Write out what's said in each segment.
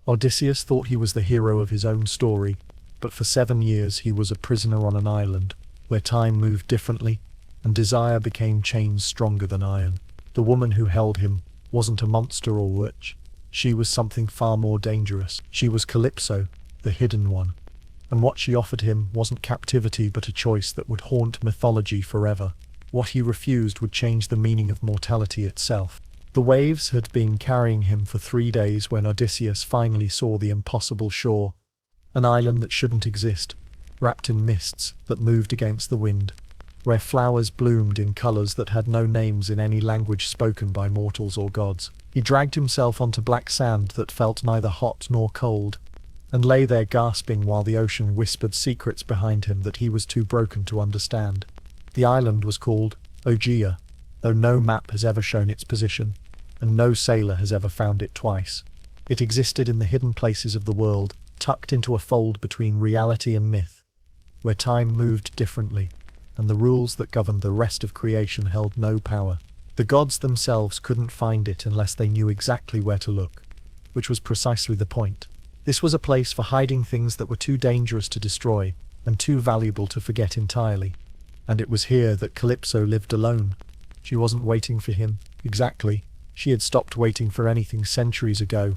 Odysseus thought he was the hero of his own story, but for 7 years he was a prisoner on an island, where time moved differently, and desire became chains stronger than iron. The woman who held him wasn't a monster or witch. She was something far more dangerous. She was Calypso, the hidden one. And what she offered him wasn't captivity but a choice that would haunt mythology forever. What he refused would change the meaning of mortality itself. The waves had been carrying him for 3 days when Odysseus finally saw the impossible shore, an island that shouldn't exist, wrapped in mists that moved against the wind, where flowers bloomed in colors that had no names in any language spoken by mortals or gods. He dragged himself onto black sand that felt neither hot nor cold, and lay there gasping while the ocean whispered secrets behind him that he was too broken to understand. The island was called Ogea, though no map has ever shown its position, and no sailor has ever found it twice. It existed in the hidden places of the world, tucked into a fold between reality and myth, where time moved differently, and the rules that governed the rest of creation held no power. The gods themselves couldn't find it unless they knew exactly where to look, which was precisely the point. This was a place for hiding things that were too dangerous to destroy, and too valuable to forget entirely. And it was here that Calypso lived alone. She wasn't waiting for him, exactly. She had stopped waiting for anything centuries ago,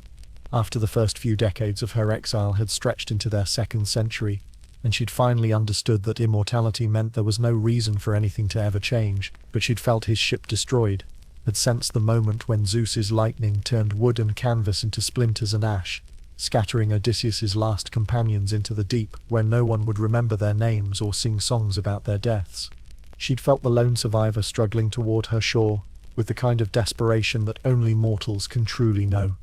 after the first few decades of her exile had stretched into their 2nd century, and she'd finally understood that immortality meant there was no reason for anything to ever change. But she'd felt his ship destroyed, had sensed the moment when Zeus's lightning turned wood and canvas into splinters and ash, scattering Odysseus's last companions into the deep, where no one would remember their names or sing songs about their deaths. She'd felt the lone survivor struggling toward her shore, with the kind of desperation that only mortals can truly know.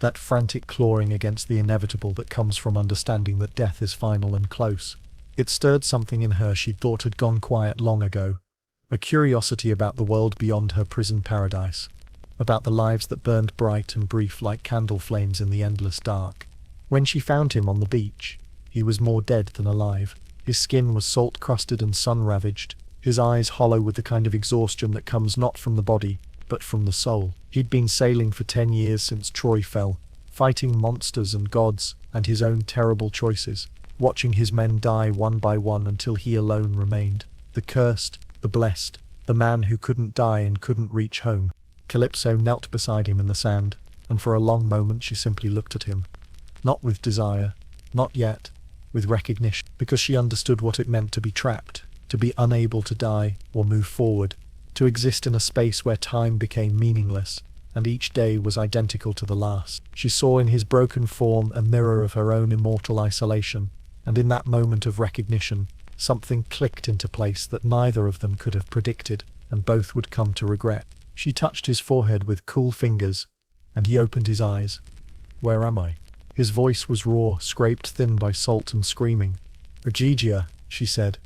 That frantic clawing against the inevitable that comes from understanding that death is final and close. It stirred something in her she'd thought had gone quiet long ago, a curiosity about the world beyond her prison paradise, about the lives that burned bright and brief like candle flames in the endless dark. When she found him on the beach, he was more dead than alive. His skin was salt-crusted and sun-ravaged, his eyes hollow with the kind of exhaustion that comes not from the body, but from the soul. He'd been sailing for 10 years since Troy fell, fighting monsters and gods and his own terrible choices, watching his men die one by one until he alone remained. The cursed, the blessed, the man who couldn't die and couldn't reach home. Calypso knelt beside him in the sand, and for a long moment she simply looked at him. Not with desire, not yet, with recognition, because she understood what it meant to be trapped, to be unable to die or move forward, to exist in a space where time became meaningless, and each day was identical to the last. She saw in his broken form a mirror of her own immortal isolation, and in that moment of recognition, something clicked into place that neither of them could have predicted, and both would come to regret. She touched his forehead with cool fingers, and he opened his eyes. "Where am I?" His voice was raw, scraped thin by salt and screaming. "Ogea," she said,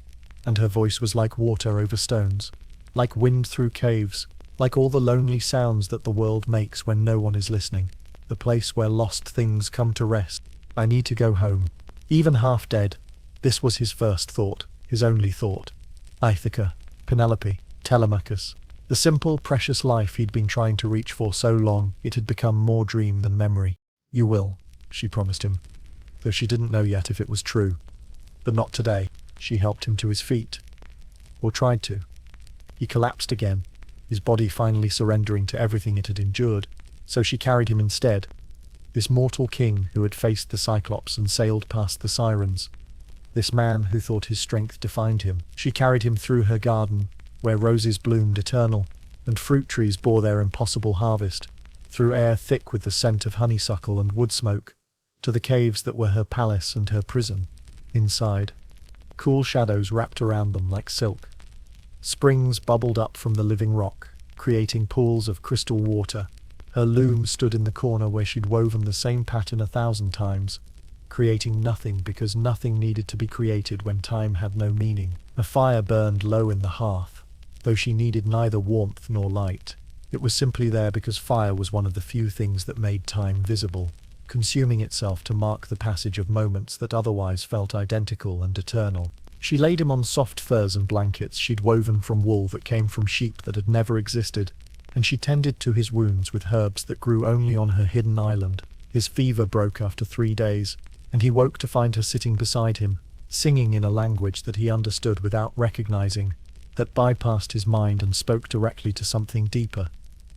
and her voice was like water over stones, like wind through caves, like all the lonely sounds that the world makes when no one is listening. The place where lost things come to rest. "I need to go home." Even half dead, this was his first thought, his only thought. Ithaca, Penelope, Telemachus. The simple, precious life he'd been trying to reach for so long, it had become more dream than memory. "You will," she promised him, though she didn't know yet if it was true. But not today. She helped him to his feet. Or tried to. He collapsed again, his body finally surrendering to everything it had endured, so she carried him instead. This mortal king who had faced the Cyclops and sailed past the sirens. This man who thought his strength defined him. She carried him through her garden, where roses bloomed eternal, and fruit trees bore their impossible harvest, through air thick with the scent of honeysuckle and wood smoke, to the caves that were her palace and her prison. Inside, cool shadows wrapped around them like silk. Springs bubbled up from the living rock, creating pools of crystal water. Her loom stood in the corner where she'd woven the same pattern 1,000 times, creating nothing because nothing needed to be created when time had no meaning. A fire burned low in the hearth, though she needed neither warmth nor light. It was simply there because fire was one of the few things that made time visible, consuming itself to mark the passage of moments that otherwise felt identical and eternal. She laid him on soft furs and blankets she'd woven from wool that came from sheep that had never existed, and she tended to his wounds with herbs that grew only on her hidden island. His fever broke after 3 days, and he woke to find her sitting beside him, singing in a language that he understood without recognizing, that bypassed his mind and spoke directly to something deeper.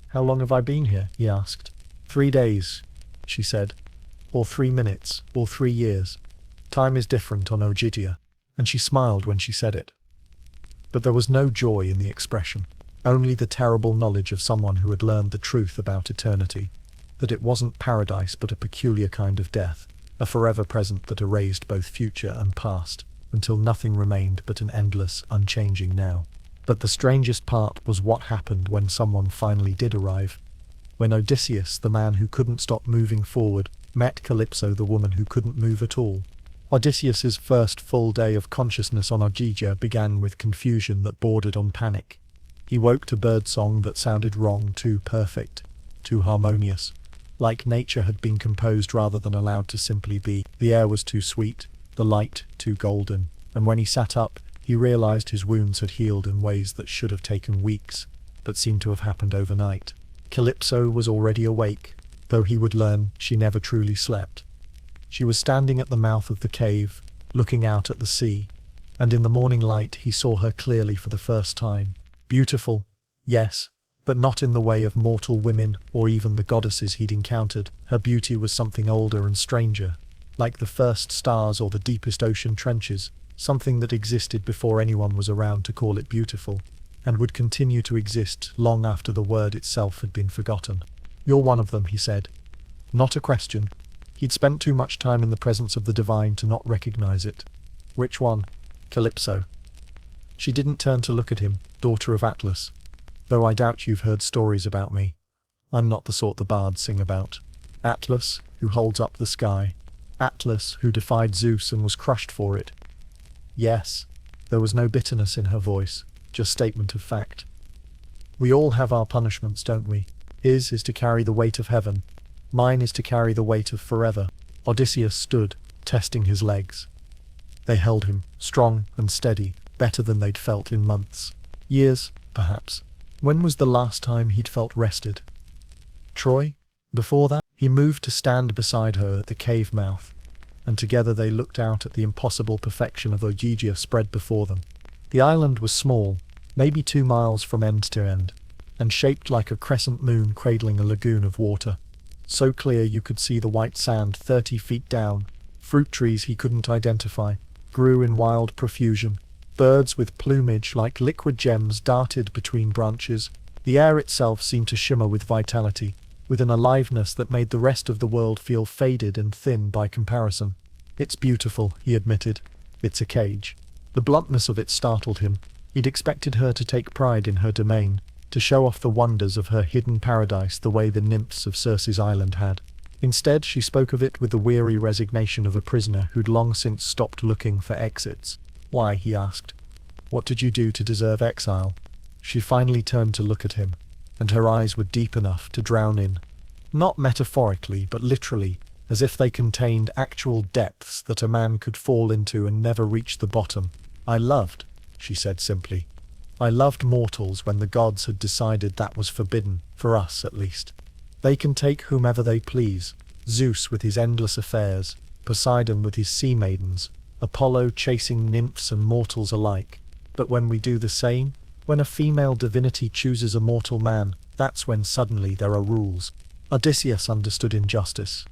"How long have I been here?" he asked. 3 days, she said. "Or 3 minutes, or 3 years. Time is different on Ogygia," and she smiled when she said it. But there was no joy in the expression, only the terrible knowledge of someone who had learned the truth about eternity, that it wasn't paradise but a peculiar kind of death, a forever present that erased both future and past, until nothing remained but an endless, unchanging now. But the strangest part was what happened when someone finally did arrive. When Odysseus, the man who couldn't stop moving forward, met Calypso, the woman who couldn't move at all. Odysseus's first full day of consciousness on Ogygia began with confusion that bordered on panic. He woke to birdsong that sounded wrong, too perfect, too harmonious, like nature had been composed rather than allowed to simply be. The air was too sweet, the light too golden, and when he sat up, he realized his wounds had healed in ways that should have taken weeks, but seemed to have happened overnight. Calypso was already awake, though he would learn she never truly slept. She was standing at the mouth of the cave, looking out at the sea, and in the morning light he saw her clearly for the first time. Beautiful, yes, but not in the way of mortal women or even the goddesses he'd encountered. Her beauty was something older and stranger, like the first stars or the deepest ocean trenches, something that existed before anyone was around to call it beautiful, and would continue to exist long after the word itself had been forgotten. "You're one of them," he said. Not a question. He'd spent too much time in the presence of the divine to not recognize it. "Which one?" "Calypso." She didn't turn to look at him. "Daughter of Atlas. Though I doubt you've heard stories about me. I'm not the sort the bards sing about. Atlas, who holds up the sky. Atlas, who defied Zeus and was crushed for it." "Yes." There was no bitterness in her voice, just statement of fact. "We all have our punishments, don't we? His is to carry the weight of heaven. Mine is to carry the weight of forever." Odysseus stood, testing his legs. They held him, strong and steady, better than they'd felt in months. Years, perhaps. When was the last time he'd felt rested? Troy? Before that? He moved to stand beside her at the cave mouth, and together they looked out at the impossible perfection of Ogygia spread before them. The island was small, maybe 2 miles from end to end, and shaped like a crescent moon cradling a lagoon of water. So clear you could see the white sand 30 feet down. Fruit trees he couldn't identify grew in wild profusion. Birds with plumage like liquid gems darted between branches. The air itself seemed to shimmer with vitality, with an aliveness that made the rest of the world feel faded and thin by comparison. "It's beautiful," he admitted. "It's a cage." The bluntness of it startled him. He'd expected her to take pride in her domain, to show off the wonders of her hidden paradise the way the nymphs of Circe's island had. Instead, she spoke of it with the weary resignation of a prisoner who'd long since stopped looking for exits. "Why?" he asked. "What did you do to deserve exile?" She finally turned to look at him, and her eyes were deep enough to drown in. Not metaphorically, but literally, as if they contained actual depths that a man could fall into and never reach the bottom. "I loved," she said simply. "I loved mortals when the gods had decided that was forbidden, for us at least. They can take whomever they please, Zeus with his endless affairs, Poseidon with his sea maidens, Apollo chasing nymphs and mortals alike. But when we do the same, when a female divinity chooses a mortal man, that's when suddenly there are rules." Odysseus understood injustice.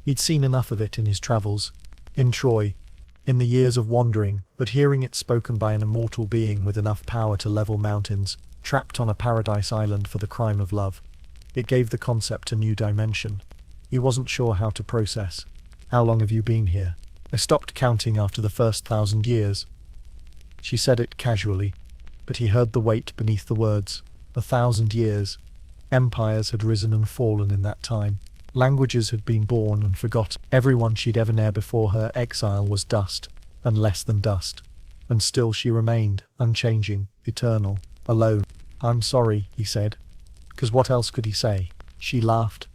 He'd seen enough of it in his travels, in Troy, in the years of wandering, but hearing it spoken by an immortal being with enough power to level mountains, trapped on a paradise island for the crime of love, it gave the concept a new dimension. He wasn't sure how to process. "How long have you been here?" "I stopped counting after the first 1,000 years. She said it casually, but he heard the weight beneath the words. 1,000 years. Empires had risen and fallen in that time. Languages had been born and forgotten. Everyone she'd ever known before her exile was dust, and less than dust. And still she remained, unchanging, eternal, alone. "I'm sorry," he said. 'Cause what else could he say? She laughed,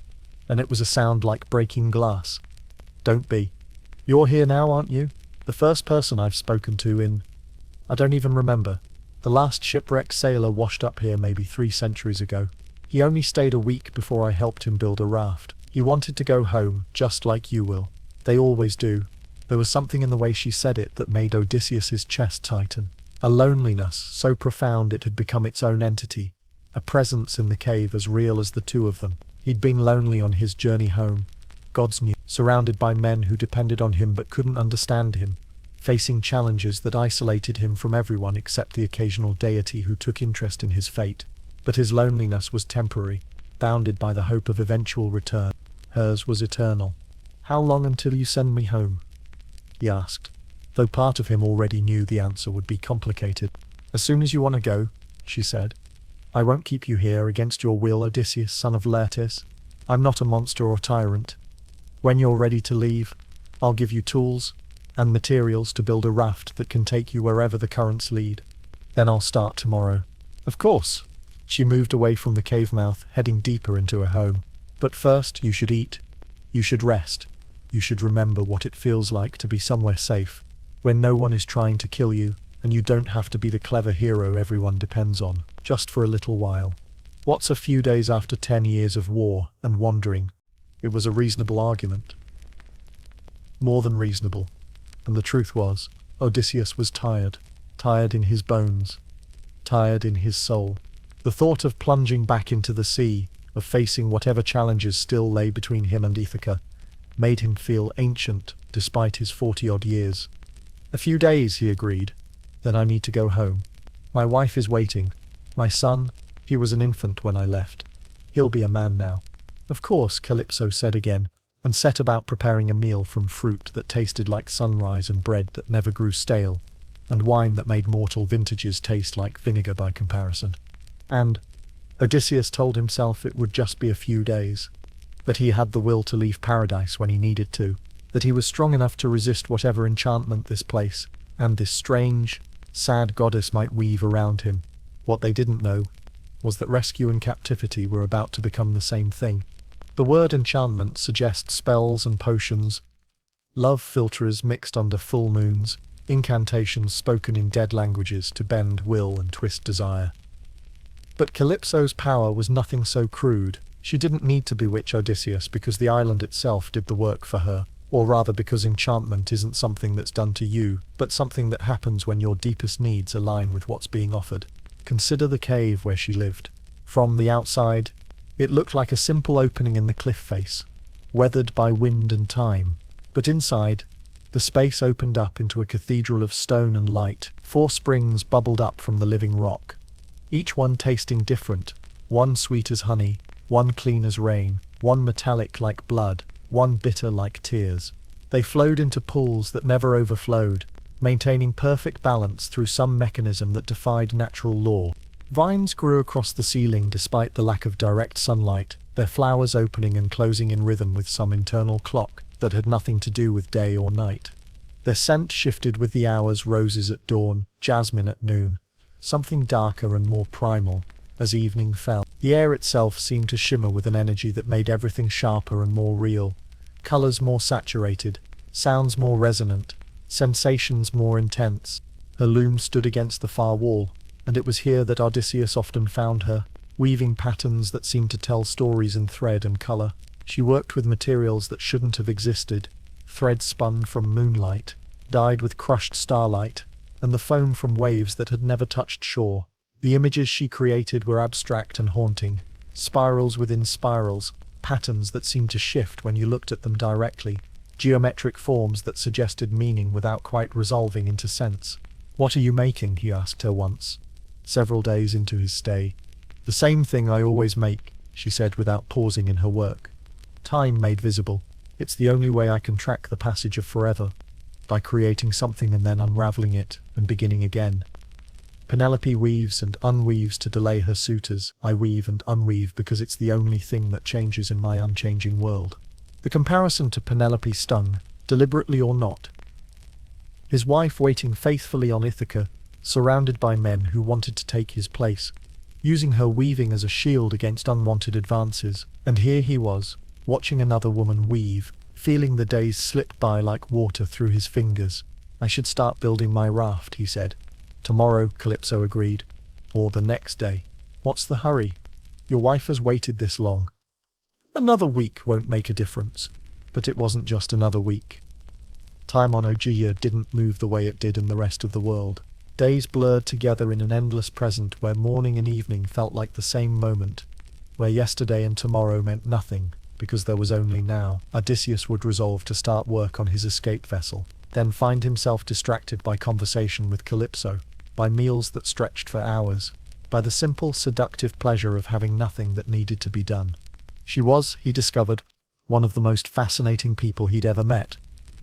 and it was a sound like breaking glass. "Don't be. You're here now, aren't you? The first person I've spoken to in... I don't even remember. The last shipwrecked sailor washed up here maybe 3 centuries ago. He only stayed a week before I helped him build a raft. He wanted to go home, just like you will. They always do. There was something in the way she said it that made Odysseus's chest tighten. A loneliness so profound it had become its own entity. A presence in the cave as real as the two of them. He'd been lonely on his journey home. Gods knew, surrounded by men who depended on him but couldn't understand him, facing challenges that isolated him from everyone except the occasional deity who took interest in his fate. But his loneliness was temporary, bounded by the hope of eventual return. Hers was eternal. "How long until you send me home?" he asked, though part of him already knew the answer would be complicated. "As soon as you want to go," she said. "I won't keep you here against your will, Odysseus, son of Laertes. I'm not a monster or tyrant. When you're ready to leave, I'll give you tools and materials to build a raft that can take you wherever the currents lead. Then I'll start tomorrow." "Of course." She moved away from the cave mouth, heading deeper into her home. "But first, you should eat. You should rest. You should remember what it feels like to be somewhere safe, when no one is trying to kill you, and you don't have to be the clever hero everyone depends on, just for a little while." What's a few days after 10 years of war and wandering? It was a reasonable argument. More than reasonable. And the truth was, Odysseus was tired. Tired in his bones. Tired in his soul. The thought of plunging back into the sea, of facing whatever challenges still lay between him and Ithaca, made him feel ancient, despite his 40-odd years. "A few days," he agreed. "Then I need to go home. My wife is waiting. My son, he was an infant when I left. He'll be a man now." "Of course," Calypso said again, and set about preparing a meal from fruit that tasted like sunrise and bread that never grew stale, and wine that made mortal vintages taste like vinegar by comparison. And Odysseus told himself it would just be a few days, that he had the will to leave paradise when he needed to, that he was strong enough to resist whatever enchantment this place, and this strange, sad goddess might weave around him. What they didn't know was that rescue and captivity were about to become the same thing. The word enchantment suggests spells and potions, love philters mixed under full moons, incantations spoken in dead languages to bend will and twist desire. But Calypso's power was nothing so crude. She didn't need to bewitch Odysseus because the island itself did the work for her, or rather because enchantment isn't something that's done to you, but something that happens when your deepest needs align with what's being offered. Consider the cave where she lived. From the outside, it looked like a simple opening in the cliff face, weathered by wind and time. But inside, the space opened up into a cathedral of stone and light. 4 springs bubbled up from the living rock, each one tasting different, one sweet as honey, one clean as rain, one metallic like blood, one bitter like tears. They flowed into pools that never overflowed, maintaining perfect balance through some mechanism that defied natural law. Vines grew across the ceiling despite the lack of direct sunlight, their flowers opening and closing in rhythm with some internal clock that had nothing to do with day or night. Their scent shifted with the hours, roses at dawn, jasmine at noon, something darker and more primal as evening fell. The air itself seemed to shimmer with an energy that made everything sharper and more real, colors more saturated, sounds more resonant, sensations more intense. Her loom stood against the far wall, and it was here that Odysseus often found her, weaving patterns that seemed to tell stories in thread and color. She worked with materials that shouldn't have existed, thread spun from moonlight, dyed with crushed starlight, and the foam from waves that had never touched shore. The images she created were abstract and haunting, spirals within spirals, patterns that seemed to shift when you looked at them directly, geometric forms that suggested meaning without quite resolving into sense. "What are you making?" he asked her once, several days into his stay. "The same thing I always make," she said without pausing in her work. "Time made visible. It's the only way I can track the passage of forever, by creating something and then unraveling it and beginning again. Penelope weaves and unweaves to delay her suitors. I weave and unweave because it's the only thing that changes in my unchanging world." The comparison to Penelope stung, deliberately or not. His wife waiting faithfully on Ithaca, surrounded by men who wanted to take his place, using her weaving as a shield against unwanted advances. And here he was, watching another woman weave, feeling the days slip by like water through his fingers. "I should start building my raft," he said. "Tomorrow," Calypso agreed. "Or the next day." "What's the hurry? Your wife has waited this long." Another week won't make a difference. But it wasn't just another week. Time on Ogygia didn't move the way it did in the rest of the world. Days blurred together in an endless present where morning and evening felt like the same moment, where yesterday and tomorrow meant nothing, because there was only now. Odysseus would resolve to start work on his escape vessel, then find himself distracted by conversation with Calypso, by meals that stretched for hours, by the simple, seductive pleasure of having nothing that needed to be done. She was, he discovered, one of the most fascinating people he'd ever met.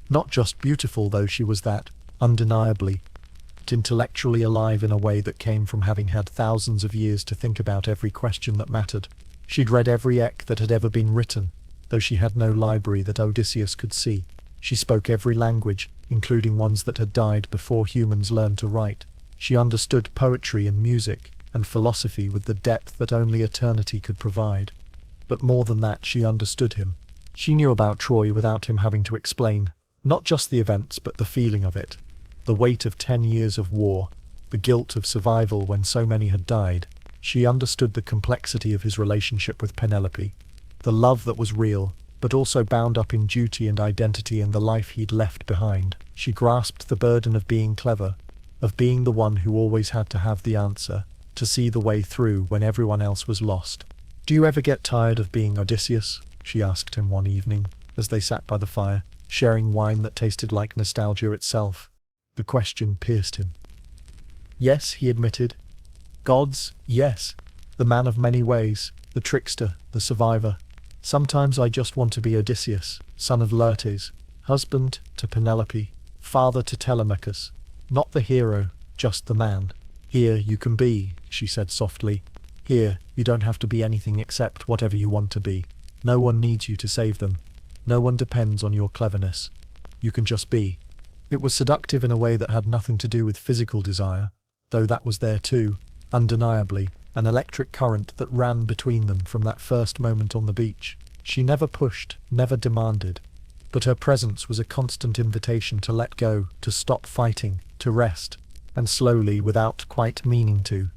Not just beautiful, though she was that, undeniably, but intellectually alive in a way that came from having had thousands of years to think about every question that mattered. She'd read every epic that had ever been written, though she had no library that Odysseus could see. She spoke every language, including ones that had died before humans learned to write. She understood poetry and music, and philosophy with the depth that only eternity could provide. But more than that, she understood him. She knew about Troy without him having to explain, not just the events but the feeling of it. The weight of 10 years of war, the guilt of survival when so many had died. She understood the complexity of his relationship with Penelope, the love that was real, but also bound up in duty and identity and the life he'd left behind. She grasped the burden of being clever, of being the one who always had to have the answer, to see the way through when everyone else was lost. "Do you ever get tired of being Odysseus?" she asked him one evening, as they sat by the fire, sharing wine that tasted like nostalgia itself. The question pierced him. Yes, he admitted. Gods, yes. The man of many ways, the trickster, the survivor. Sometimes I just want to be Odysseus, son of Laertes, husband to Penelope, father to Telemachus. Not the hero, just the man. Here you can be, she said softly. Here, you don't have to be anything except whatever you want to be. No one needs you to save them. No one depends on your cleverness. You can just be. It was seductive in a way that had nothing to do with physical desire, though that was there too, undeniably, an electric current that ran between them from that first moment on the beach. She never pushed, never demanded, but her presence was a constant invitation to let go, to stop fighting, to rest, and slowly, without quite meaning to,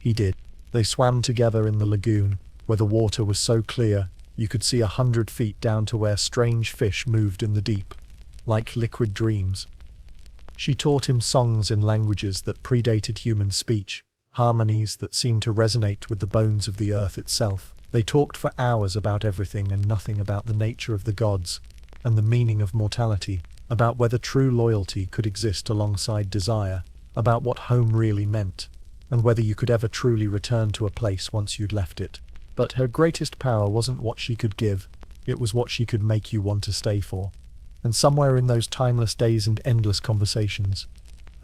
he did. They swam together in the lagoon, where the water was so clear you could see 100 feet down to where strange fish moved in the deep, like liquid dreams. She taught him songs in languages that predated human speech, harmonies that seemed to resonate with the bones of the earth itself. They talked for hours about everything and nothing about the nature of the gods, and the meaning of mortality, about whether true loyalty could exist alongside desire, about what home really meant, and whether you could ever truly return to a place once you'd left it. But her greatest power wasn't what she could give, it was what she could make you want to stay for. And somewhere in those timeless days and endless conversations,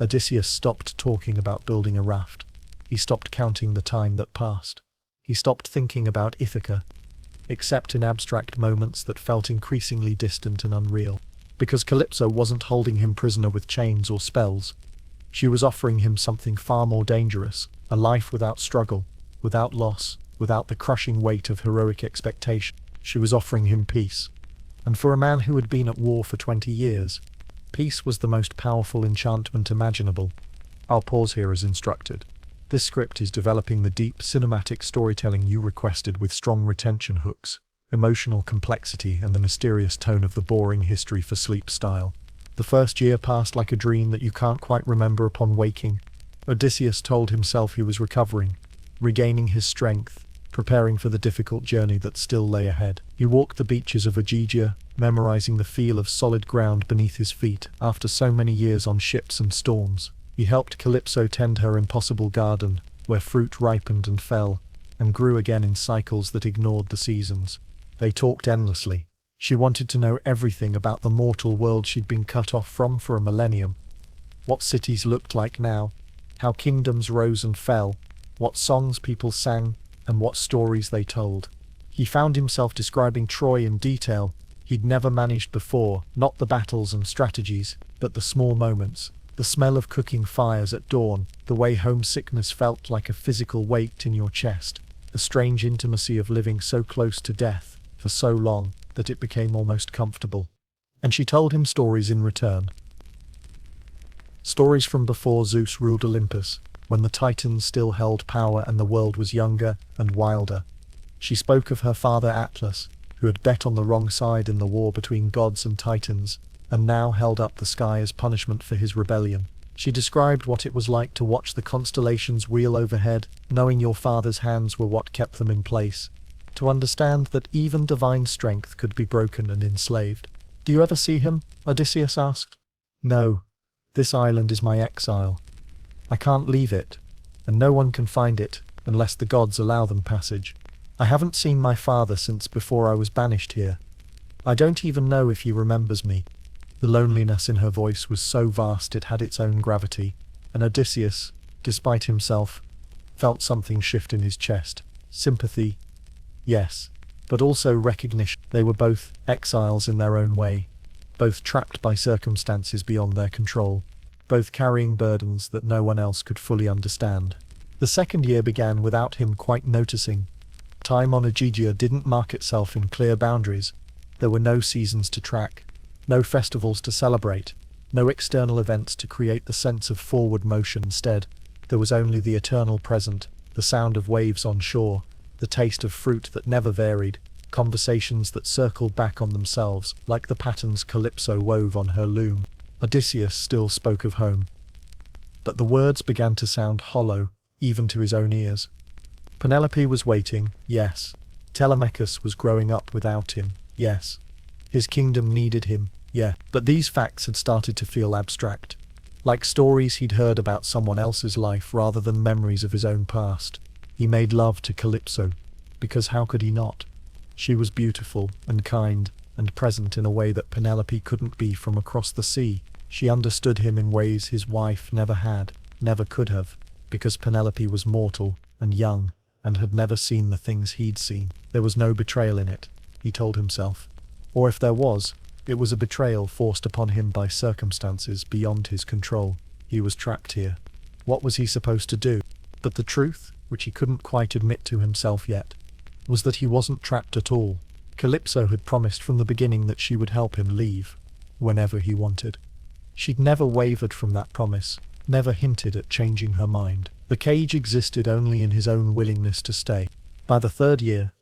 Odysseus stopped talking about building a raft. He stopped counting the time that passed. He stopped thinking about Ithaca, except in abstract moments that felt increasingly distant and unreal. Because Calypso wasn't holding him prisoner with chains or spells. She was offering him something far more dangerous, a life without struggle, without loss, without the crushing weight of heroic expectation. She was offering him peace. And for a man who had been at war for 20 years, peace was the most powerful enchantment imaginable. I'll pause here as instructed. This script is developing the deep cinematic storytelling you requested with strong retention hooks, emotional complexity, and the mysterious tone of the boring history for sleep style. The first year passed like a dream that you can't quite remember upon waking. Odysseus told himself he was recovering, regaining his strength, preparing for the difficult journey that still lay ahead. He walked the beaches of Ogygia, memorizing the feel of solid ground beneath his feet after so many years on ships and storms. He helped Calypso tend her impossible garden, where fruit ripened and fell, and grew again in cycles that ignored the seasons. They talked endlessly. She wanted to know everything about the mortal world she'd been cut off from for a millennium. What cities looked like now, how kingdoms rose and fell, what songs people sang, and what stories they told. He found himself describing Troy in detail. He'd never managed before, not the battles and strategies, but the small moments. The smell of cooking fires at dawn, the way homesickness felt like a physical weight in your chest, the strange intimacy of living so close to death, for so long, that it became almost comfortable. And she told him stories in return. Stories from before Zeus ruled Olympus, when the Titans still held power and the world was younger and wilder. She spoke of her father Atlas, who had bet on the wrong side in the war between gods and titans, and now held up the sky as punishment for his rebellion. She described what it was like to watch the constellations wheel overhead, knowing your father's hands were what kept them in place. To understand that even divine strength could be broken and enslaved. "Do you ever see him?" Odysseus asked. "No. This island is my exile. I can't leave it, and no one can find it unless the gods allow them passage. I haven't seen my father since before I was banished here. I don't even know if he remembers me." The loneliness in her voice was so vast it had its own gravity, and Odysseus, despite himself, felt something shift in his chest. Sympathy, yes, but also recognition. They were both exiles in their own way, both trapped by circumstances beyond their control, both carrying burdens that no one else could fully understand. The second year began without him quite noticing. Time on Aegegia didn't mark itself in clear boundaries. There were no seasons to track, no festivals to celebrate, no external events to create the sense of forward motion. Instead, there was only the eternal present, the sound of waves on shore, the taste of fruit that never varied, conversations that circled back on themselves, like the patterns Calypso wove on her loom. Odysseus still spoke of home, but the words began to sound hollow, even to his own ears. Penelope was waiting, yes. Telemachus was growing up without him, yes. His kingdom needed him, yeah. But these facts had started to feel abstract, like stories he'd heard about someone else's life rather than memories of his own past. He made love to Calypso, because how could he not? She was beautiful and kind and present in a way that Penelope couldn't be from across the sea. She understood him in ways his wife never had, never could have, because Penelope was mortal and young and had never seen the things he'd seen. There was no betrayal in it, he told himself. Or if there was, it was a betrayal forced upon him by circumstances beyond his control. He was trapped here. What was he supposed to do? But the truth, which he couldn't quite admit to himself yet, was that he wasn't trapped at all. Calypso had promised from the beginning that she would help him leave, whenever he wanted. She'd never wavered from that promise, never hinted at changing her mind. The cage existed only in his own willingness to stay. By the third year,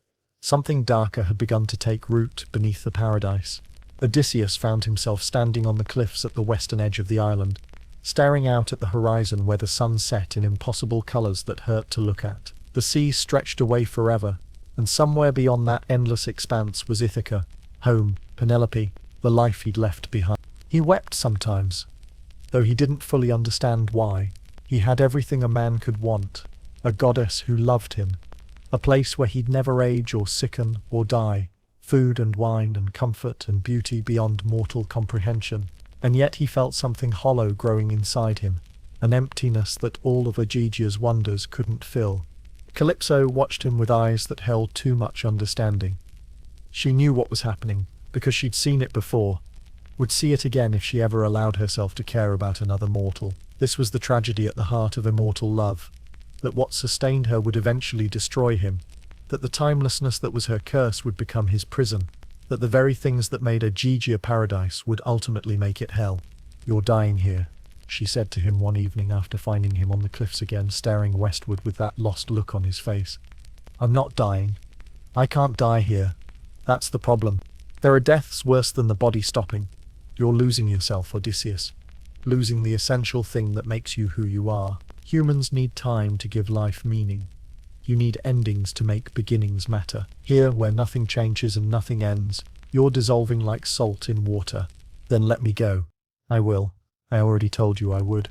something darker had begun to take root beneath the paradise. Odysseus found himself standing on the cliffs at the western edge of the island, staring out at the horizon where the sun set in impossible colors that hurt to look at. The sea stretched away forever, and somewhere beyond that endless expanse was Ithaca, home, Penelope, the life he'd left behind. He wept sometimes, though he didn't fully understand why. He had everything a man could want, a goddess who loved him, a place where he'd never age or sicken or die, food and wine and comfort and beauty beyond mortal comprehension. And yet he felt something hollow growing inside him, an emptiness that all of Aegia's wonders couldn't fill. Calypso watched him with eyes that held too much understanding. She knew what was happening, because she'd seen it before, would see it again if she ever allowed herself to care about another mortal. This was the tragedy at the heart of immortal love, that what sustained her would eventually destroy him, that the timelessness that was her curse would become his prison, that the very things that made Aegegia paradise would ultimately make it hell. "You're dying here," she said to him one evening after finding him on the cliffs again, staring westward with that lost look on his face. "I'm not dying. I can't die here. That's the problem. There are deaths worse than the body stopping. You're losing yourself, Odysseus. Losing the essential thing that makes you who you are. Humans need time to give life meaning. You need endings to make beginnings matter. Here, where nothing changes and nothing ends, you're dissolving like salt in water. Then let me go." "I will. I already told you I would."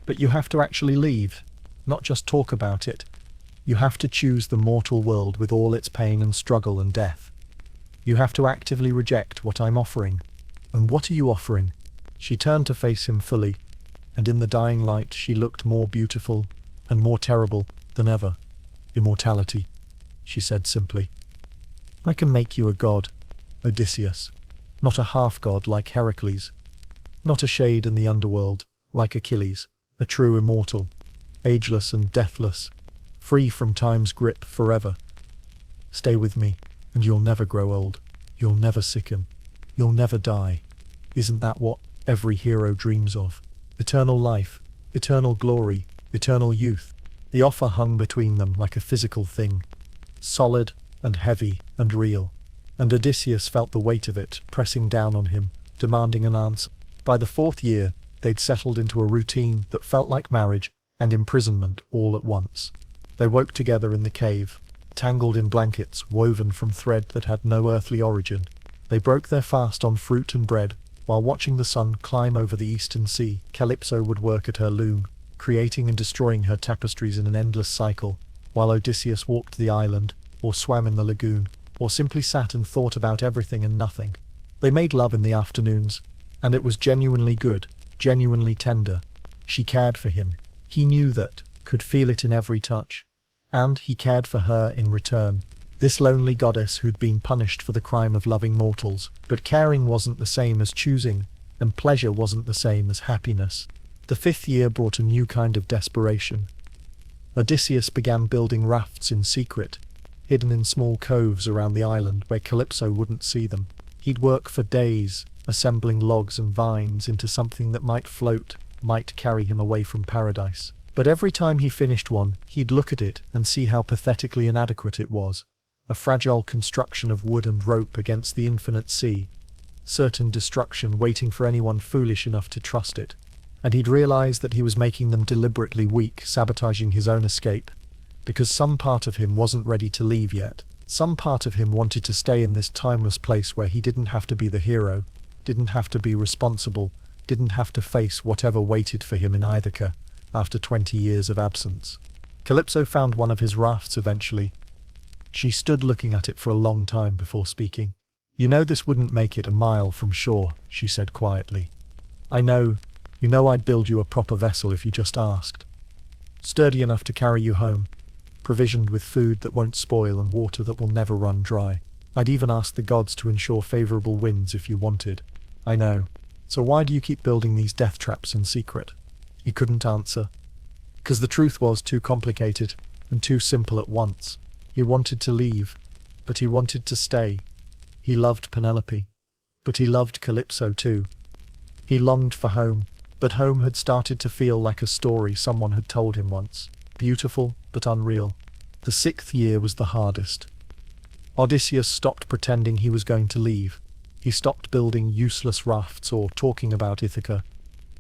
"But you have to actually leave, not just talk about it. You have to choose the mortal world with all its pain and struggle and death. You have to actively reject what I'm offering." "And what are you offering?" She turned to face him fully, and in the dying light she looked more beautiful and more terrible than ever. "Immortality," she said simply. "I can make you a god, Odysseus. Not a half-god like Heracles. Not a shade in the underworld like Achilles. A true immortal, ageless and deathless, free from time's grip forever. Stay with me, and you'll never grow old. You'll never sicken. You'll never die. Isn't that what every hero dreams of? Eternal life, eternal glory, eternal youth." The offer hung between them like a physical thing, solid and heavy and real. And Odysseus felt the weight of it, pressing down on him, demanding an answer. By the 4th year, they'd settled into a routine that felt like marriage and imprisonment all at once. They woke together in the cave, tangled in blankets woven from thread that had no earthly origin. They broke their fast on fruit and bread, while watching the sun climb over the eastern sea. Calypso would work at her loom, creating and destroying her tapestries in an endless cycle, while Odysseus walked the island, or swam in the lagoon, or simply sat and thought about everything and nothing. They made love in the afternoons, and it was genuinely good, genuinely tender. She cared for him. He knew that, could feel it in every touch. And he cared for her in return. This lonely goddess who'd been punished for the crime of loving mortals. But caring wasn't the same as choosing, and pleasure wasn't the same as happiness. The 5th year brought a new kind of desperation. Odysseus began building rafts in secret, hidden in small coves around the island where Calypso wouldn't see them. He'd work for days, assembling logs and vines into something that might float, might carry him away from paradise. But every time he finished one, he'd look at it and see how pathetically inadequate it was. A fragile construction of wood and rope against the infinite sea. Certain destruction waiting for anyone foolish enough to trust it. And he'd realize that he was making them deliberately weak, sabotaging his own escape. Because some part of him wasn't ready to leave yet. Some part of him wanted to stay in this timeless place where he didn't have to be the hero, didn't have to be responsible, didn't have to face whatever waited for him in Ithaca after 20 years of absence. Calypso found one of his rafts eventually. She stood looking at it for a long time before speaking. "You know this wouldn't make it a mile from shore," she said quietly. "I know. You know I'd build you a proper vessel if you just asked. Sturdy enough to carry you home, provisioned with food that won't spoil and water that will never run dry. I'd even ask the gods to ensure favorable winds if you wanted. I know. So why do you keep building these death traps in secret?" He couldn't answer. Because the truth was too complicated and too simple at once. He wanted to leave, but he wanted to stay. He loved Penelope, but he loved Calypso too. He longed for home, but home had started to feel like a story someone had told him once. Beautiful, but unreal. The 6th year was the hardest. Odysseus stopped pretending he was going to leave. He stopped building useless rafts or talking about Ithaca,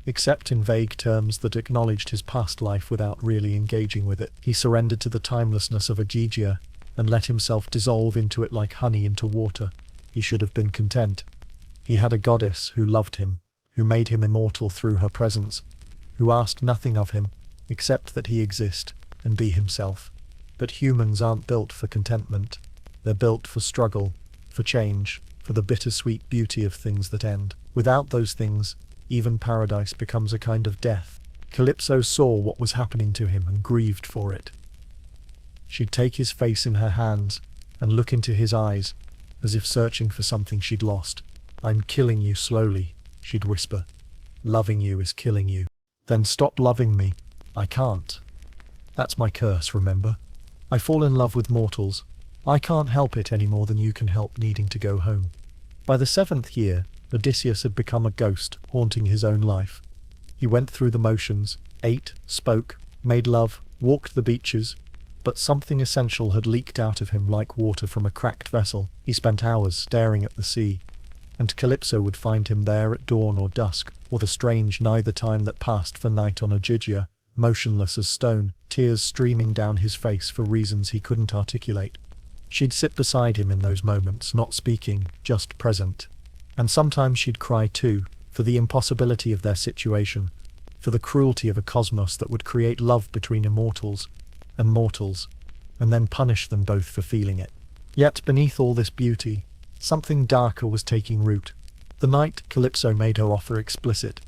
except in vague terms that acknowledged his past life without really engaging with it. He surrendered to the timelessness of Aegeia and let himself dissolve into it like honey into water. He should have been content. He had a goddess who loved him, who made him immortal through her presence, who asked nothing of him except that he exist and be himself. But humans aren't built for contentment. They're built for struggle, for change, for the bittersweet beauty of things that end. Without those things, even paradise becomes a kind of death. Calypso saw what was happening to him and grieved for it. She'd take his face in her hands and look into his eyes, as if searching for something she'd lost. "I'm killing you slowly," she'd whisper. "Loving you is killing you." "Then stop loving me." "I can't. That's my curse, remember? I fall in love with mortals. I can't help it any more than you can help needing to go home." By the 7th year, Odysseus had become a ghost, haunting his own life. He went through the motions, ate, spoke, made love, walked the beaches, but something essential had leaked out of him like water from a cracked vessel. He spent hours staring at the sea, and Calypso would find him there at dawn or dusk, or the strange neither time that passed for night on Aegeia, motionless as stone, tears streaming down his face for reasons he couldn't articulate. She'd sit beside him in those moments, not speaking, just present. And sometimes she'd cry too, for the impossibility of their situation, for the cruelty of a cosmos that would create love between immortals and mortals, and then punish them both for feeling it. Yet beneath all this beauty, something darker was taking root. The night Calypso made her offer explicit,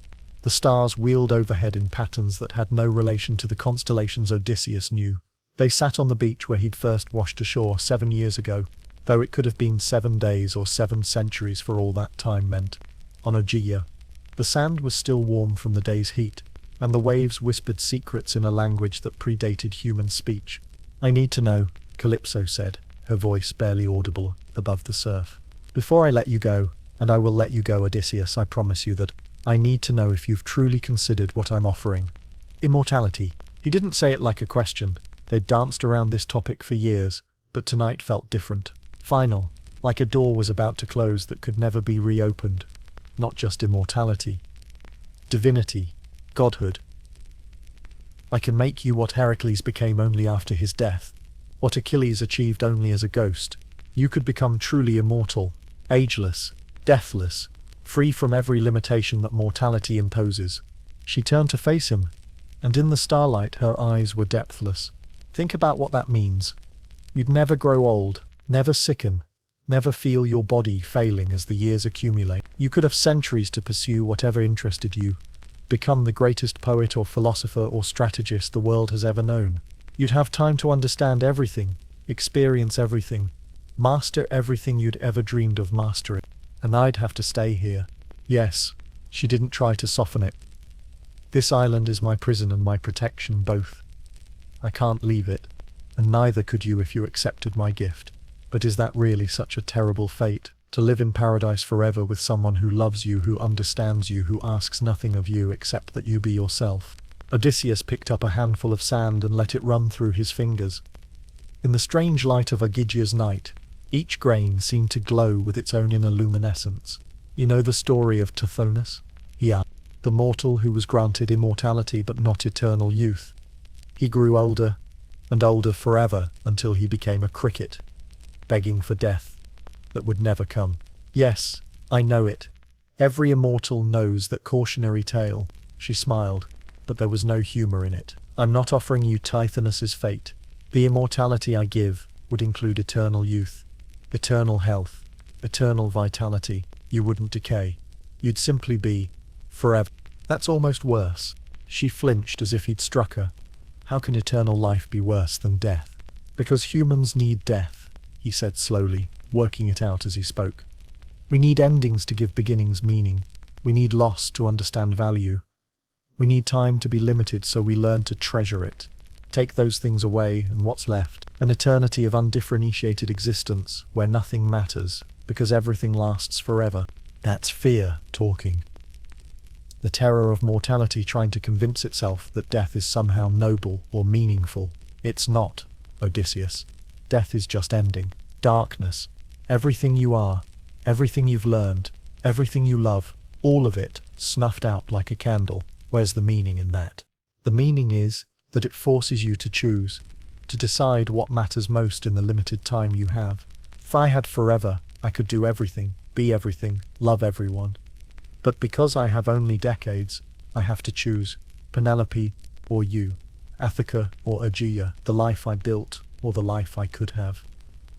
the stars wheeled overhead in patterns that had no relation to the constellations Odysseus knew. They sat on the beach where he'd first washed ashore 7 years ago, though it could have been 7 days or 7 centuries for all that time meant. On Aegeia, the sand was still warm from the day's heat, and the waves whispered secrets in a language that predated human speech. "I need to know," Calypso said, her voice barely audible above the surf. "Before I let you go, and I will let you go, Odysseus, I promise you that I need to know if you've truly considered what I'm offering. Immortality." He didn't say it like a question. They'd danced around this topic for years, but tonight felt different. Final. like a door was about to close that could never be reopened. Not just immortality. Divinity. Godhood. I can make you what Heracles became only after his death. What Achilles achieved only as a ghost. You could become truly immortal, ageless, deathless, free from every limitation that mortality imposes. She turned to face him, and in the starlight her eyes were depthless. Think about what that means. You'd never grow old, never sicken, never feel your body failing as the years accumulate. You could have centuries to pursue whatever interested you, become the greatest poet or philosopher or strategist the world has ever known. You'd have time to understand everything, experience everything, master everything you'd ever dreamed of mastering. And I'd have to stay here. Yes, she didn't try to soften it. This island is my prison and my protection both. I can't leave it, and neither could you if you accepted my gift. But is that really such a terrible fate, to live in paradise forever with someone who loves you, who understands you, who asks nothing of you except that you be yourself? Odysseus picked up a handful of sand and let it run through his fingers. In the strange light of Ogygia's night, each grain seemed to glow with its own inner luminescence. You know the story of Tithonus? He asked. The mortal who was granted immortality but not eternal youth. He grew older and older forever until he became a cricket, begging for death that would never come. Yes, I know it. Every immortal knows that cautionary tale. She smiled, but there was no humor in it. I'm not offering you Tithonus's fate. The immortality I give would include eternal youth, eternal health, eternal vitality. You wouldn't decay. You'd simply be forever. That's almost worse. She flinched as if he'd struck her. How can eternal life be worse than death? Because humans need death, he said slowly, working it out as he spoke. We need endings to give beginnings meaning. We need loss to understand value. We need time to be limited so we learn to treasure it. Take those things away, and what's left? An eternity of undifferentiated existence, where nothing matters, because everything lasts forever. That's fear talking. The terror of mortality trying to convince itself that death is somehow noble or meaningful. It's not, Odysseus. Death is just ending. Darkness. Everything you are, everything you've learned, everything you love, all of it, snuffed out like a candle. Where's the meaning in that? The meaning is that it forces you to choose, to decide what matters most in the limited time you have. If I had forever, I could do everything, be everything, love everyone. But because I have only decades, I have to choose Penelope or you, Ithaca or Aegea, the life I built or the life I could have.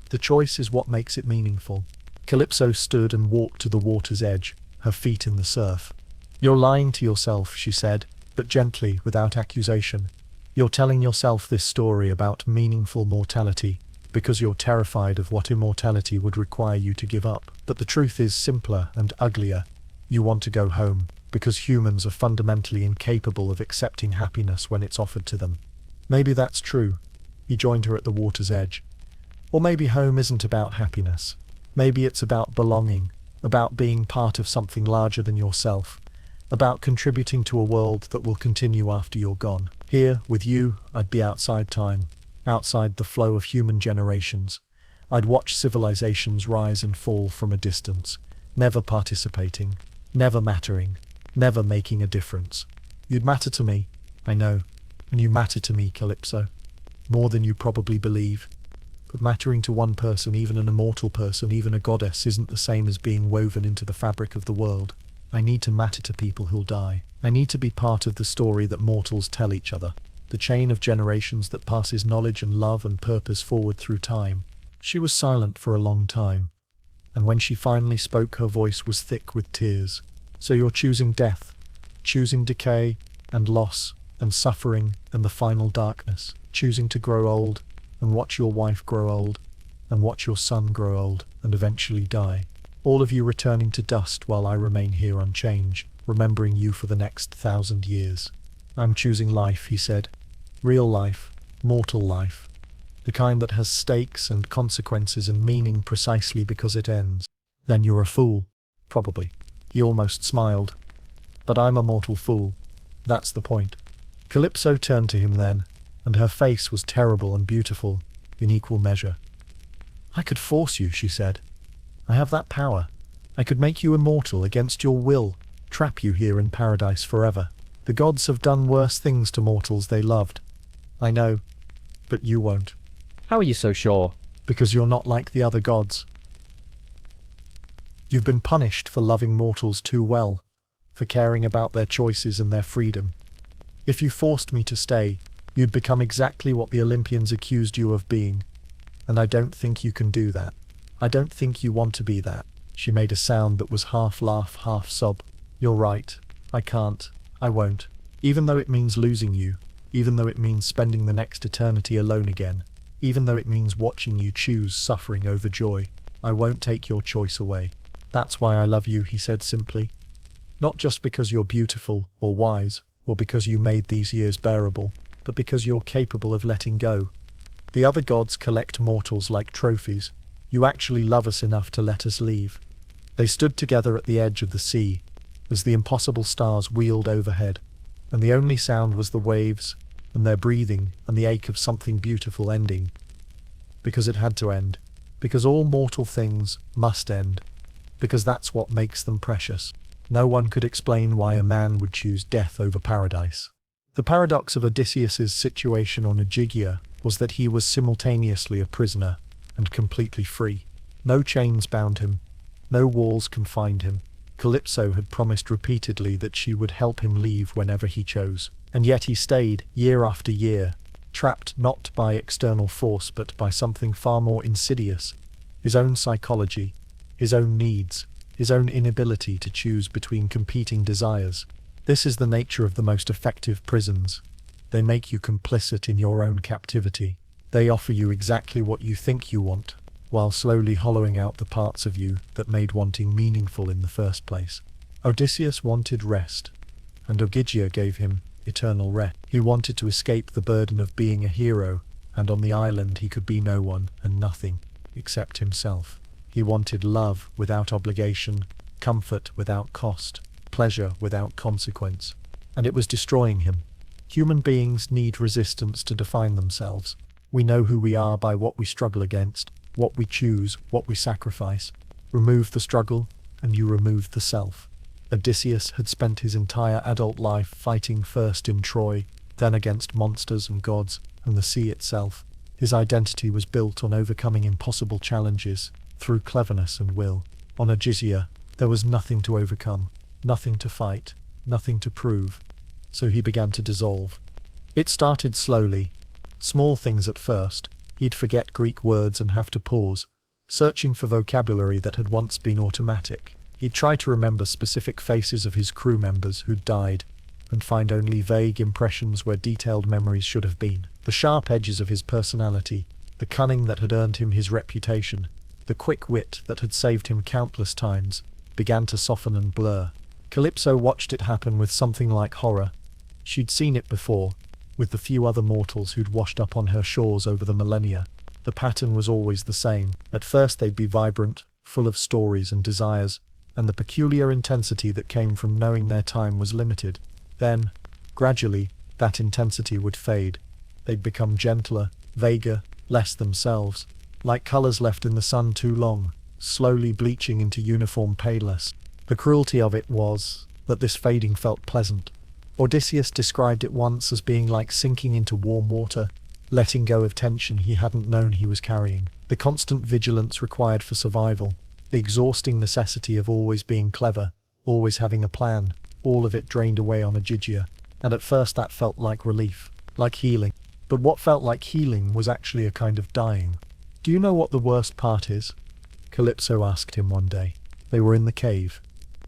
The choice is what makes it meaningful. Calypso stood and walked to the water's edge, her feet in the surf. You're lying to yourself, she said, but gently, without accusation. You're telling yourself this story about meaningful mortality because you're terrified of what immortality would require you to give up. But the truth is simpler and uglier. You want to go home, because humans are fundamentally incapable of accepting happiness when it's offered to them. Maybe that's true. He joined her at the water's edge. Or maybe home isn't about happiness. Maybe it's about belonging, about being part of something larger than yourself, about contributing to a world that will continue after you're gone. Here, with you, I'd be outside time, outside the flow of human generations. I'd watch civilizations rise and fall from a distance, never participating, never mattering, never making a difference. You'd matter to me, I know, and you matter to me, Calypso. More than you probably believe. But mattering to one person, even an immortal person, even a goddess, isn't the same as being woven into the fabric of the world. I need to matter to people who'll die. I need to be part of the story that mortals tell each other, the chain of generations that passes knowledge and love and purpose forward through time. She was silent for a long time, and when she finally spoke, her voice was thick with tears. So you're choosing death, choosing decay, and loss, and suffering, and the final darkness, choosing to grow old, and watch your wife grow old, and watch your son grow old, and eventually die. All of you returning to dust while I remain here unchanged, remembering you for the next 1,000 years. I'm choosing life, he said. Real life, mortal life. The kind that has stakes and consequences and meaning precisely because it ends. Then you're a fool. Probably. He almost smiled. But I'm a mortal fool. That's the point. Calypso turned to him then, and her face was terrible and beautiful, in equal measure. I could force you, she said. I have that power. I could make you immortal against your will, trap you here in paradise forever. The gods have done worse things to mortals they loved. I know, but you won't. How are you so sure? Because you're not like the other gods. You've been punished for loving mortals too well, for caring about their choices and their freedom. If you forced me to stay, you'd become exactly what the Olympians accused you of being. And I don't think you can do that. I don't think you want to be that. She made a sound that was half laugh, half sob. You're right. I can't. I won't. Even though it means losing you. Even though it means spending the next eternity alone again. Even though it means watching you choose suffering over joy. I won't take your choice away. That's why I love you, he said simply. Not just because you're beautiful, or wise, or because you made these years bearable, but because you're capable of letting go. The other gods collect mortals like trophies. You actually love us enough to let us leave. They stood together at the edge of the sea, as the impossible stars wheeled overhead, and the only sound was the waves, and their breathing, and the ache of something beautiful ending. Because it had to end. Because all mortal things must end. Because that's what makes them precious. No one could explain why a man would choose death over paradise. The paradox of Odysseus's situation on Aegea was that he was simultaneously a prisoner and completely free. No chains bound him. No walls confined him. Calypso had promised repeatedly that she would help him leave whenever he chose. And yet he stayed, year after year, trapped not by external force but by something far more insidious. His own psychology, his own needs, his own inability to choose between competing desires. This is the nature of the most effective prisons. They make you complicit in your own captivity. They offer you exactly what you think you want, while slowly hollowing out the parts of you that made wanting meaningful in the first place. Odysseus wanted rest, and Aegea gave him eternal rest. He wanted to escape the burden of being a hero, and on the island he could be no one and nothing except himself. He wanted love without obligation, comfort without cost, pleasure without consequence, and it was destroying him. Human beings need resistance to define themselves. We know who we are by what we struggle against, what we choose, what we sacrifice. Remove the struggle, and you remove the self. Odysseus had spent his entire adult life fighting first in Troy, then against monsters and gods, and the sea itself. His identity was built on overcoming impossible challenges, through cleverness and will. On Aegea, there was nothing to overcome, nothing to fight, nothing to prove. So he began to dissolve. It started slowly. Small things at first. He'd forget Greek words and have to pause, searching for vocabulary that had once been automatic. He'd try to remember specific faces of his crew members who'd died, and find only vague impressions where detailed memories should have been. The sharp edges of his personality, the cunning that had earned him his reputation, the quick wit that had saved him countless times, began to soften and blur. Calypso watched it happen with something like horror. She'd seen it before, with the few other mortals who'd washed up on her shores over the millennia. The pattern was always the same. At first they'd be vibrant, full of stories and desires, and the peculiar intensity that came from knowing their time was limited. Then, gradually, that intensity would fade. They'd become gentler, vaguer, less themselves, like colors left in the sun too long, slowly bleaching into uniform paleness. The cruelty of it was that this fading felt pleasant. Odysseus described it once as being like sinking into warm water, letting go of tension he hadn't known he was carrying. The constant vigilance required for survival, the exhausting necessity of always being clever, always having a plan, all of it drained away on Aegea. And at first that felt like relief, like healing. But what felt like healing was actually a kind of dying. "Do you know what the worst part is?" Calypso asked him one day. They were in the cave,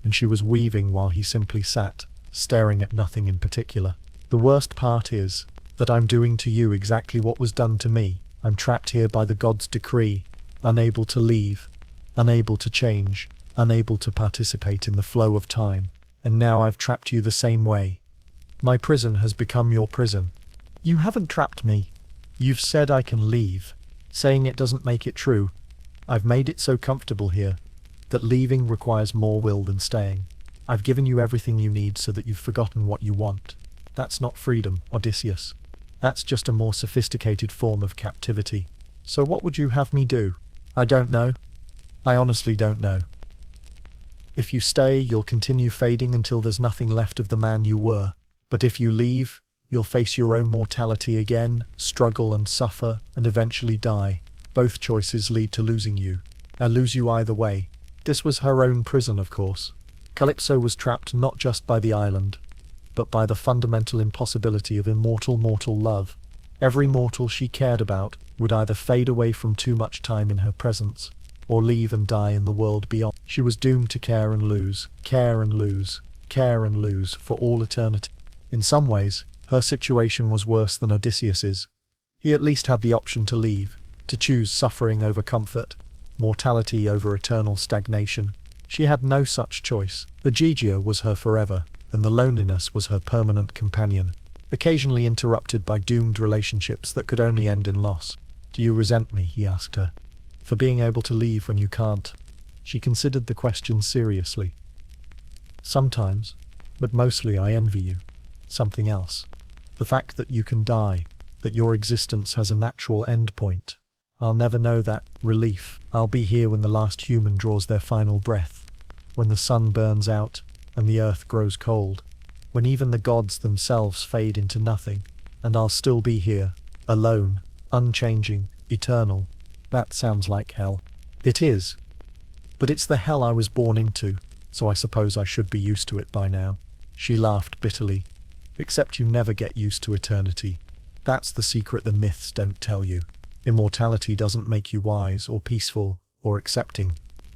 and she was weaving while he simply sat, staring at nothing in particular. "The worst part is that I'm doing to you exactly what was done to me. I'm trapped here by the god's decree, unable to leave, unable to change, unable to participate in the flow of time. And now I've trapped you the same way. My prison has become your prison. You haven't trapped me. You've said I can leave. Saying it doesn't make it true. I've made it so comfortable here that leaving requires more will than staying. I've given you everything you need so that you've forgotten what you want. That's not freedom, Odysseus. That's just a more sophisticated form of captivity. So what would you have me do?" "I don't know. I honestly don't know. If you stay, you'll continue fading until there's nothing left of the man you were. But if you leave, you'll face your own mortality again, struggle and suffer, and eventually die. Both choices lead to losing you. I lose you either way. This was her own prison, of course. Calypso was trapped not just by the island, but by the fundamental impossibility of immortal mortal love. Every mortal she cared about would either fade away from too much time in her presence, or leave and die in the world beyond. She was doomed to care and lose, care and lose, care and lose for all eternity. In some ways, her situation was worse than Odysseus's. He at least had the option to leave, to choose suffering over comfort, mortality over eternal stagnation. She had no such choice. The Gigia was her forever, and the loneliness was her permanent companion, occasionally interrupted by doomed relationships that could only end in loss. "Do you resent me?" he asked her, "for being able to leave when you can't?" She considered the question seriously. "Sometimes, but mostly I envy you. Something else. The fact that you can die, that your existence has a natural end point. I'll never know that relief. I'll be here when the last human draws their final breath, when the sun burns out and the earth grows cold, when even the gods themselves fade into nothing, and I'll still be here, alone, unchanging, eternal. That sounds like hell." "It is. But it's the hell I was born into, so I suppose I should be used to it by now." She laughed bitterly. "Except you never get used to eternity. That's the secret the myths don't tell you. Immortality doesn't make you wise or peaceful or accepting.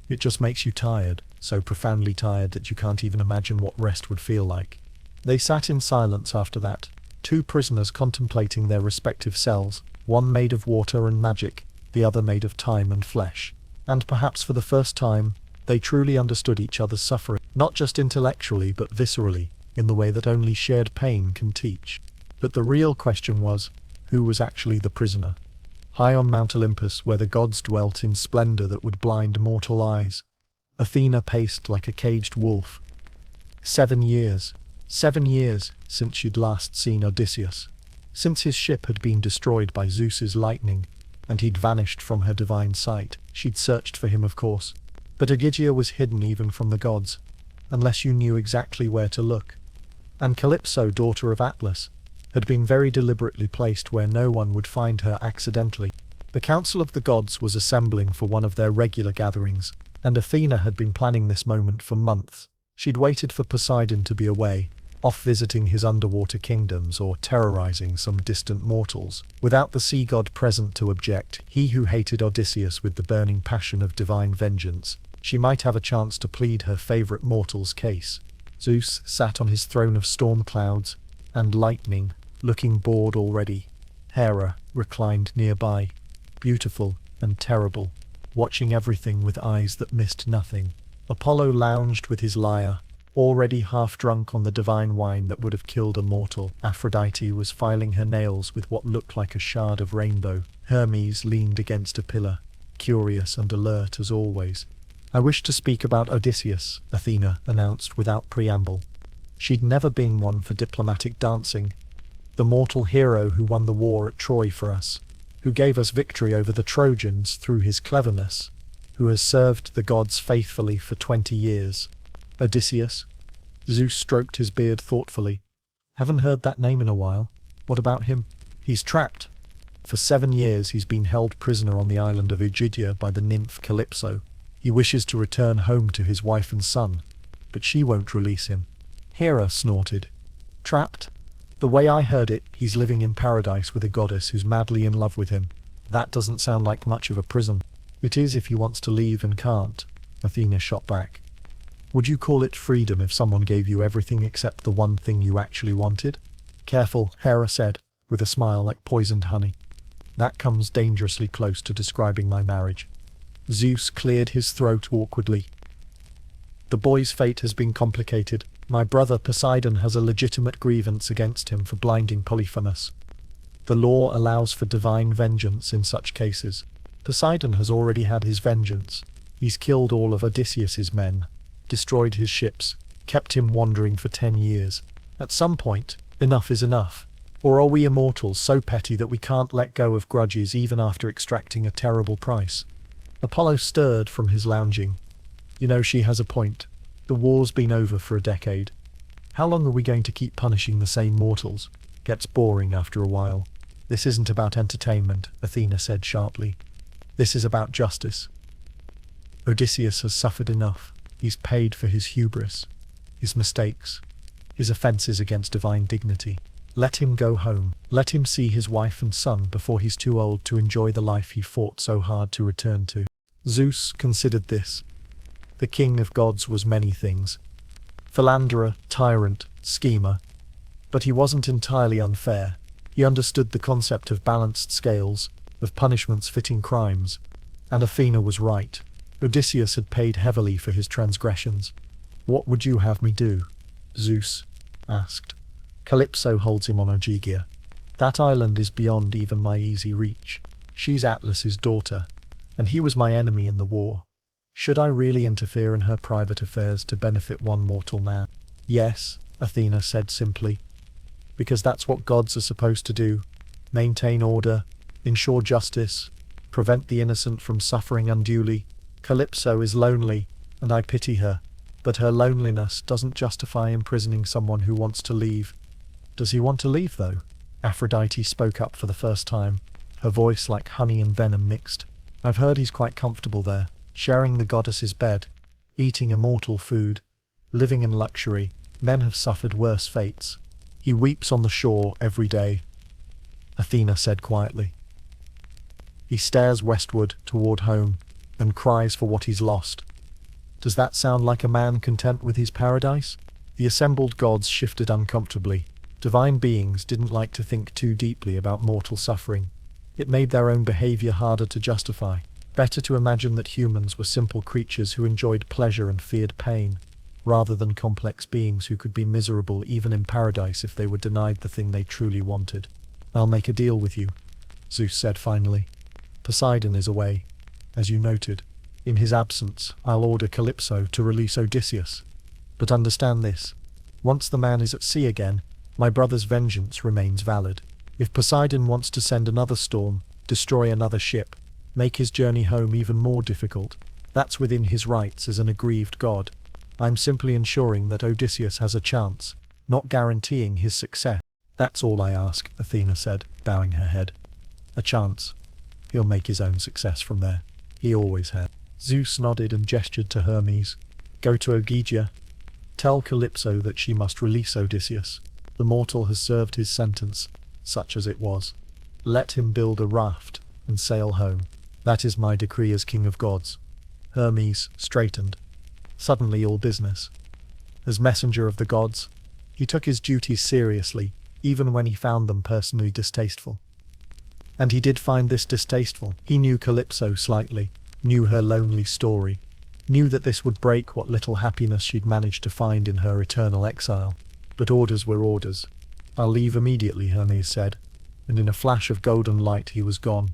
It just makes you tired, so profoundly tired that you can't even imagine what rest would feel like." They sat in silence after that, two prisoners contemplating their respective cells, one made of water and magic, the other made of time and flesh. And perhaps for the first time, they truly understood each other's suffering, not just intellectually but viscerally, in the way that only shared pain can teach. But the real question was, who was actually the prisoner? High on Mount Olympus, where the gods dwelt in splendor that would blind mortal eyes, Athena paced like a caged wolf. 7 years since she'd last seen Odysseus. Since his ship had been destroyed by Zeus's lightning, and he'd vanished from her divine sight. She'd searched for him, of course, but Ogygia was hidden even from the gods, unless you knew exactly where to look. And Calypso, daughter of Atlas, had been very deliberately placed where no one would find her accidentally. The Council of the Gods was assembling for one of their regular gatherings, and Athena had been planning this moment for months. She'd waited for Poseidon to be away, off visiting his underwater kingdoms or terrorizing some distant mortals. Without the sea god present to object, he who hated Odysseus with the burning passion of divine vengeance, she might have a chance to plead her favorite mortal's case. Zeus sat on his throne of storm clouds and lightning, looking bored already. Hera reclined nearby, beautiful and terrible, watching everything with eyes that missed nothing. Apollo lounged with his lyre, already half drunk on the divine wine that would have killed a mortal. Aphrodite was filing her nails with what looked like a shard of rainbow. Hermes leaned against a pillar, curious and alert as always. "I wish to speak about Odysseus," Athena announced without preamble. She'd never been one for diplomatic dancing. "The mortal hero who won the war at Troy for us, who gave us victory over the Trojans through his cleverness, who has served the gods faithfully for 20 years. Odysseus?" Zeus stroked his beard thoughtfully. "Haven't heard that name in a while. What about him?" "He's trapped. For 7 years he's been held prisoner on the island of Ogygia by the nymph Calypso. He wishes to return home to his wife and son, but she won't release him." Hera snorted. "Trapped? The way I heard it, he's living in paradise with a goddess who's madly in love with him. That doesn't sound like much of a prison." "It is if he wants to leave and can't," Athena shot back. "Would you call it freedom if someone gave you everything except the one thing you actually wanted?" "Careful," Hera said, with a smile like poisoned honey. "That comes dangerously close to describing my marriage." Zeus cleared his throat awkwardly. "The boy's fate has been complicated. My brother Poseidon has a legitimate grievance against him for blinding Polyphemus. The law allows for divine vengeance in such cases. Poseidon has already had his vengeance. He's killed all of Odysseus's men, destroyed his ships, kept him wandering for 10 years. At some point, enough is enough. Or are we immortals so petty that we can't let go of grudges even after extracting a terrible price?" Apollo stirred from his lounging. You know, she has a point. The war's been over for a decade. How long are we going to keep punishing the same mortals? Gets boring after a while. This isn't about entertainment, Athena said sharply. This is about justice. Odysseus has suffered enough. He's paid for his hubris, his mistakes, his offences against divine dignity. Let him go home. Let him see his wife and son before he's too old to enjoy the life he fought so hard to return to. Zeus considered this. The king of gods was many things. Philanderer, tyrant, schemer. But he wasn't entirely unfair. He understood the concept of balanced scales, of punishments fitting crimes. And Athena was right. Odysseus had paid heavily for his transgressions. What would you have me do? Zeus asked. Calypso holds him on Ogygia. That island is beyond even my easy reach. She's Atlas's daughter, and he was my enemy in the war. Should I really interfere in her private affairs to benefit one mortal man? Yes, Athena said simply. Because that's what gods are supposed to do. Maintain order, ensure justice, prevent the innocent from suffering unduly. Calypso is lonely, and I pity her. But her loneliness doesn't justify imprisoning someone who wants to leave. Does he want to leave, though? Aphrodite spoke up for the first time, her voice like honey and venom mixed. I've heard he's quite comfortable there, sharing the goddess's bed, eating immortal food, living in luxury. Men have suffered worse fates. He weeps on the shore every day, Athena said quietly. He stares westward toward home and cries for what he's lost. Does that sound like a man content with his paradise? The assembled gods shifted uncomfortably. Divine beings didn't like to think too deeply about mortal suffering. It made their own behavior harder to justify. Better to imagine that humans were simple creatures who enjoyed pleasure and feared pain, rather than complex beings who could be miserable even in paradise if they were denied the thing they truly wanted. I'll make a deal with you, Zeus said finally. Poseidon is away, as you noted. In his absence, I'll order Calypso to release Odysseus. But understand this. Once the man is at sea again, my brother's vengeance remains valid. If Poseidon wants to send another storm, destroy another ship, make his journey home even more difficult, that's within his rights as an aggrieved god. I'm simply ensuring that Odysseus has a chance, not guaranteeing his success. That's all I ask, Athena said, bowing her head. A chance. He'll make his own success from there. He always has. Zeus nodded and gestured to Hermes. Go to Ogygia. Tell Calypso that she must release Odysseus. The mortal has served his sentence, such as it was. Let him build a raft and sail home. That is my decree as king of gods. Hermes straightened. Suddenly all business. As messenger of the gods, he took his duties seriously, even when he found them personally distasteful. And he did find this distasteful. He knew Calypso slightly, knew her lonely story, knew that this would break what little happiness she'd managed to find in her eternal exile. But orders were orders. I'll leave immediately, Hermes said, and in a flash of golden light he was gone,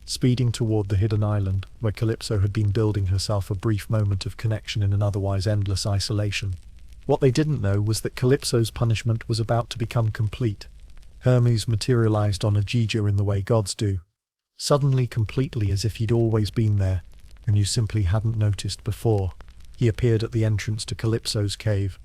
speeding toward the hidden island, where Calypso had been building herself a brief moment of connection in an otherwise endless isolation. What they didn't know was that Calypso's punishment was about to become complete. Hermes materialized on Ogygia in the way gods do, suddenly completely as if he'd always been there, and you simply hadn't noticed before. He appeared at the entrance to Calypso's cave,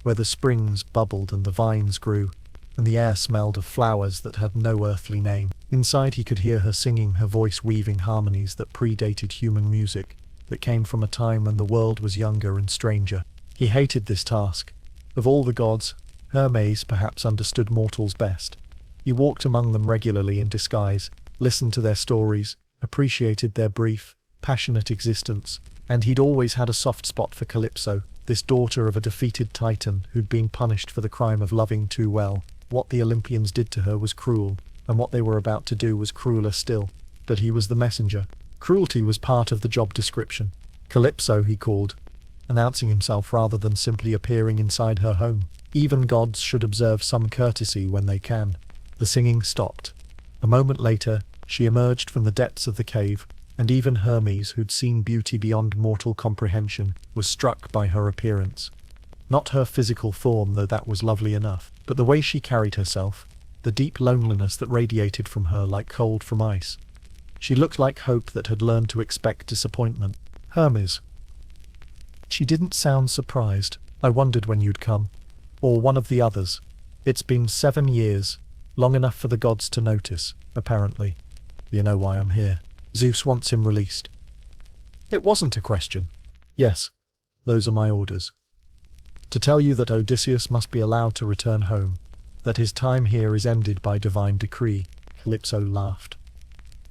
where the springs bubbled and the vines grew, and the air smelled of flowers that had no earthly name. Inside he could hear her singing, her voice weaving harmonies that predated human music, that came from a time when the world was younger and stranger. He hated this task. Of all the gods, Hermes perhaps understood mortals best. He walked among them regularly in disguise, listened to their stories, appreciated their brief, passionate existence, and he'd always had a soft spot for Calypso, this daughter of a defeated titan who'd been punished for the crime of loving too well. What the Olympians did to her was cruel, and what they were about to do was crueler still. But he was the messenger. Cruelty was part of the job description. Calypso, he called, announcing himself rather than simply appearing inside her home. Even gods should observe some courtesy when they can. The singing stopped. A moment later, she emerged from the depths of the cave, and even Hermes, who'd seen beauty beyond mortal comprehension, was struck by her appearance. Not her physical form, though that was lovely enough, but the way she carried herself, the deep loneliness that radiated from her like cold from ice. She looked like hope that had learned to expect disappointment. Hermes. She didn't sound surprised. I wondered when you'd come. Or one of the others. It's been 7 years. Long enough for the gods to notice, apparently. You know why I'm here. Zeus wants him released. It wasn't a question. Yes. Those are my orders. To tell you that Odysseus must be allowed to return home. That his time here is ended by divine decree. Calypso laughed.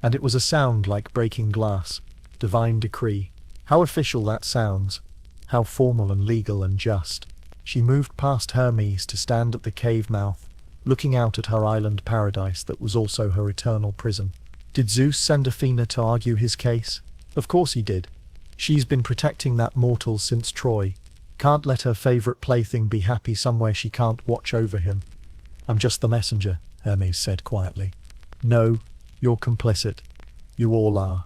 And it was a sound like breaking glass. Divine decree. How official that sounds. How formal and legal and just. She moved past Hermes to stand at the cave mouth, looking out at her island paradise that was also her eternal prison. Did Zeus send Athena to argue his case? Of course he did. She's been protecting that mortal since Troy. Can't let her favorite plaything be happy somewhere she can't watch over him. I'm just the messenger, Hermes said quietly. No, you're complicit. You all are.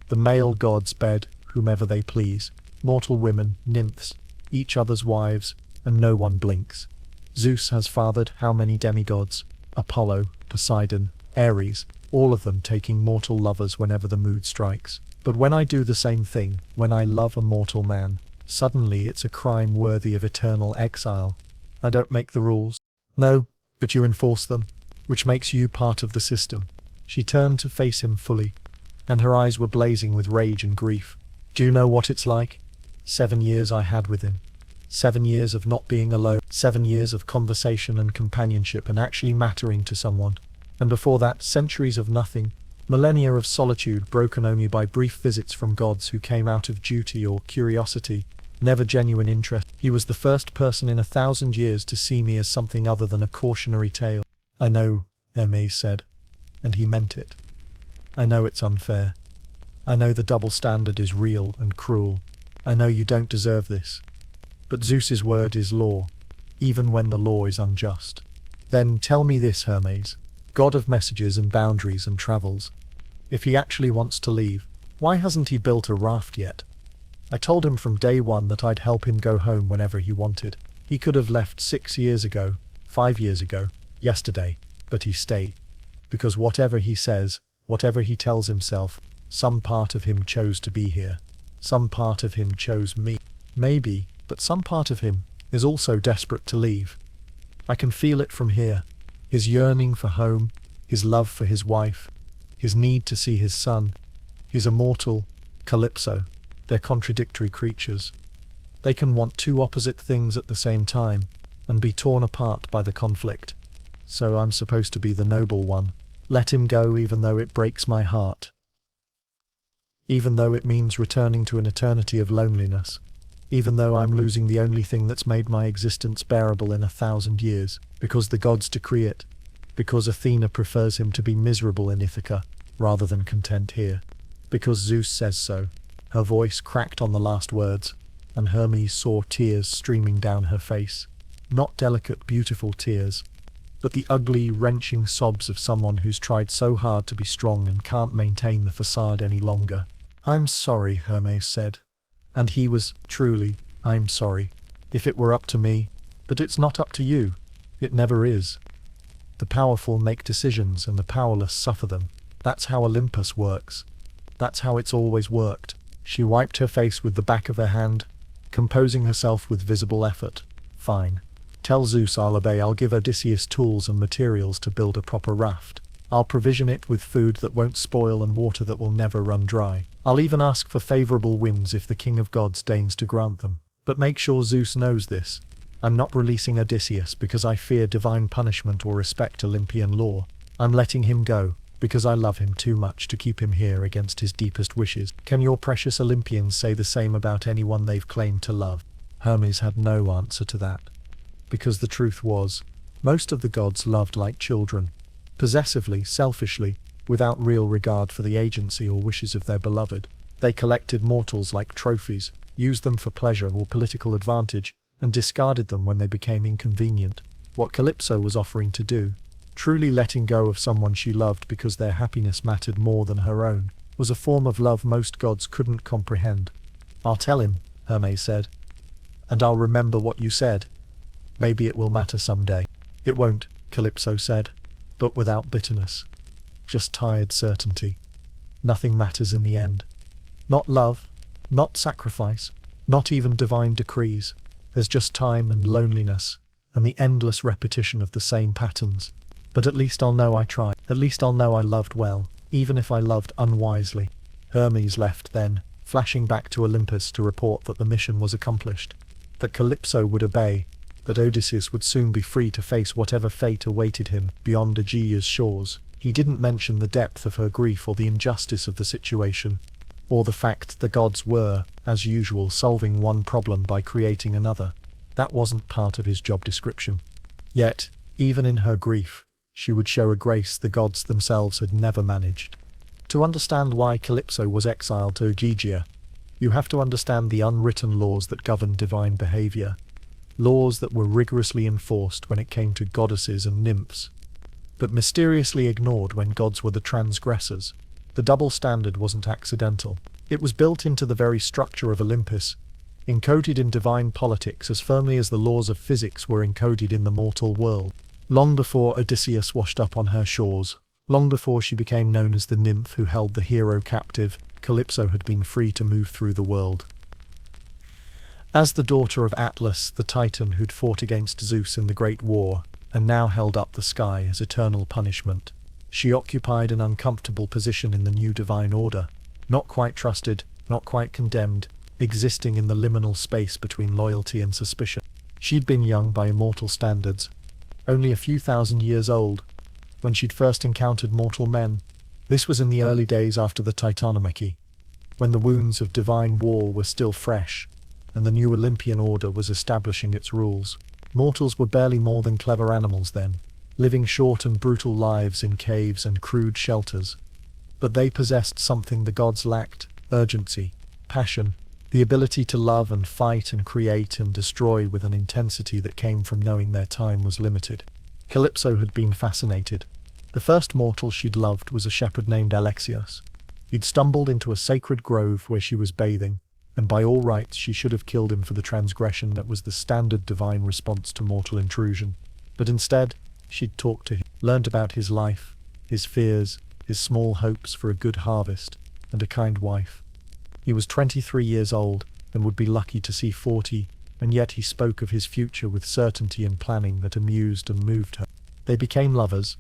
The male gods bed whomever they please. Mortal women, nymphs, each other's wives, and no one blinks. Zeus has fathered how many demigods? Apollo, Poseidon, Ares, all of them taking mortal lovers whenever the mood strikes. But when I do the same thing, when I love a mortal man, suddenly it's a crime worthy of eternal exile. I don't make the rules. No, but you enforce them, which makes you part of the system. She turned to face him fully, and her eyes were blazing with rage and grief. Do you know what it's like? 7 years I had with him. 7 years of not being alone. 7 years of conversation and companionship and actually mattering to someone. And before that, centuries of nothing. Millennia of solitude broken only by brief visits from gods who came out of duty or curiosity, never genuine interest. He was the first person in 1,000 years to see me as something other than a cautionary tale. I know, Hermes said, and he meant it. I know it's unfair. I know the double standard is real and cruel. I know you don't deserve this. But Zeus's word is law, even when the law is unjust. Then tell me this, Hermes, god of messages and boundaries and travels. If he actually wants to leave, why hasn't he built a raft yet? I told him from day one that I'd help him go home whenever he wanted. He could have left 6 years ago, 5 years ago, yesterday, but he stayed. Because whatever he says, whatever he tells himself, some part of him chose to be here. Some part of him chose me. Maybe, but some part of him is also desperate to leave. I can feel it from here. His yearning for home, his love for his wife, his need to see his son, his immortal Calypso. They're contradictory creatures. They can want two opposite things at the same time and be torn apart by the conflict. So I'm supposed to be the noble one. Let him go even though it breaks my heart. Even though it means returning to an eternity of loneliness. Even though I'm losing the only thing that's made my existence bearable in 1,000 years. Because the gods decree it. Because Athena prefers him to be miserable in Ithaca, rather than content here. Because Zeus says so. Her voice cracked on the last words, and Hermes saw tears streaming down her face. Not delicate, beautiful tears, but the ugly, wrenching sobs of someone who's tried so hard to be strong and can't maintain the facade any longer. I'm sorry, Hermes said. And he was, truly, I'm sorry. If it were up to me, but it's not up to you. It never is. The powerful make decisions and the powerless suffer them. That's how Olympus works. That's how it's always worked. She wiped her face with the back of her hand, composing herself with visible effort. Fine. Tell Zeus I'll obey. I'll give Odysseus tools and materials to build a proper raft. I'll provision it with food that won't spoil and water that will never run dry. I'll even ask for favorable winds if the king of gods deigns to grant them. But make sure Zeus knows this. I'm not releasing Odysseus because I fear divine punishment or respect Olympian law. I'm letting him go because I love him too much to keep him here against his deepest wishes. Can your precious Olympians say the same about anyone they've claimed to love? Hermes had no answer to that. Because the truth was, most of the gods loved like children. Possessively, selfishly, without real regard for the agency or wishes of their beloved. They collected mortals like trophies, used them for pleasure or political advantage, and discarded them when they became inconvenient. What Calypso was offering to do, truly letting go of someone she loved because their happiness mattered more than her own, was a form of love most gods couldn't comprehend. I'll tell him, Hermes said. And I'll remember what you said. Maybe it will matter someday. It won't, Calypso said, but without bitterness. Just tired certainty. nothing matters in the end. Not love, not sacrifice, not even divine decrees. There's just time and loneliness, and the endless repetition of the same patterns. But at least I'll know I tried. At least I'll know I loved well, even if I loved unwisely. Hermes left then, flashing back to Olympus to report that the mission was accomplished, that Calypso would obey, that Odysseus would soon be free to face whatever fate awaited him beyond Aegea's shores. He didn't mention the depth of her grief or the injustice of the situation, or the fact the gods were, as usual, solving one problem by creating another. That wasn't part of his job description. Yet, even in her grief, she would show a grace the gods themselves had never managed. To understand why Calypso was exiled to Aegea, you have to understand the unwritten laws that govern divine behavior, laws that were rigorously enforced when it came to goddesses and nymphs, but mysteriously ignored when gods were the transgressors. The double standard wasn't accidental. It was built into the very structure of Olympus, encoded in divine politics as firmly as the laws of physics were encoded in the mortal world. Long before Odysseus washed up on her shores, long before she became known as the nymph who held the hero captive, Calypso had been free to move through the world. As the daughter of Atlas, the Titan who'd fought against Zeus in the Great War, and now held up the sky as eternal punishment, she occupied an uncomfortable position in the new divine order, not quite trusted, not quite condemned, existing in the liminal space between loyalty and suspicion. She'd been young by immortal standards, only a few thousand years old, when she'd first encountered mortal men. This was in the early days after the Titanomachy, when the wounds of divine war were still fresh, and the new Olympian order was establishing its rules. Mortals were barely more than clever animals then, living short and brutal lives in caves and crude shelters. But they possessed something the gods lacked: urgency, passion, the ability to love and fight and create and destroy with an intensity that came from knowing their time was limited. Calypso had been fascinated. The first mortal she'd loved was a shepherd named Alexios. He'd stumbled into a sacred grove where she was bathing, and by all rights she should have killed him for the transgression that was the standard divine response to mortal intrusion. But instead, she'd talked to him, learned about his life, his fears, his small hopes for a good harvest, and a kind wife. He was 23 years old, and would be lucky to see 40, and yet he spoke of his future with certainty and planning that amused and moved her. They became lovers.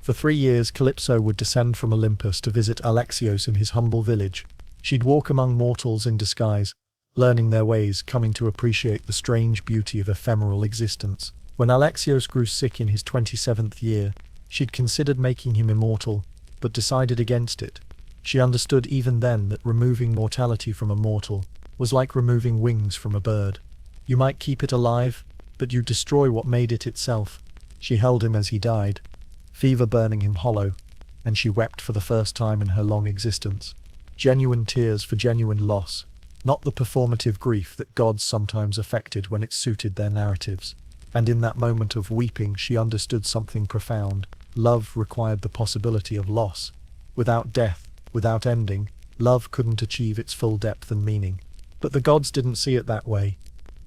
For 3 years Calypso would descend from Olympus to visit Alexios in his humble village. She'd walk among mortals in disguise, learning their ways, coming to appreciate the strange beauty of ephemeral existence. When Alexios grew sick in his 27th year, she'd considered making him immortal, but decided against it. She understood even then that removing mortality from a mortal was like removing wings from a bird. You might keep it alive, but you destroy what made it itself. She held him as he died, fever burning him hollow, and she wept for the first time in her long existence. Genuine tears for genuine loss, not the performative grief that gods sometimes affected when it suited their narratives. And in that moment of weeping she understood something profound. Love required the possibility of loss. Without death, without ending, love couldn't achieve its full depth and meaning. But the gods didn't see it that way.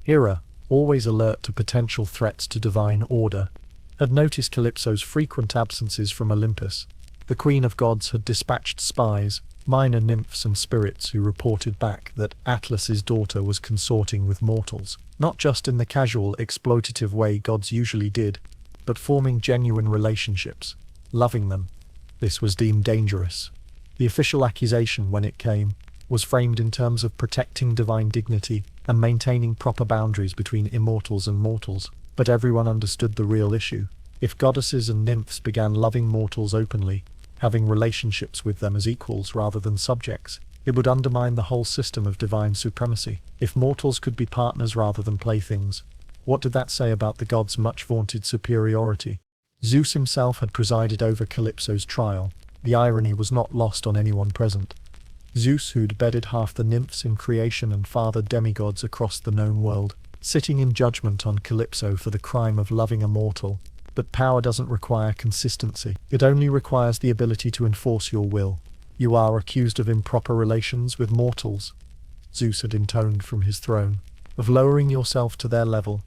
Hera, always alert to potential threats to divine order, had noticed Calypso's frequent absences from Olympus. The Queen of Gods had dispatched spies, minor nymphs and spirits, who reported back that Atlas's daughter was consorting with mortals, not just in the casual, exploitative way gods usually did, but forming genuine relationships, loving them. This was deemed dangerous. The official accusation, when it came, was framed in terms of protecting divine dignity and maintaining proper boundaries between immortals and mortals. But everyone understood the real issue. If goddesses and nymphs began loving mortals openly, having relationships with them as equals rather than subjects, it would undermine the whole system of divine supremacy. If mortals could be partners rather than playthings, what did that say about the gods' much-vaunted superiority? Zeus himself had presided over Calypso's trial. The irony was not lost on anyone present. Zeus, who'd bedded half the nymphs in creation and fathered demigods across the known world, sitting in judgment on Calypso for the crime of loving a mortal. But power doesn't require consistency. It only requires the ability to enforce your will. You are accused of improper relations with mortals, Zeus had intoned from his throne, of lowering yourself to their level,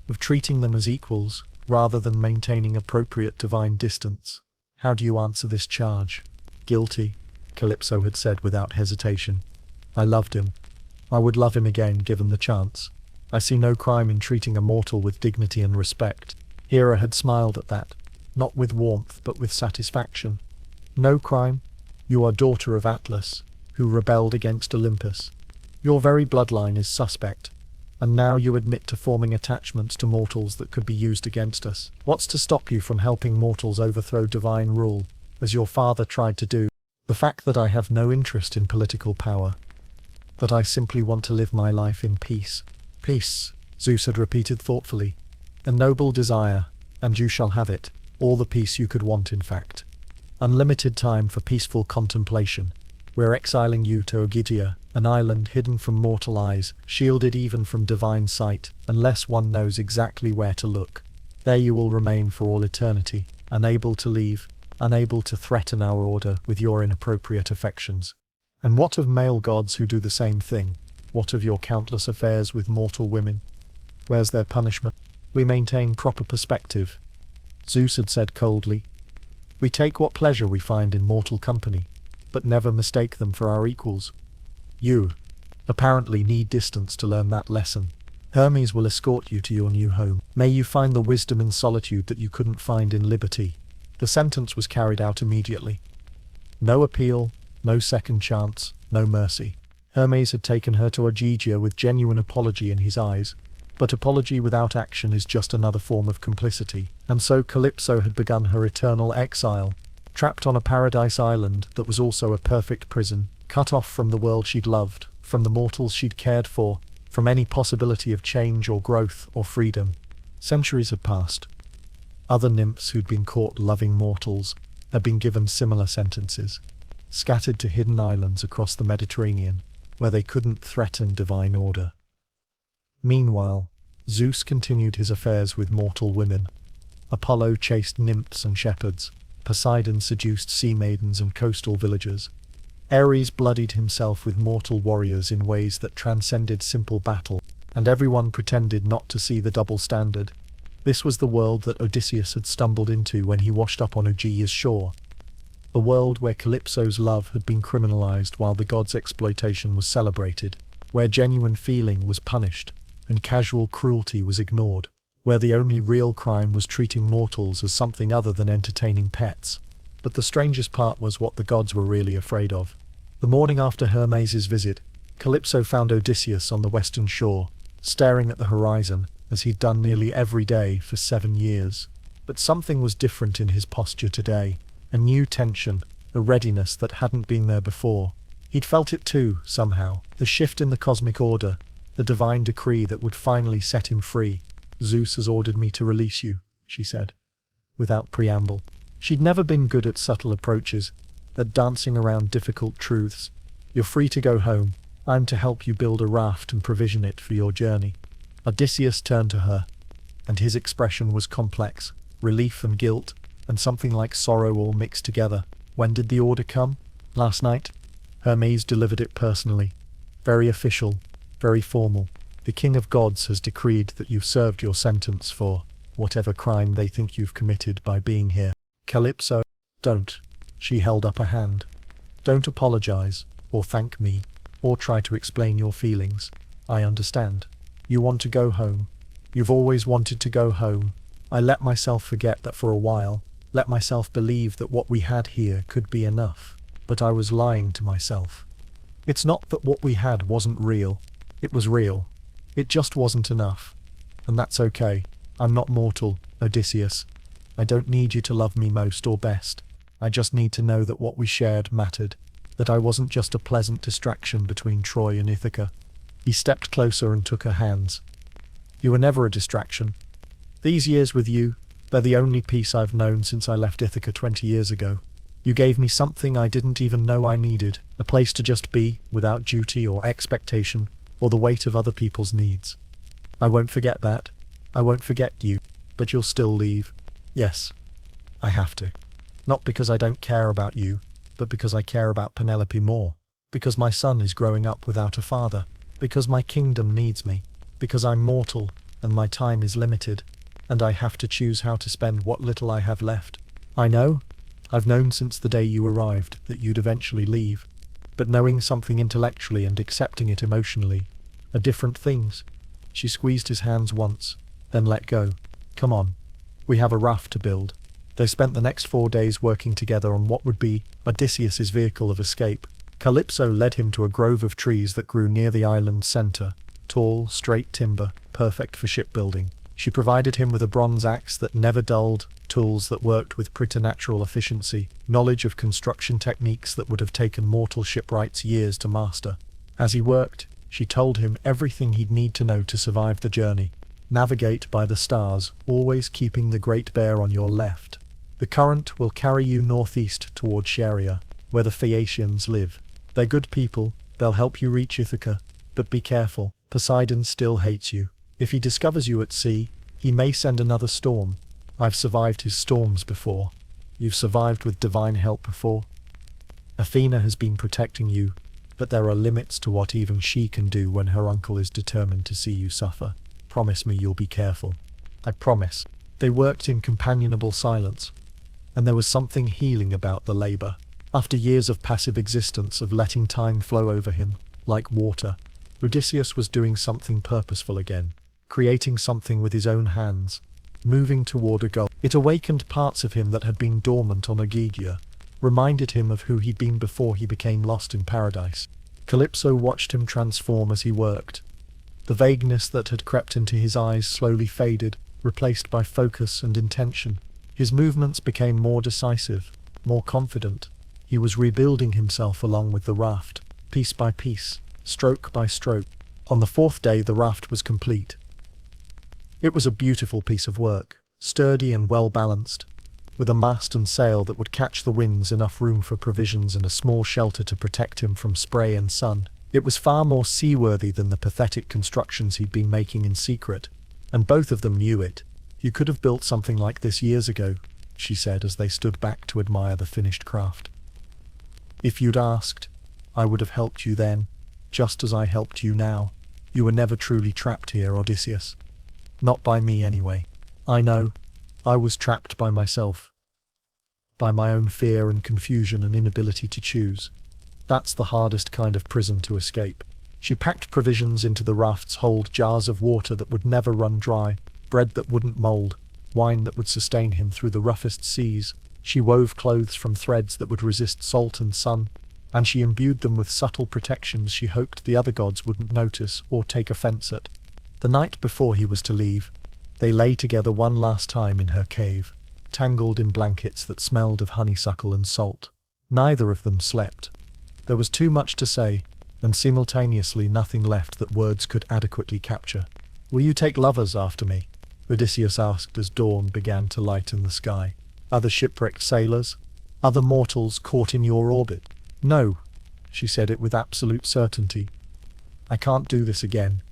of treating them as equals, rather than maintaining appropriate divine distance. How do you answer this charge? Guilty, Calypso had said without hesitation. I loved him. I would love him again given the chance. I see no crime in treating a mortal with dignity and respect. Hera had smiled at that, not with warmth but with satisfaction. No crime? You are daughter of Atlas, who rebelled against Olympus. Your very bloodline is suspect, and now you admit to forming attachments to mortals that could be used against us. What's to stop you from helping mortals overthrow divine rule, as your father tried to do? The fact that I have no interest in political power, that I simply want to live my life in peace. Peace, Zeus had repeated thoughtfully. A noble desire, and you shall have it, all the peace you could want in fact. Unlimited time for peaceful contemplation. We're exiling you to Ogygia, an island hidden from mortal eyes, shielded even from divine sight, unless one knows exactly where to look. There you will remain for all eternity, unable to leave, unable to threaten our order with your inappropriate affections. And what of male gods who do the same thing? What of your countless affairs with mortal women? Where's their punishment? We maintain proper perspective, Zeus had said coldly. We take what pleasure we find in mortal company, but never mistake them for our equals. You, apparently, need distance to learn that lesson. Hermes will escort you to your new home. May you find the wisdom in solitude that you couldn't find in liberty. The sentence was carried out immediately. No appeal, no second chance, no mercy. Hermes had taken her to Ogygia with genuine apology in his eyes, but apology without action is just another form of complicity, and so Calypso had begun her eternal exile, trapped on a paradise island that was also a perfect prison, cut off from the world she'd loved, from the mortals she'd cared for, from any possibility of change or growth or freedom. Centuries had passed. Other nymphs who'd been caught loving mortals had been given similar sentences, scattered to hidden islands across the Mediterranean, where they couldn't threaten divine order. Meanwhile, Zeus continued his affairs with mortal women. Apollo chased nymphs and shepherds. Poseidon seduced sea maidens and coastal villagers. Ares bloodied himself with mortal warriors in ways that transcended simple battle, and everyone pretended not to see the double standard. This was the world that Odysseus had stumbled into when he washed up on Ogygia's shore. A world where Calypso's love had been criminalized while the gods' exploitation was celebrated, where genuine feeling was punished, and casual cruelty was ignored, where the only real crime was treating mortals as something other than entertaining pets. But the strangest part was what the gods were really afraid of. The morning after Hermes' visit, Calypso found Odysseus on the western shore, staring at the horizon, as he'd done nearly every day for 7 years. But something was different in his posture today, a new tension, a readiness that hadn't been there before. He'd felt it too, somehow, the shift in the cosmic order, the divine decree that would finally set him free. Zeus has ordered me to release you, she said, without preamble. She'd never been good at subtle approaches, at dancing around difficult truths. You're free to go home. I'm to help you build a raft and provision it for your journey. Odysseus turned to her, and his expression was complex, relief and guilt, and something like sorrow all mixed together. When did the order come? Last night? Hermes delivered it personally. Very official, very formal. The king of gods has decreed that you've served your sentence for whatever crime they think you've committed by being here. Calypso, don't. She held up a hand. Don't apologize, or thank me, or try to explain your feelings. I understand. You want to go home. You've always wanted to go home. I let myself forget that for a while, let myself believe that what we had here could be enough. But I was lying to myself. It's not that what we had wasn't real. It was real. It just wasn't enough. And that's okay. I'm not mortal, Odysseus. I don't need you to love me most or best. I just need to know that what we shared mattered, that I wasn't just a pleasant distraction between Troy and Ithaca. He stepped closer and took her hands. You were never a distraction. These years with you, they're the only peace I've known since I left Ithaca 20 years ago. You gave me something I didn't even know I needed, a place to just be, without duty or expectation, or the weight of other people's needs. I won't forget that. I won't forget you, but you'll still leave. Yes, I have to. Not because I don't care about you, but because I care about Penelope more. Because my son is growing up without a father. Because my kingdom needs me. Because I'm mortal, and my time is limited, and I have to choose how to spend what little I have left. I know I've known since the day you arrived that you'd eventually leave. But knowing something intellectually and accepting it emotionally are different things." She squeezed his hands once, then let go. "Come on. We have a raft to build." They spent the next 4 days working together on what would be Odysseus's vehicle of escape. Calypso led him to a grove of trees that grew near the island's center. Tall, straight timber, perfect for shipbuilding. She provided him with a bronze axe that never dulled, tools that worked with preternatural efficiency, knowledge of construction techniques that would have taken mortal shipwrights years to master. As he worked, she told him everything he'd need to know to survive the journey. Navigate by the stars, always keeping the Great Bear on your left. The current will carry you northeast toward Sharia, where the Phaeacians live. They're good people, they'll help you reach Ithaca, but be careful, Poseidon still hates you. If he discovers you at sea, he may send another storm. I've survived his storms before. You've survived with divine help before. Athena has been protecting you, but there are limits to what even she can do when her uncle is determined to see you suffer. Promise me you'll be careful." "I promise." They worked in companionable silence, and there was something healing about the labor. After years of passive existence, of letting time flow over him, like water, Odysseus was doing something purposeful again, creating something with his own hands, moving toward a goal. It awakened parts of him that had been dormant on Ogygia, reminded him of who he'd been before he became lost in paradise. Calypso watched him transform as he worked. The vagueness that had crept into his eyes slowly faded, replaced by focus and intention. His movements became more decisive, more confident. He was rebuilding himself along with the raft, piece by piece, stroke by stroke. On the 4th day the raft was complete. It was a beautiful piece of work, sturdy and well-balanced, with a mast and sail that would catch the winds, enough room for provisions, and a small shelter to protect him from spray and sun. It was far more seaworthy than the pathetic constructions he'd been making in secret, and both of them knew it. "You could have built something like this years ago," she said as they stood back to admire the finished craft. "If you'd asked, I would have helped you then, just as I helped you now. You were never truly trapped here, Odysseus. Not by me, anyway. I know. I was trapped by myself. By my own fear and confusion and inability to choose. That's the hardest kind of prison to escape." She packed provisions into the raft's hold, jars of water that would never run dry, bread that wouldn't mold, wine that would sustain him through the roughest seas. She wove clothes from threads that would resist salt and sun, and she imbued them with subtle protections she hoped the other gods wouldn't notice or take offense at. The night before he was to leave, they lay together one last time in her cave, tangled in blankets that smelled of honeysuckle and salt. Neither of them slept. There was too much to say, and simultaneously nothing left that words could adequately capture. "Will you take lovers after me?" Odysseus asked as dawn began to lighten the sky. "Other shipwrecked sailors? Other mortals caught in your orbit?" "No," she said it with absolute certainty. "I can't do this again.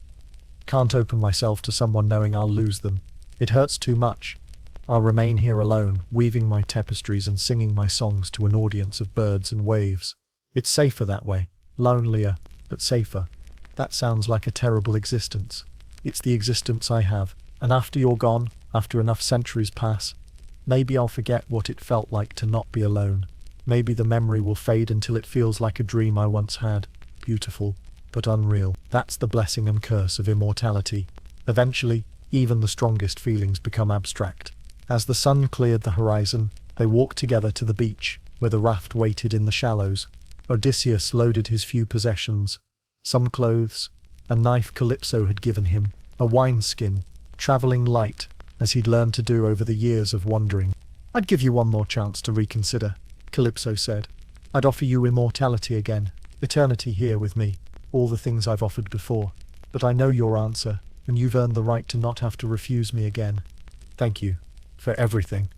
Can't open myself to someone knowing I'll lose them. It hurts too much. I'll remain here alone, weaving my tapestries and singing my songs to an audience of birds and waves. It's safer that way. Lonelier, but safer. That sounds like a terrible existence. It's the existence I have, and after you're gone, after enough centuries pass, maybe I'll forget what it felt like to not be alone. Maybe the memory will fade until it feels like a dream I once had, beautiful, but unreal. That's the blessing and curse of immortality. Eventually, even the strongest feelings become abstract." As the sun cleared the horizon, they walked together to the beach, where the raft waited in the shallows. Odysseus loaded his few possessions, some clothes, a knife Calypso had given him, a wineskin, traveling light, as he'd learned to do over the years of wandering. "I'd give you one more chance to reconsider," Calypso said. "I'd offer you immortality again, eternity here with me, all the things I've offered before. But I know your answer, and you've earned the right to not have to refuse me again. Thank you. For everything.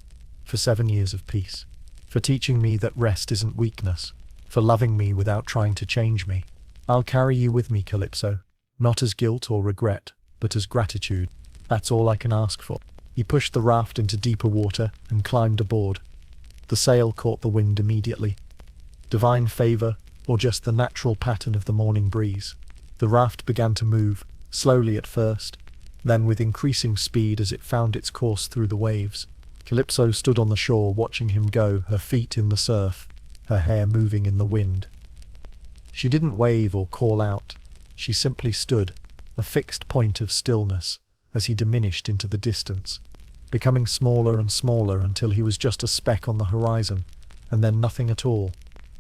For 7 years of peace. For teaching me that rest isn't weakness. For loving me without trying to change me. I'll carry you with me, Calypso. Not as guilt or regret, but as gratitude. That's all I can ask for." He pushed the raft into deeper water and climbed aboard. The sail caught the wind immediately. Divine favor, or just the natural pattern of the morning breeze. The raft began to move, slowly at first, then with increasing speed as it found its course through the waves. Calypso stood on the shore watching him go, her feet in the surf, her hair moving in the wind. She didn't wave or call out. She simply stood, a fixed point of stillness, as he diminished into the distance, becoming smaller and smaller until he was just a speck on the horizon, and then nothing at all.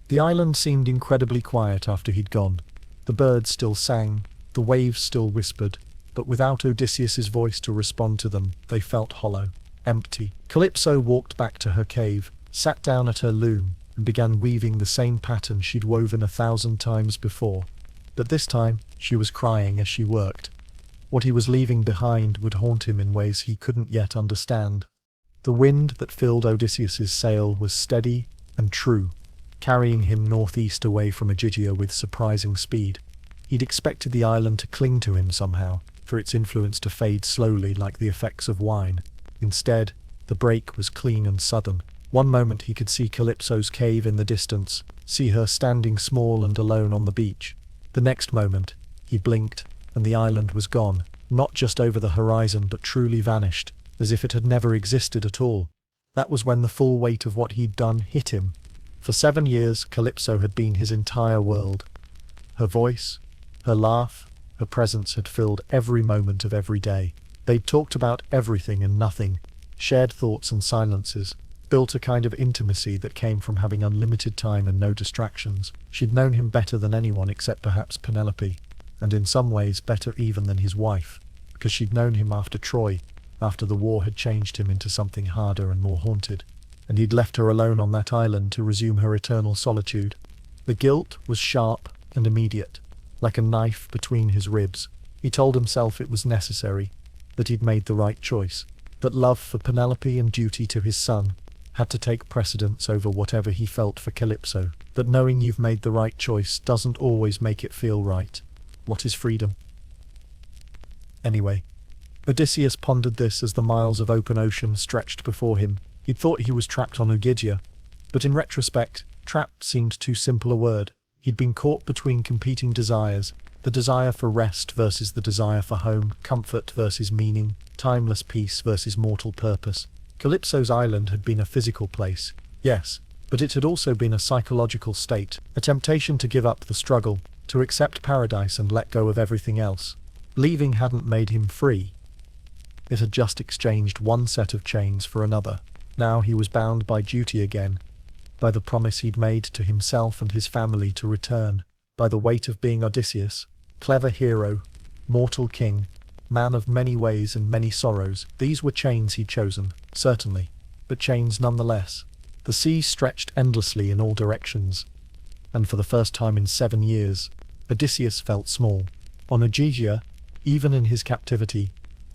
The island seemed incredibly quiet after he'd gone. The birds still sang, the waves still whispered, but without Odysseus's voice to respond to them, they felt hollow, empty. Calypso walked back to her cave, sat down at her loom, and began weaving the same pattern she'd woven 1,000 times before. But this time, she was crying as she worked. What he was leaving behind would haunt him in ways he couldn't yet understand. The wind that filled Odysseus's sail was steady and true, carrying him northeast away from Ægina with surprising speed. He'd expected the island to cling to him somehow, for its influence to fade slowly like the effects of wine. Instead, the break was clean and sudden. One moment he could see Calypso's cave in the distance, see her standing small and alone on the beach. The next moment, he blinked, and the island was gone, not just over the horizon but truly vanished, as if it had never existed at all. That was when the full weight of what he'd done hit him. For 7 years, Calypso had been his entire world. Her voice, her laugh, her presence had filled every moment of every day. They'd talked about everything and nothing, shared thoughts and silences, built a kind of intimacy that came from having unlimited time and no distractions. She'd known him better than anyone except perhaps Penelope, and in some ways better even than his wife, because she'd known him after Troy, after the war had changed him into something harder and more haunted, and he'd left her alone on that island to resume her eternal solitude. The guilt was sharp and immediate, like a knife between his ribs. He told himself it was necessary, that he'd made the right choice, that love for Penelope and duty to his son had to take precedence over whatever he felt for Calypso, that knowing you've made the right choice doesn't always make it feel right. What is freedom? Anyway, Odysseus pondered this as the miles of open ocean stretched before him. He'd thought he was trapped on Ægina, but in retrospect, trapped seemed too simple a word. He'd been caught between competing desires, the desire for rest versus the desire for home, comfort versus meaning, timeless peace versus mortal purpose. Calypso's island had been a physical place, yes, but it had also been a psychological state, a temptation to give up the struggle, to accept paradise and let go of everything else. Leaving hadn't made him free. It had just exchanged one set of chains for another. Now he was bound by duty again, by the promise he'd made to himself and his family to return, by the weight of being Odysseus, clever hero, mortal king, man of many ways and many sorrows. These were chains he'd chosen, certainly, but chains nonetheless. The sea stretched endlessly in all directions, and for the first time in 7 years, Odysseus felt small. On Ægina, even in his captivity,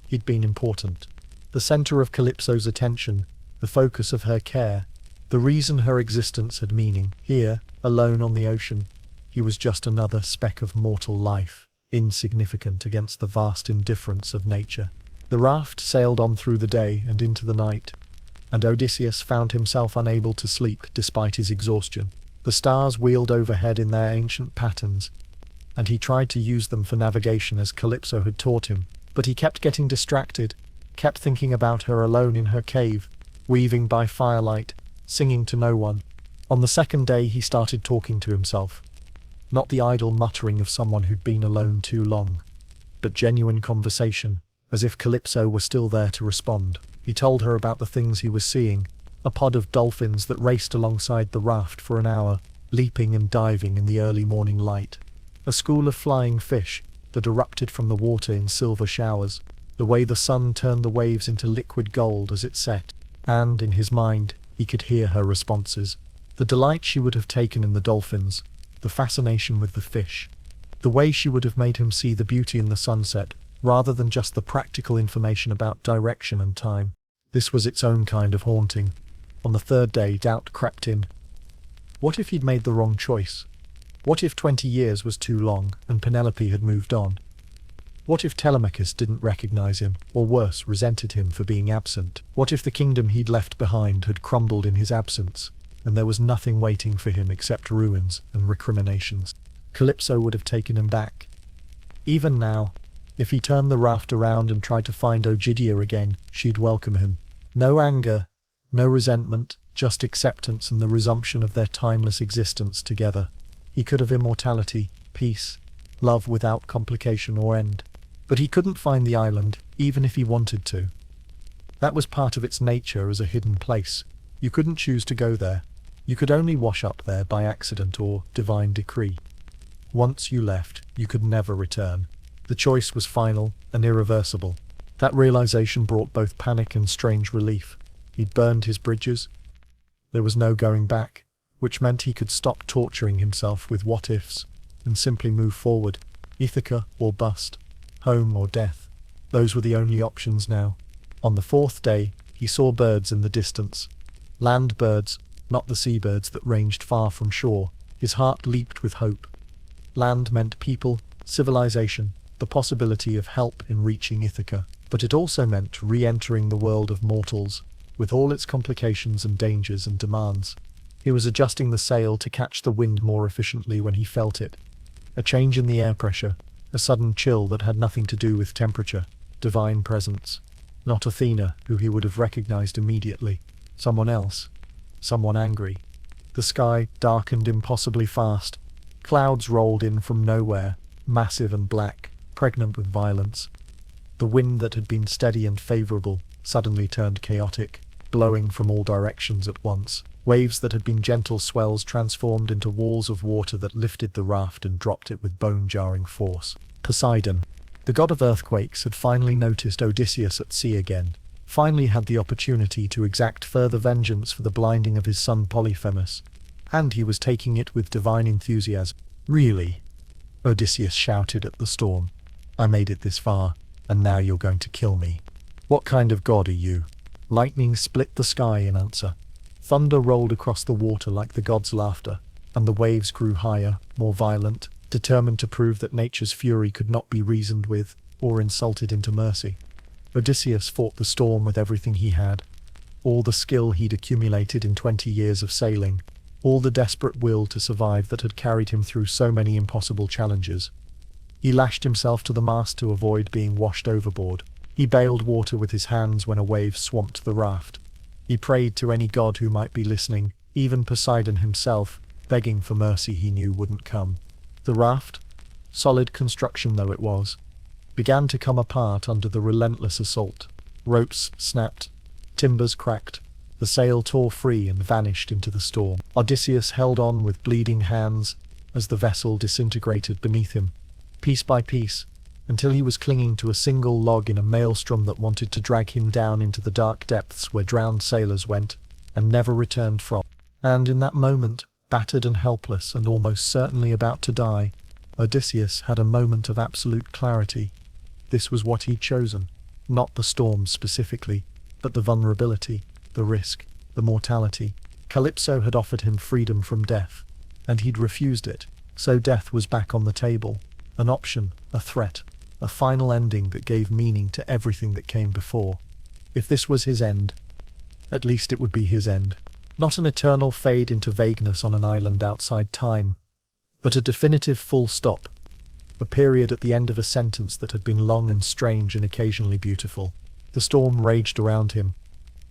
he'd been important. The center of Calypso's attention, the focus of her care, the reason her existence had meaning. Here, alone on the ocean, he was just another speck of mortal life, insignificant against the vast indifference of nature. The raft sailed on through the day and into the night, and Odysseus found himself unable to sleep despite his exhaustion. The stars wheeled overhead in their ancient patterns, and he tried to use them for navigation as Calypso had taught him, but he kept getting distracted, kept thinking about her alone in her cave, weaving by firelight, singing to no one. On the second day he started talking to himself, not the idle muttering of someone who'd been alone too long, but genuine conversation, as if Calypso were still there to respond. He told her about the things he was seeing, a pod of dolphins that raced alongside the raft for an hour, leaping and diving in the early morning light, a school of flying fish that erupted from the water in silver showers, the way the sun turned the waves into liquid gold as it set, and, in his mind, he could hear her responses. The delight she would have taken in the dolphins, the fascination with the fish, the way she would have made him see the beauty in the sunset, rather than just the practical information about direction and time. This was its own kind of haunting. On the third day, doubt crept in. What if he'd made the wrong choice? What if 20 years was too long, and Penelope had moved on? What if Telemachus didn't recognize him, or worse, resented him for being absent? What if the kingdom he'd left behind had crumbled in his absence, and there was nothing waiting for him except ruins and recriminations? Calypso would have taken him back. Even now, if he turned the raft around and tried to find Ægina again, she'd welcome him. No anger, No resentment, just acceptance and the resumption of their timeless existence together. He could have immortality, peace, love without complication or end. But he couldn't find the island, even if he wanted to. That was part of its nature as a hidden place. You couldn't choose to go there. You could only wash up there by accident or divine decree. Once you left, you could never return. The choice was final and irreversible. That realization brought both panic and strange relief. He'd burned his bridges. There was no going back, which meant he could stop torturing himself with what-ifs and simply move forward. Ithaca or bust, home or death. Those were the only options now. On the fourth day, he saw birds in the distance. Land birds, not the seabirds that ranged far from shore. His heart leaped with hope. Land meant people, civilization, the possibility of help in reaching Ithaca. But it also meant re-entering the world of mortals, with all its complications and dangers and demands. He was adjusting the sail to catch the wind more efficiently when he felt it. A change in the air pressure, a sudden chill that had nothing to do with temperature, divine presence. Not Athena, who he would have recognized immediately. Someone else. Someone angry. The sky darkened impossibly fast. Clouds rolled in from nowhere, massive and black, pregnant with violence. The wind that had been steady and favorable suddenly turned chaotic, blowing from all directions at once. Waves that had been gentle swells transformed into walls of water that lifted the raft and dropped it with bone-jarring force. Poseidon, the god of earthquakes, had finally noticed Odysseus at sea again, finally had the opportunity to exact further vengeance for the blinding of his son Polyphemus, and he was taking it with divine enthusiasm. "Really?" Odysseus shouted at the storm. "I made it this far, and now you're going to kill me. What kind of god are you?" Lightning split the sky in answer. Thunder rolled across the water like the god's laughter, and the waves grew higher, more violent, determined to prove that nature's fury could not be reasoned with or insulted into mercy. Odysseus fought the storm with everything he had, all the skill he'd accumulated in 20 years of sailing, all the desperate will to survive that had carried him through so many impossible challenges. He lashed himself to the mast to avoid being washed overboard. He bailed water with his hands when a wave swamped the raft. He prayed to any god who might be listening, even Poseidon himself, begging for mercy he knew wouldn't come. The raft, solid construction though it was, began to come apart under the relentless assault. Ropes snapped, timbers cracked, the sail tore free and vanished into the storm. Odysseus held on with bleeding hands as the vessel disintegrated beneath him, piece by piece, until he was clinging to a single log in a maelstrom that wanted to drag him down into the dark depths where drowned sailors went and never returned from. And in that moment, battered and helpless and almost certainly about to die, Odysseus had a moment of absolute clarity. This was what he'd chosen. Not the storm specifically, but the vulnerability, the risk, the mortality. Calypso had offered him freedom from death, and he'd refused it. So death was back on the table. An option, a threat, a final ending that gave meaning to everything that came before. If this was his end, at least it would be his end. Not an eternal fade into vagueness on an island outside time, but a definitive full stop. A period at the end of a sentence that had been long and strange and occasionally beautiful. The storm raged around him.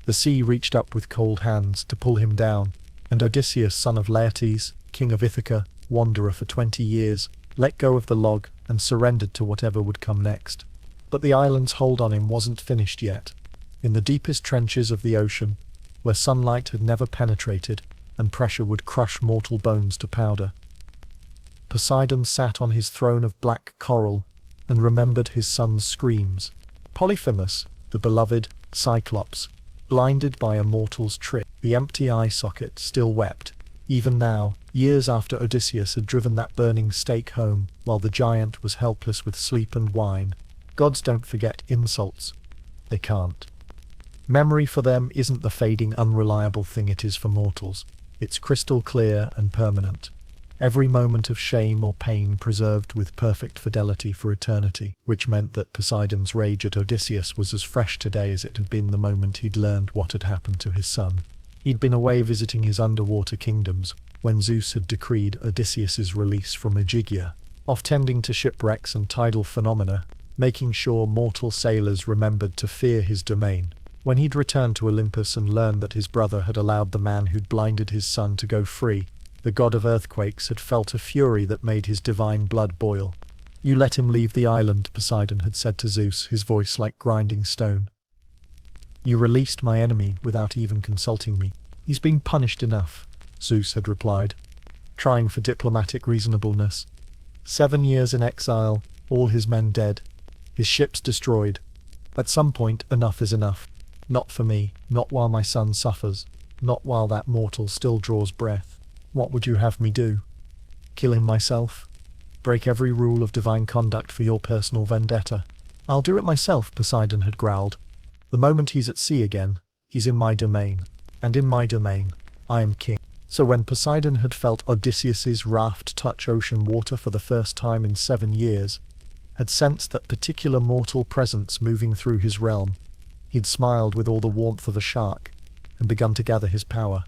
The sea reached up with cold hands to pull him down, and Odysseus, son of Laertes, king of Ithaca, wanderer for 20 years, let go of the log and surrendered to whatever would come next. But the island's hold on him wasn't finished yet. In the deepest trenches of the ocean, where sunlight had never penetrated and pressure would crush mortal bones to powder, Poseidon sat on his throne of black coral and remembered his son's screams. Polyphemus, the beloved Cyclops, blinded by a mortal's trick, the empty eye socket still wept. Even now, years after Odysseus had driven that burning stake home, while the giant was helpless with sleep and wine. Gods don't forget insults. They can't. Memory for them isn't the fading, unreliable thing it is for mortals. It's crystal clear and permanent. Every moment of shame or pain preserved with perfect fidelity for eternity, which meant that Poseidon's rage at Odysseus was as fresh today as it had been the moment he'd learned what had happened to his son. He'd been away visiting his underwater kingdoms when Zeus had decreed Odysseus's release from Aegina, off tending to shipwrecks and tidal phenomena, making sure mortal sailors remembered to fear his domain. When he'd returned to Olympus and learned that his brother had allowed the man who'd blinded his son to go free, the god of earthquakes had felt a fury that made his divine blood boil. "You let him leave the island," Poseidon had said to Zeus, his voice like grinding stone. "You released my enemy without even consulting me." "He's been punished enough," Zeus had replied, trying for diplomatic reasonableness. 7 years in exile, all his men dead, his ships destroyed. At some point, enough is enough. Not for me, not while my son suffers, not while that mortal still draws breath. What would you have me do? Kill him myself? Break every rule of divine conduct for your personal vendetta? "I'll do it myself," Poseidon had growled. "The moment he's at sea again, he's in my domain. And in my domain, I am king." So when Poseidon had felt Odysseus's raft touch ocean water for the first time in 7 years, had sensed that particular mortal presence moving through his realm, he'd smiled with all the warmth of a shark, and begun to gather his power.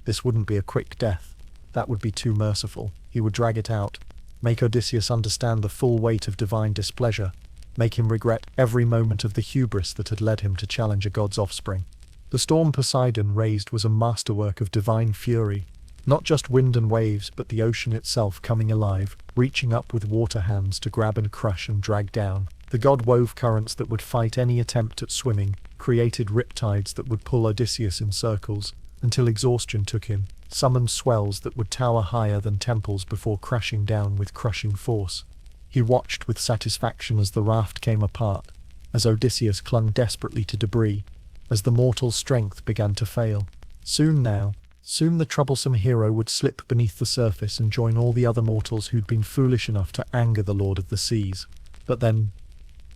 This wouldn't be a quick death. That would be too merciful. He would drag it out, make Odysseus understand the full weight of divine displeasure, make him regret every moment of the hubris that had led him to challenge a god's offspring. The storm Poseidon raised was a masterwork of divine fury, not just wind and waves, but the ocean itself coming alive, reaching up with water hands to grab and crush and drag down. The god wove currents that would fight any attempt at swimming, created riptides that would pull Odysseus in circles, until exhaustion took him, summoned swells that would tower higher than temples before crashing down with crushing force. He watched with satisfaction as the raft came apart, as Odysseus clung desperately to debris, as the mortal strength began to fail. Soon the troublesome hero would slip beneath the surface and join all the other mortals who'd been foolish enough to anger the Lord of the Seas. But then,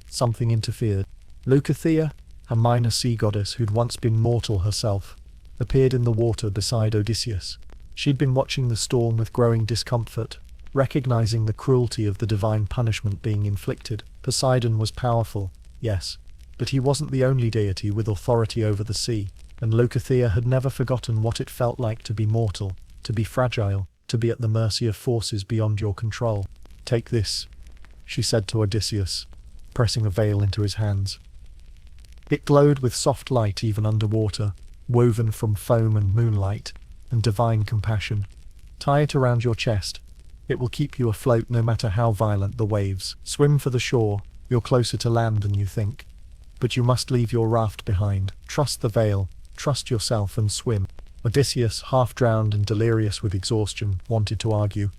something interfered. Leucothea, a minor sea goddess who'd once been mortal herself, appeared in the water beside Odysseus. She'd been watching the storm with growing discomfort, recognizing the cruelty of the divine punishment being inflicted. Poseidon was powerful, yes, but he wasn't the only deity with authority over the sea, and Leucothea had never forgotten what it felt like to be mortal, to be fragile, to be at the mercy of forces beyond your control. "Take this," she said to Odysseus, pressing a veil into his hands. It glowed with soft light even underwater, woven from foam and moonlight, and divine compassion. "Tie it around your chest. It will keep you afloat no matter how violent the waves. Swim for the shore, you're closer to land than you think. But you must leave your raft behind. Trust the veil, trust yourself and swim." Odysseus, half-drowned and delirious with exhaustion, wanted to argue.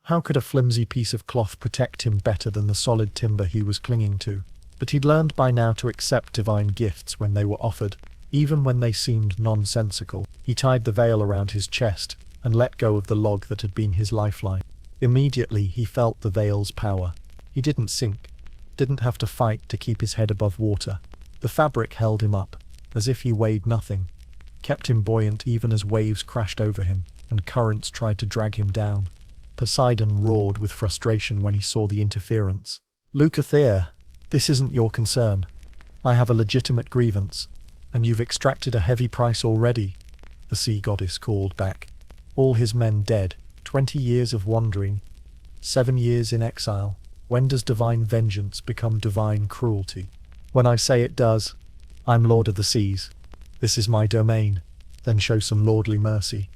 How could a flimsy piece of cloth protect him better than the solid timber he was clinging to? But he'd learned by now to accept divine gifts when they were offered, even when they seemed nonsensical. He tied the veil around his chest, and let go of the log that had been his lifeline. Immediately he felt the veil's power. He didn't sink, didn't have to fight to keep his head above water. The fabric held him up, as if he weighed nothing, kept him buoyant even as waves crashed over him, and currents tried to drag him down. Poseidon roared with frustration when he saw the interference. "Leucothea, this isn't your concern. I have a legitimate grievance, and you've extracted a heavy price already," the sea goddess called back. "All his men dead, 20 years of wandering, 7 years in exile. When does divine vengeance become divine cruelty? When I say it does, I'm Lord of the Seas. This is my domain. Then show some lordly mercy.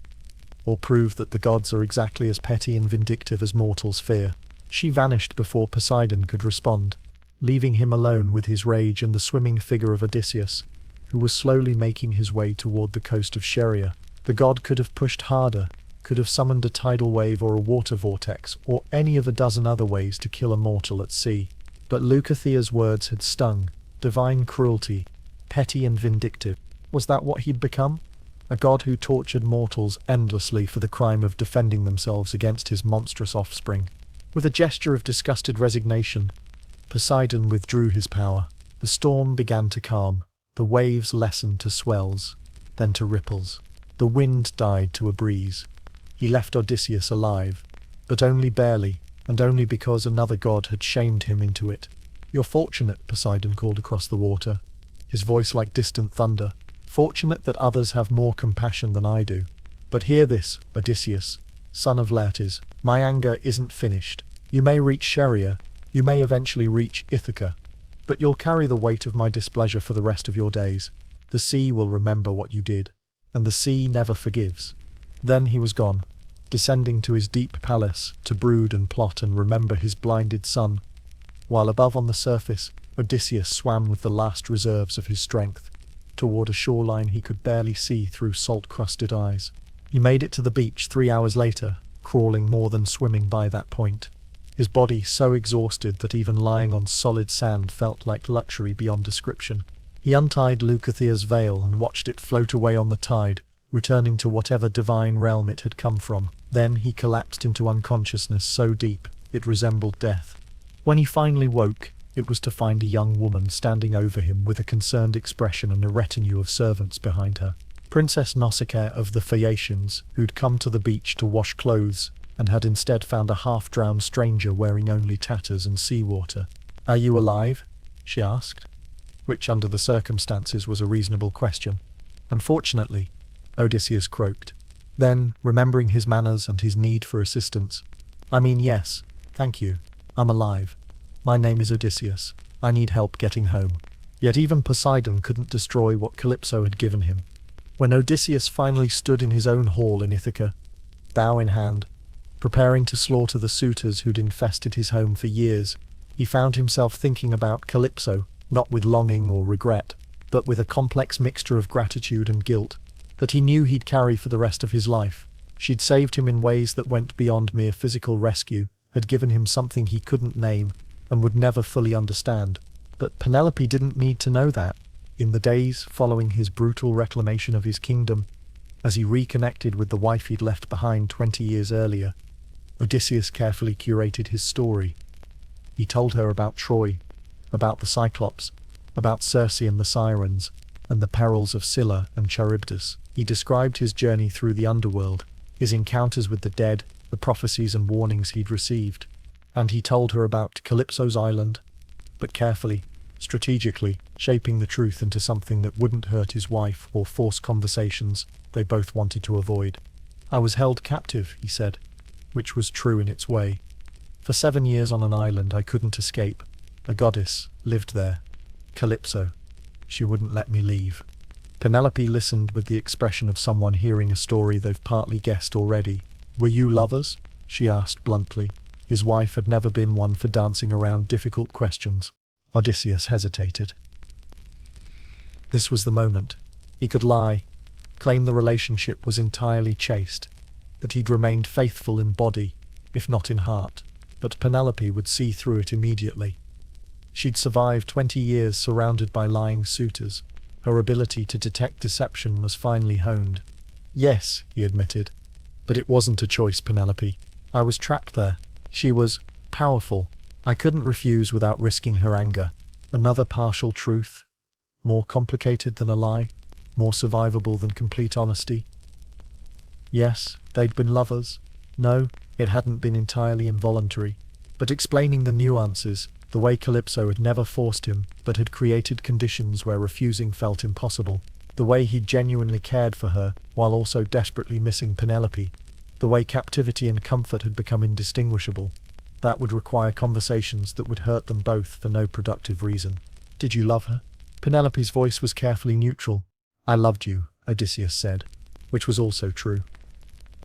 Or prove that the gods are exactly as petty and vindictive as mortals fear." She vanished before Poseidon could respond, leaving him alone with his rage and the swimming figure of Odysseus, who was slowly making his way toward the coast of Scheria. The god could have pushed harder, could have summoned a tidal wave or a water vortex, or any of a dozen other ways to kill a mortal at sea. But Leucothea's words had stung. Divine cruelty, petty and vindictive. Was that what he'd become? A god who tortured mortals endlessly for the crime of defending themselves against his monstrous offspring. With a gesture of disgusted resignation, Poseidon withdrew his power. The storm began to calm. The waves lessened to swells, then to ripples. The wind died to a breeze. He left Odysseus alive, but only barely, and only because another god had shamed him into it. "You're fortunate," Poseidon called across the water, his voice like distant thunder. "Fortunate that others have more compassion than I do. But hear this, Odysseus, son of Laertes, my anger isn't finished. You may reach Scheria, you may eventually reach Ithaca, But you'll carry the weight of my displeasure for the rest of your days. The sea will remember what you did, and the sea never forgives." Then he was gone, descending to his deep palace to brood and plot and remember his blinded son, while above on the surface, Odysseus swam with the last reserves of his strength, toward a shoreline he could barely see through salt-crusted eyes. He made it to the beach 3 hours later, crawling more than swimming by that point, his body so exhausted that even lying on solid sand felt like luxury beyond description. He untied Leucothea's veil and watched it float away on the tide, returning to whatever divine realm it had come from. Then he collapsed into unconsciousness so deep it resembled death. When he finally woke, it was to find a young woman standing over him with a concerned expression and a retinue of servants behind her. Princess Nausicaa of the Phaeacians, who'd come to the beach to wash clothes, and had instead found a half-drowned stranger wearing only tatters and seawater. "Are you alive?" she asked, which under the circumstances was a reasonable question. "Unfortunately," Odysseus croaked. Then, remembering his manners and his need for assistance, "I mean, yes, thank you. I'm alive. My name is Odysseus. I need help getting home." Yet even Poseidon couldn't destroy what Calypso had given him. When Odysseus finally stood in his own hall in Ithaca, bow in hand, preparing to slaughter the suitors who'd infested his home for years, he found himself thinking about Calypso, not with longing or regret, but with a complex mixture of gratitude and guilt that he knew he'd carry for the rest of his life. She'd saved him in ways that went beyond mere physical rescue, had given him something he couldn't name and would never fully understand. But Penelope didn't need to know that. In the days following his brutal reclamation of his kingdom, as he reconnected with the wife he'd left behind 20 years earlier, Odysseus carefully curated his story. He told her about Troy, about the Cyclops, about Circe and the Sirens, and the perils of Scylla and Charybdis. He described his journey through the underworld, his encounters with the dead, the prophecies and warnings he'd received. And he told her about Calypso's island, but carefully, strategically, shaping the truth into something that wouldn't hurt his wife or force conversations they both wanted to avoid. "I was held captive," he said, which was true in its way. "For 7 years on an island I couldn't escape. A goddess lived there, Calypso. She wouldn't let me leave." Penelope listened with the expression of someone hearing a story they've partly guessed already. "Were you lovers?" she asked bluntly. His wife had never been one for dancing around difficult questions. Odysseus hesitated. This was the moment. He could lie, claim the relationship was entirely chaste, that he'd remained faithful in body, if not in heart. But Penelope would see through it immediately. She'd survived 20 years surrounded by lying suitors. Her ability to detect deception was finely honed. "Yes," he admitted. "But it wasn't a choice, Penelope. I was trapped there. She was powerful. I couldn't refuse without risking her anger." Another partial truth? More complicated than a lie? More survivable than complete honesty? Yes, they'd been lovers. No, it hadn't been entirely involuntary. But explaining the nuances, the way Calypso had never forced him, but had created conditions where refusing felt impossible, the way he'd genuinely cared for her, while also desperately missing Penelope, the way captivity and comfort had become indistinguishable, that would require conversations that would hurt them both for no productive reason. "Did you love her?" Penelope's voice was carefully neutral. "I loved you," Odysseus said, which was also true.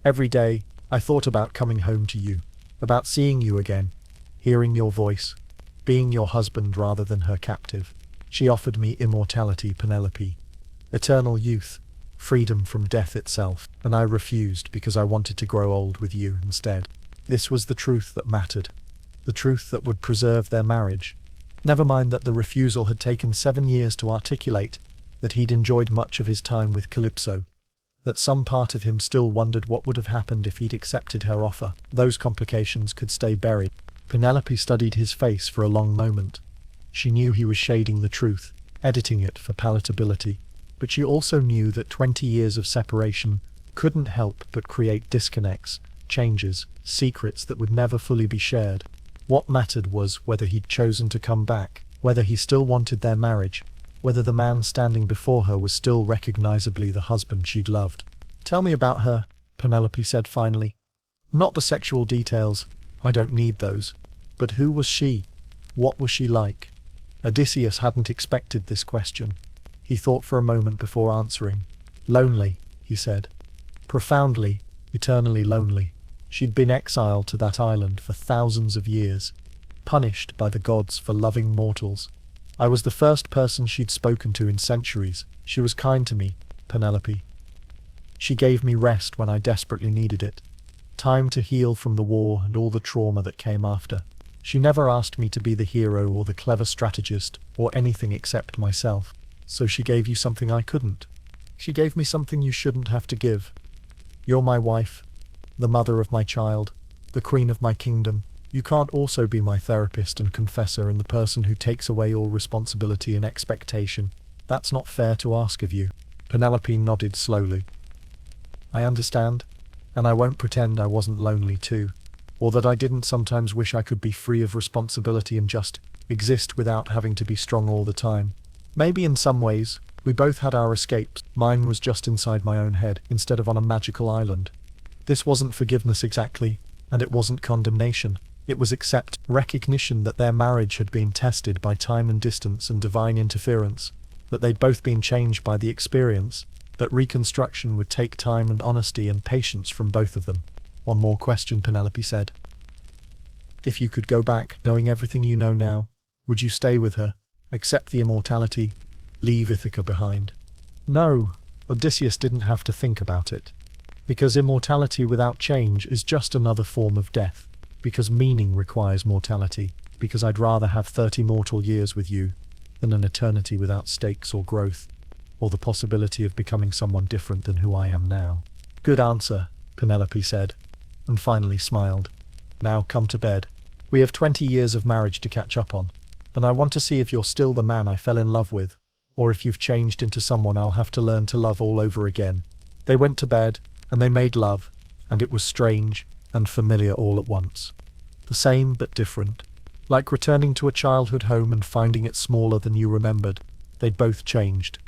"Every day, I thought about coming home to you, about seeing you again, hearing your voice, being your husband rather than her captive. She offered me immortality, Penelope, eternal youth, freedom from death itself, and I refused because I wanted to grow old with you instead." This was the truth that mattered, the truth that would preserve their marriage. Never mind that the refusal had taken 7 years to articulate, that he'd enjoyed much of his time with Calypso, that some part of him still wondered what would have happened if he'd accepted her offer. Those complications could stay buried. Penelope studied his face for a long moment. She knew he was shading the truth, editing it for palatability, but she also knew that 20 years of separation couldn't help but create disconnects, changes, secrets that would never fully be shared. What mattered was whether he'd chosen to come back, whether he still wanted their marriage, whether the man standing before her was still recognizably the husband she'd loved. "Tell me about her," Penelope said finally. "Not the sexual details, I don't need those. But who was she? What was she like?" Odysseus hadn't expected this question. He thought for a moment before answering. Lonely, he said. Profoundly, eternally lonely. She'd been exiled to that island for thousands of years, punished by the gods for loving mortals. I was the first person she'd spoken to in centuries. She was kind to me, Penelope. She gave me rest when I desperately needed it. Time to heal from the war and all the trauma that came after. She never asked me to be the hero or the clever strategist or anything except myself. So she gave you something I couldn't. She gave me something you shouldn't have to give. You're my wife, the mother of my child, the queen of my kingdom. You can't also be my therapist and confessor and the person who takes away all responsibility and expectation. That's not fair to ask of you. Penelope nodded slowly. I understand, and I won't pretend I wasn't lonely too, or that I didn't sometimes wish I could be free of responsibility and just exist without having to be strong all the time. Maybe in some ways, we both had our escapes. Mine was just inside my own head, instead of on a magical island. This wasn't forgiveness exactly, and it wasn't condemnation. It was recognition that their marriage had been tested by time and distance and divine interference, that they'd both been changed by the experience, that reconstruction would take time and honesty and patience from both of them. One more question, Penelope said. If you could go back, knowing everything you know now, would you stay with her, accept the immortality, leave Ithaca behind? No, Odysseus didn't have to think about it. Because immortality without change is just another form of death. Because meaning requires mortality. Because I'd rather have 30 mortal years with you than an eternity without stakes or growth, or the possibility of becoming someone different than who I am now. Good answer, Penelope said, and finally smiled. Now come to bed. We have 20 years of marriage to catch up on, and I want to see if you're still the man I fell in love with, or if you've changed into someone I'll have to learn to love all over again. They went to bed, and they made love, and it was strange and familiar all at once. The same but different. Like returning to a childhood home and finding it smaller than you remembered. They'd both changed.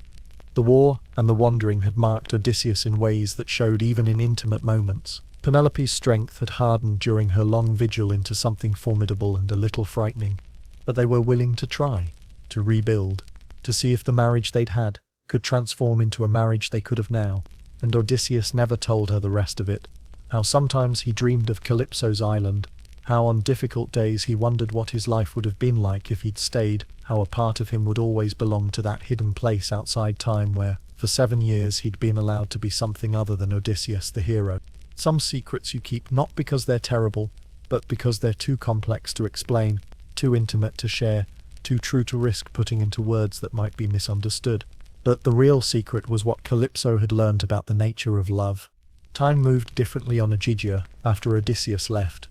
The war and the wandering had marked Odysseus in ways that showed even in intimate moments. Penelope's strength had hardened during her long vigil into something formidable and a little frightening. But they were willing to try, to rebuild, to see if the marriage they'd had could transform into a marriage they could have now. And Odysseus never told her the rest of it. How sometimes he dreamed of Calypso's island, how on difficult days he wondered what his life would have been like if he'd stayed, how a part of him would always belong to that hidden place outside time where, for 7 years, he'd been allowed to be something other than Odysseus the hero. Some secrets you keep not because they're terrible, but because they're too complex to explain, too intimate to share, too true to risk putting into words that might be misunderstood. But the real secret was what Calypso had learned about the nature of love. Time moved differently on Ogygia after Odysseus left.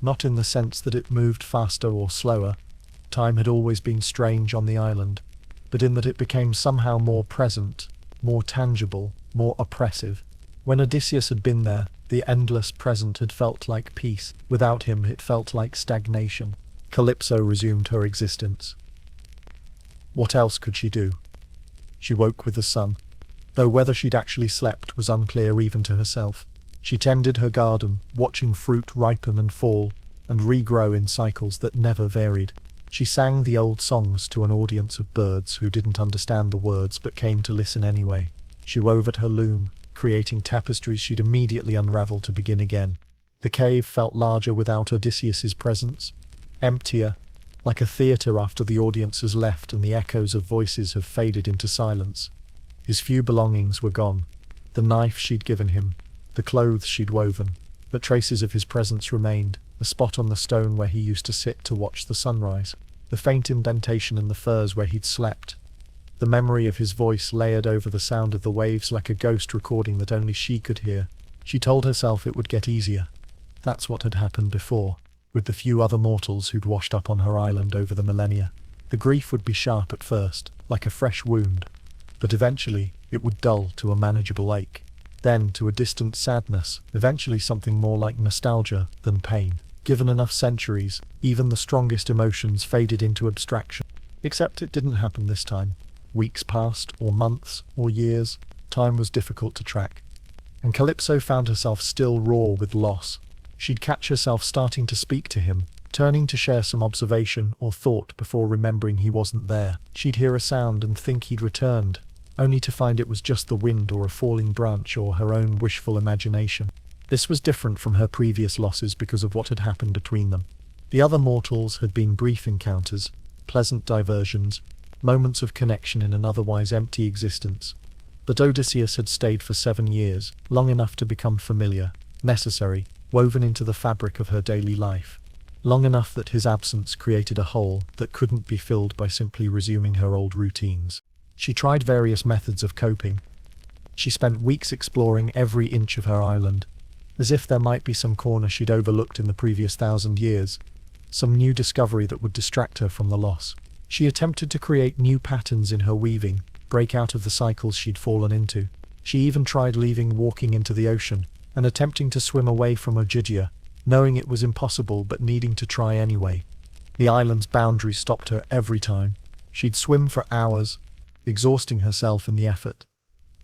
Not in the sense that it moved faster or slower. Time had always been strange on the island, but in that it became somehow more present, more tangible, more oppressive. When Odysseus had been there, the endless present had felt like peace. Without him, it felt like stagnation. Calypso resumed her existence. What else could she do? She woke with the sun, though whether she'd actually slept was unclear even to herself. She tended her garden, watching fruit ripen and fall, and regrow in cycles that never varied. She sang the old songs to an audience of birds who didn't understand the words but came to listen anyway. She wove at her loom, creating tapestries she'd immediately unravel to begin again. The cave felt larger without Odysseus's presence, emptier, like a theatre after the audience has left and the echoes of voices have faded into silence. His few belongings were gone. The knife she'd given him, the clothes she'd woven, but traces of his presence remained, a spot on the stone where he used to sit to watch the sunrise, the faint indentation in the furs where he'd slept. The memory of his voice layered over the sound of the waves like a ghost recording that only she could hear. She told herself it would get easier. That's what had happened before, with the few other mortals who'd washed up on her island over the millennia. The grief would be sharp at first, like a fresh wound, but eventually it would dull to a manageable ache. Then to a distant sadness, eventually something more like nostalgia than pain. Given enough centuries, even the strongest emotions faded into abstraction. Except it didn't happen this time. Weeks passed, or months, or years. Time was difficult to track. And Calypso found herself still raw with loss. She'd catch herself starting to speak to him, turning to share some observation or thought before remembering he wasn't there. She'd hear a sound and think he'd returned, only to find it was just the wind or a falling branch or her own wishful imagination. This was different from her previous losses because of what had happened between them. The other mortals had been brief encounters, pleasant diversions, moments of connection in an otherwise empty existence. But Odysseus had stayed for 7 years, long enough to become familiar, necessary, woven into the fabric of her daily life. Long enough that his absence created a hole that couldn't be filled by simply resuming her old routines. She tried various methods of coping. She spent weeks exploring every inch of her island, as if there might be some corner she'd overlooked in the previous 1,000 years, some new discovery that would distract her from the loss. She attempted to create new patterns in her weaving, break out of the cycles she'd fallen into. She even tried walking into the ocean, and attempting to swim away from Ogygia, knowing it was impossible but needing to try anyway. The island's boundaries stopped her every time. She'd swim for hours, exhausting herself in the effort,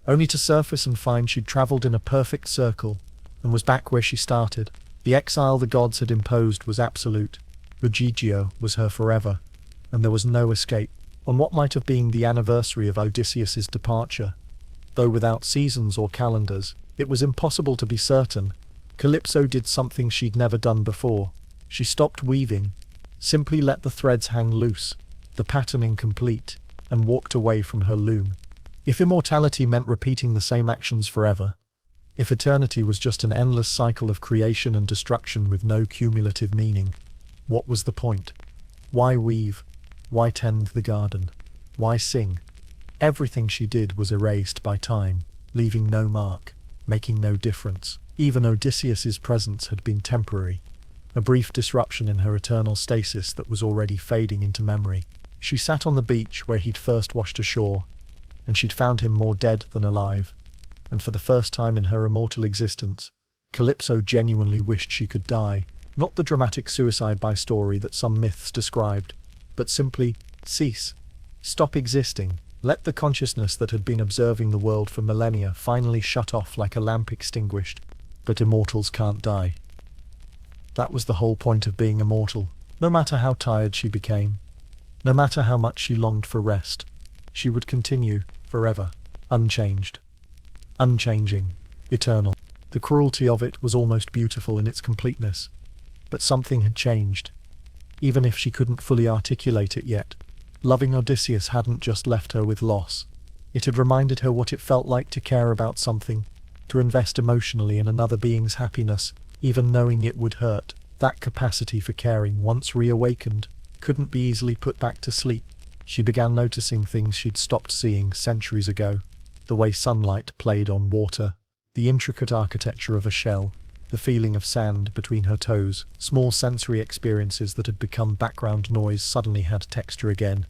only to surface and find she'd travelled in a perfect circle, and was back where she started. The exile the gods had imposed was absolute. Ogygia was her forever, and there was no escape. On what might have been the anniversary of Odysseus's departure, though without seasons or calendars, it was impossible to be certain. Calypso did something she'd never done before. She stopped weaving, simply let the threads hang loose, the pattern incomplete, and walked away from her loom. If immortality meant repeating the same actions forever, if eternity was just an endless cycle of creation and destruction with no cumulative meaning, what was the point? Why weave? Why tend the garden? Why sing? Everything she did was erased by time, leaving no mark, making no difference. Even Odysseus's presence had been temporary, a brief disruption in her eternal stasis that was already fading into memory. She sat on the beach where he'd first washed ashore, and she'd found him more dead than alive. And for the first time in her immortal existence, Calypso genuinely wished she could die. Not the dramatic suicide by story that some myths described, but simply cease. Stop existing. Let the consciousness that had been observing the world for millennia finally shut off like a lamp extinguished. But immortals can't die. That was the whole point of being immortal. No matter how tired she became, no matter how much she longed for rest, she would continue, forever, unchanged. Unchanging. Eternal. The cruelty of it was almost beautiful in its completeness. But something had changed. Even if she couldn't fully articulate it yet, loving Odysseus hadn't just left her with loss. It had reminded her what it felt like to care about something, to invest emotionally in another being's happiness, even knowing it would hurt. That capacity for caring, once reawakened, couldn't be easily put back to sleep. She began noticing things she'd stopped seeing centuries ago. The way sunlight played on water, the intricate architecture of a shell, the feeling of sand between her toes. Small sensory experiences that had become background noise suddenly had texture again.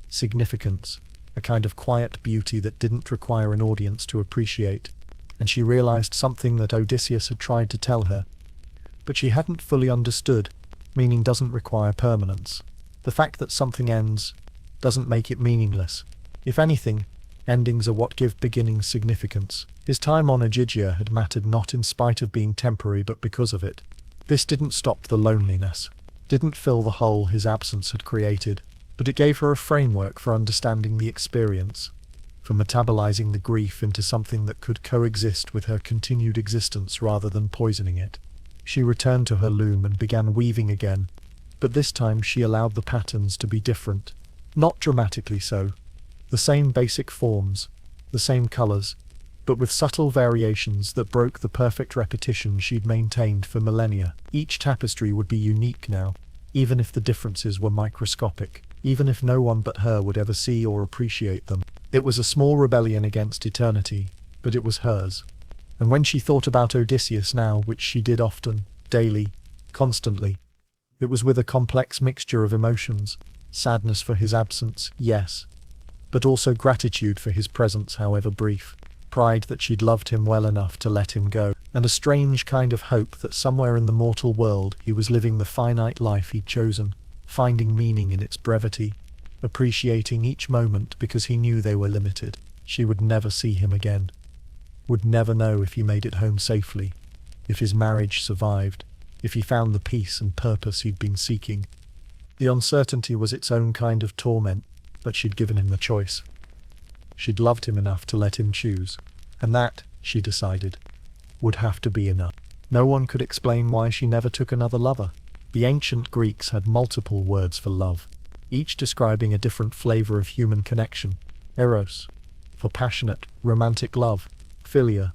Significance, a kind of quiet beauty that didn't require an audience to appreciate. And she realized something that Odysseus had tried to tell her, but she hadn't fully understood. Meaning doesn't require permanence. The fact that something ends doesn't make it meaningless. If anything, endings are what give beginnings significance. His time on Ogygia had mattered not in spite of being temporary but because of it. This didn't stop the loneliness, didn't fill the hole his absence had created, but it gave her a framework for understanding the experience, for metabolizing the grief into something that could coexist with her continued existence rather than poisoning it. She returned to her loom and began weaving again, but this time she allowed the patterns to be different. Not dramatically so. The same basic forms, the same colors, but with subtle variations that broke the perfect repetition she'd maintained for millennia. Each tapestry would be unique now, even if the differences were microscopic, even if no one but her would ever see or appreciate them. It was a small rebellion against eternity, but it was hers. And when she thought about Odysseus now, which she did often, daily, constantly, it was with a complex mixture of emotions. Sadness for his absence, yes, but also gratitude for his presence, however brief. Pride that she'd loved him well enough to let him go, and a strange kind of hope that somewhere in the mortal world he was living the finite life he'd chosen, finding meaning in its brevity, appreciating each moment because he knew they were limited. She would never see him again, would never know if he made it home safely, if his marriage survived, if he found the peace and purpose he'd been seeking. The uncertainty was its own kind of torment, but she'd given him the choice. She'd loved him enough to let him choose, and that, she decided, would have to be enough. No one could explain why she never took another lover. The ancient Greeks had multiple words for love, each describing a different flavor of human connection. Eros, for passionate, romantic love; philia,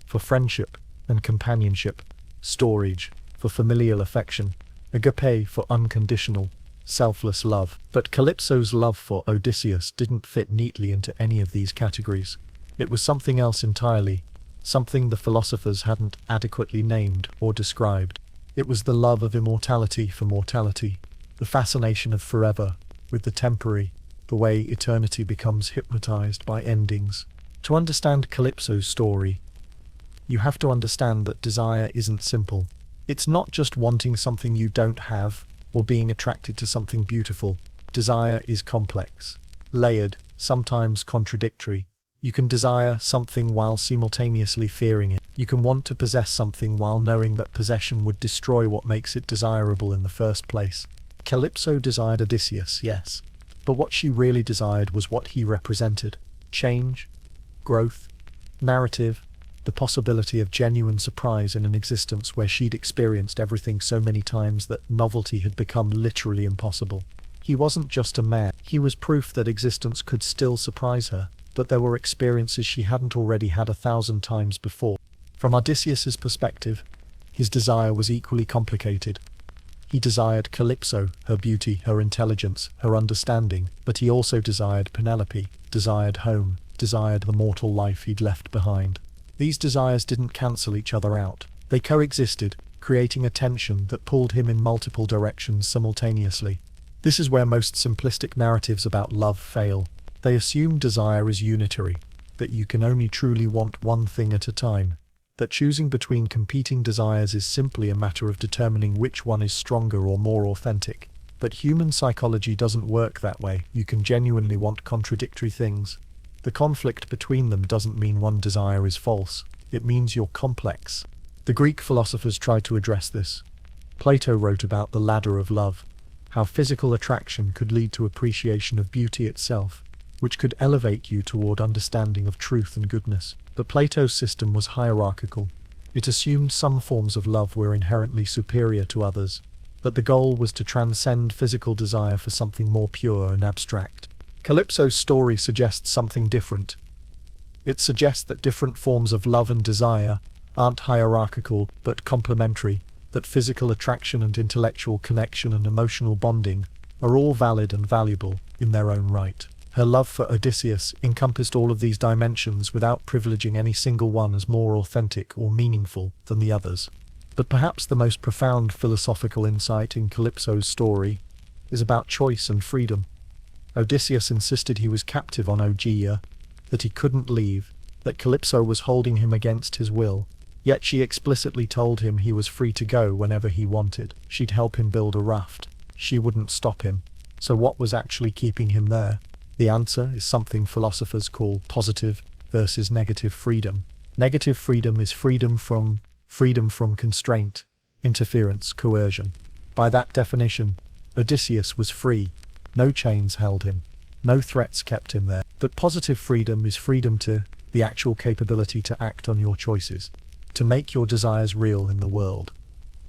for friendship and companionship; storge, for familial affection; agape, for unconditional, selfless love. But Calypso's love for Odysseus didn't fit neatly into any of these categories. It was something else entirely, something the philosophers hadn't adequately named or described. It was the love of immortality for mortality, the fascination of forever with the temporary, the way eternity becomes hypnotized by endings. To understand Calypso's story, you have to understand that desire isn't simple. It's not just wanting something you don't have, or being attracted to something beautiful. Desire is complex, layered, sometimes contradictory. You can desire something while simultaneously fearing it. You can want to possess something while knowing that possession would destroy what makes it desirable in the first place. Calypso desired Odysseus, yes, but what she really desired was what he represented: change, growth, narrative, the possibility of genuine surprise in an existence where she'd experienced everything so many times that novelty had become literally impossible. He wasn't just a man, he was proof that existence could still surprise her, but there were experiences she hadn't already had 1,000 times before. From Odysseus's perspective, his desire was equally complicated. He desired Calypso, her beauty, her intelligence, her understanding, but he also desired Penelope, desired home, desired the mortal life he'd left behind. These desires didn't cancel each other out. They coexisted, creating a tension that pulled him in multiple directions simultaneously. This is where most simplistic narratives about love fail. They assume desire is unitary, that you can only truly want one thing at a time, that choosing between competing desires is simply a matter of determining which one is stronger or more authentic. But human psychology doesn't work that way. You can genuinely want contradictory things. The conflict between them doesn't mean one desire is false, it means you're complex. The Greek philosophers tried to address this. Plato wrote about the ladder of love, how physical attraction could lead to appreciation of beauty itself, which could elevate you toward understanding of truth and goodness. But Plato's system was hierarchical. It assumed some forms of love were inherently superior to others, but the goal was to transcend physical desire for something more pure and abstract. Calypso's story suggests something different. It suggests that different forms of love and desire aren't hierarchical but complementary, that physical attraction and intellectual connection and emotional bonding are all valid and valuable in their own right. Her love for Odysseus encompassed all of these dimensions without privileging any single one as more authentic or meaningful than the others. But perhaps the most profound philosophical insight in Calypso's story is about choice and freedom. Odysseus insisted he was captive on Ogygia, that he couldn't leave, that Calypso was holding him against his will, yet she explicitly told him he was free to go whenever he wanted. She'd help him build a raft. She wouldn't stop him. So what was actually keeping him there? The answer is something philosophers call positive versus negative freedom. Negative freedom is freedom from constraint, interference, coercion. By that definition, Odysseus was free. No chains held him. No threats kept him there. But positive freedom is freedom to, the actual capability to act on your choices, to make your desires real in the world.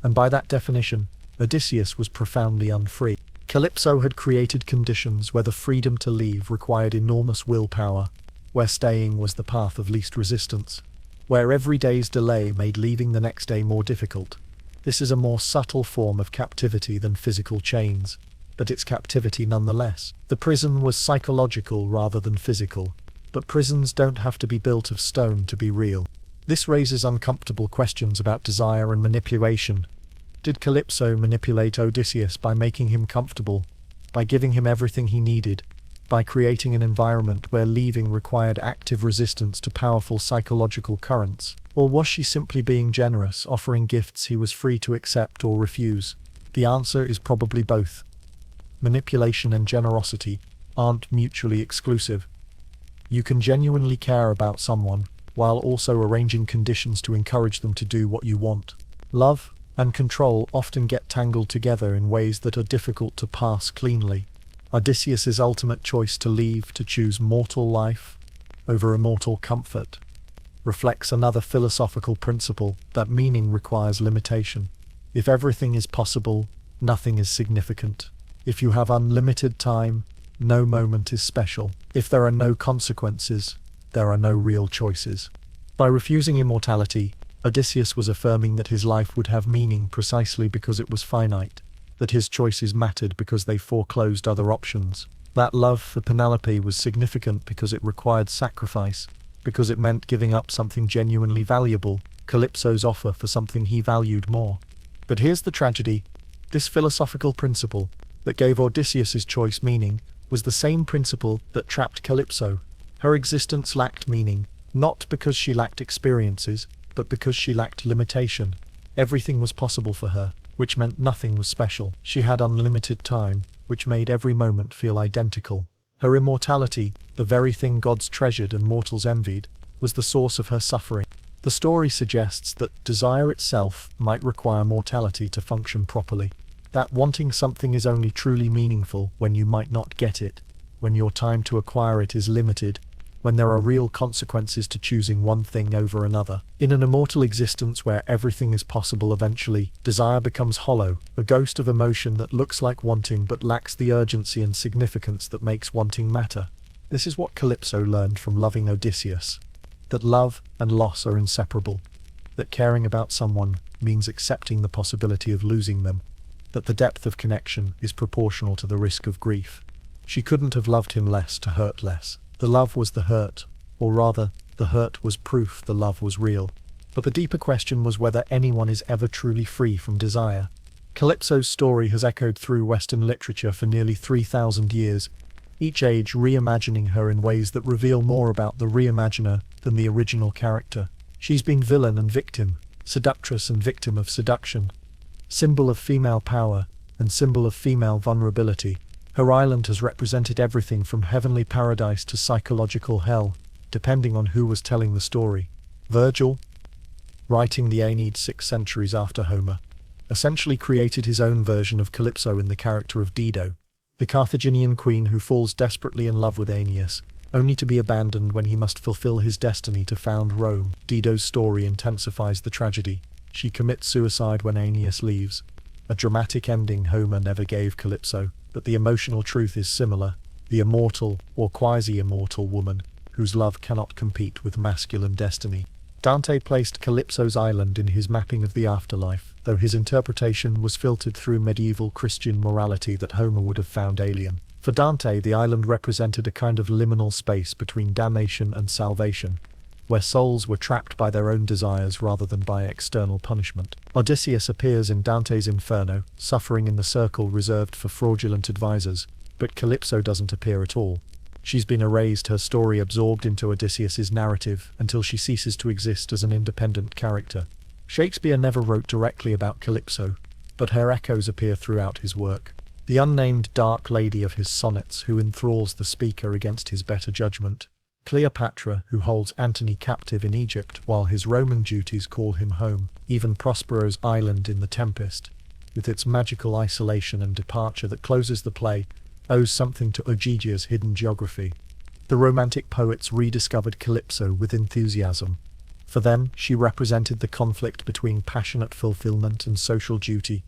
And by that definition, Odysseus was profoundly unfree. Calypso had created conditions where the freedom to leave required enormous willpower, where staying was the path of least resistance, where every day's delay made leaving the next day more difficult. This is a more subtle form of captivity than physical chains, but it's captivity nonetheless. The prison was psychological rather than physical, but prisons don't have to be built of stone to be real. This raises uncomfortable questions about desire and manipulation. Did Calypso manipulate Odysseus by making him comfortable, by giving him everything he needed, by creating an environment where leaving required active resistance to powerful psychological currents? Or was she simply being generous, offering gifts he was free to accept or refuse? The answer is probably both. Manipulation and generosity aren't mutually exclusive. You can genuinely care about someone, while also arranging conditions to encourage them to do what you want. Love, and control often get tangled together in ways that are difficult to pass cleanly. Odysseus's ultimate choice to choose mortal life over immortal comfort reflects another philosophical principle that meaning requires limitation. If everything is possible, nothing is significant. If you have unlimited time, no moment is special. If there are no consequences, there are no real choices. By refusing immortality, Odysseus was affirming that his life would have meaning precisely because it was finite, that his choices mattered because they foreclosed other options. That love for Penelope was significant because it required sacrifice, because it meant giving up something genuinely valuable, Calypso's offer for something he valued more. But here's the tragedy. This philosophical principle that gave Odysseus's choice meaning was the same principle that trapped Calypso. Her existence lacked meaning, not because she lacked experiences, but because she lacked limitation. Everything was possible for her, which meant nothing was special. She had unlimited time, which made every moment feel identical. Her immortality, the very thing gods treasured and mortals envied, was the source of her suffering. The story suggests that desire itself might require mortality to function properly. That wanting something is only truly meaningful when you might not get it, when your time to acquire it is limited, when there are real consequences to choosing one thing over another. In an immortal existence where everything is possible, eventually, desire becomes hollow, a ghost of emotion that looks like wanting but lacks the urgency and significance that makes wanting matter. This is what Calypso learned from loving Odysseus. That love and loss are inseparable. That caring about someone means accepting the possibility of losing them. That the depth of connection is proportional to the risk of grief. She couldn't have loved him less to hurt less. The love was the hurt, or rather, the hurt was proof the love was real. But the deeper question was whether anyone is ever truly free from desire. Calypso's story has echoed through Western literature for nearly 3,000 years, each age reimagining her in ways that reveal more about the reimaginer than the original character. She's been villain and victim, seductress and victim of seduction, symbol of female power and symbol of female vulnerability. Her island has represented everything from heavenly paradise to psychological hell, depending on who was telling the story. Virgil, writing the Aeneid 6 centuries after Homer, essentially created his own version of Calypso in the character of Dido, the Carthaginian queen who falls desperately in love with Aeneas, only to be abandoned when he must fulfill his destiny to found Rome. Dido's story intensifies the tragedy. She commits suicide when Aeneas leaves. A dramatic ending Homer never gave Calypso, but the emotional truth is similar. The immortal, or quasi-immortal woman, whose love cannot compete with masculine destiny. Dante placed Calypso's island in his mapping of the afterlife, though his interpretation was filtered through medieval Christian morality that Homer would have found alien. For Dante, the island represented a kind of liminal space between damnation and salvation, where souls were trapped by their own desires rather than by external punishment. Odysseus appears in Dante's Inferno, suffering in the circle reserved for fraudulent advisors, but Calypso doesn't appear at all. She's been erased, her story absorbed into Odysseus's narrative, until she ceases to exist as an independent character. Shakespeare never wrote directly about Calypso, but her echoes appear throughout his work. The unnamed dark lady of his sonnets who enthralls the speaker against his better judgment. Cleopatra, who holds Antony captive in Egypt while his Roman duties call him home. Even Prospero's island in The Tempest, with its magical isolation and departure that closes the play, owes something to Ogeggia's hidden geography. The Romantic poets rediscovered Calypso with enthusiasm. For them, she represented the conflict between passionate fulfillment and social duty,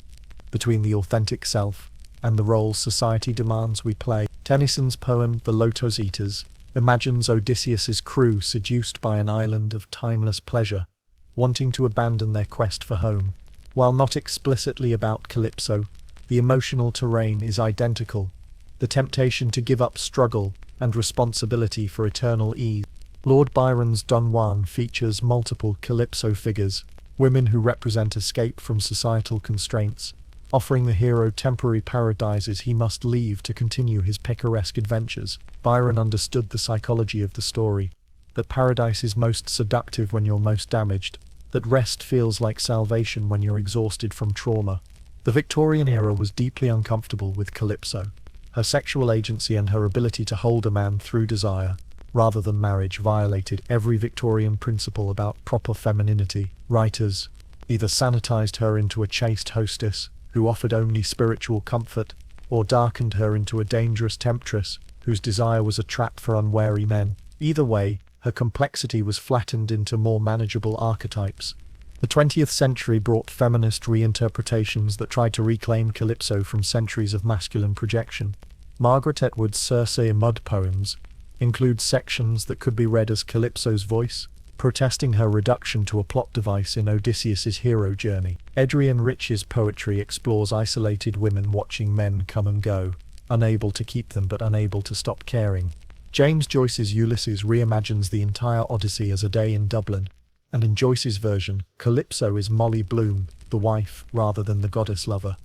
between the authentic self and the roles society demands we play. Tennyson's poem The Lotos Eaters imagines Odysseus's crew seduced by an island of timeless pleasure, wanting to abandon their quest for home. While not explicitly about Calypso, the emotional terrain is identical. The temptation to give up struggle and responsibility for eternal ease. Lord Byron's Don Juan features multiple Calypso figures, women who represent escape from societal constraints, offering the hero temporary paradises he must leave to continue his picaresque adventures. Byron understood the psychology of the story, that paradise is most seductive when you're most damaged, that rest feels like salvation when you're exhausted from trauma. The Victorian era was deeply uncomfortable with Calypso. Her sexual agency and her ability to hold a man through desire, rather than marriage, violated every Victorian principle about proper femininity. Writers, either sanitized her into a chaste hostess who offered only spiritual comfort, or darkened her into a dangerous temptress whose desire was a trap for unwary men. Either way, her complexity was flattened into more manageable archetypes. The 20th century brought feminist reinterpretations that tried to reclaim Calypso from centuries of masculine projection. Margaret Atwood's Circe Mud poems include sections that could be read as Calypso's voice, protesting her reduction to a plot device in Odysseus's hero journey. Adrienne Rich's poetry explores isolated women watching men come and go, unable to keep them but unable to stop caring. James Joyce's Ulysses reimagines the entire Odyssey as a day in Dublin, and in Joyce's version, Calypso is Molly Bloom, the wife, rather than the goddess lover,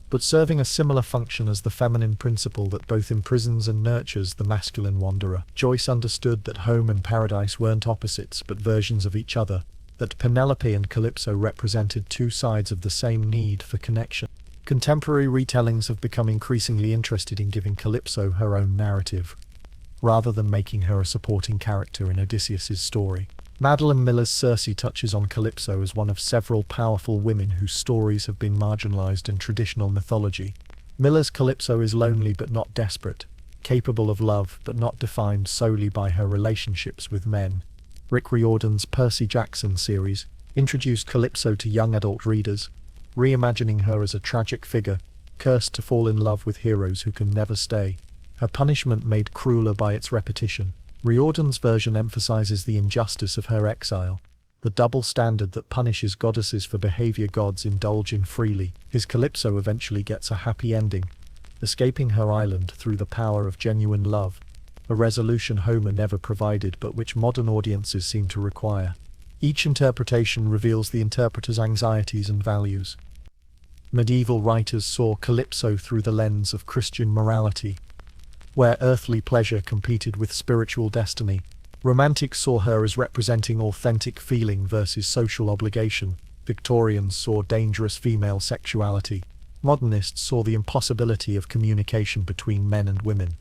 but serving a similar function as the feminine principle that both imprisons and nurtures the masculine wanderer. Joyce understood that home and paradise weren't opposites but versions of each other, that Penelope and Calypso represented two sides of the same need for connection. Contemporary retellings have become increasingly interested in giving Calypso her own narrative, rather than making her a supporting character in Odysseus's story. Madeline Miller's Circe touches on Calypso as one of several powerful women whose stories have been marginalized in traditional mythology. Miller's Calypso is lonely but not desperate, capable of love but not defined solely by her relationships with men. Rick Riordan's Percy Jackson series introduced Calypso to young adult readers, reimagining her as a tragic figure, cursed to fall in love with heroes who can never stay. Her punishment made crueler by its repetition. Riordan's version emphasizes the injustice of her exile, the double standard that punishes goddesses for behavior gods indulge in freely. His Calypso eventually gets a happy ending, escaping her island through the power of genuine love, a resolution Homer never provided but which modern audiences seem to require. Each interpretation reveals the interpreter's anxieties and values. Medieval writers saw Calypso through the lens of Christian morality, where earthly pleasure competed with spiritual destiny. Romantics saw her as representing authentic feeling versus social obligation. Victorians saw dangerous female sexuality. Modernists saw the impossibility of communication between men and women.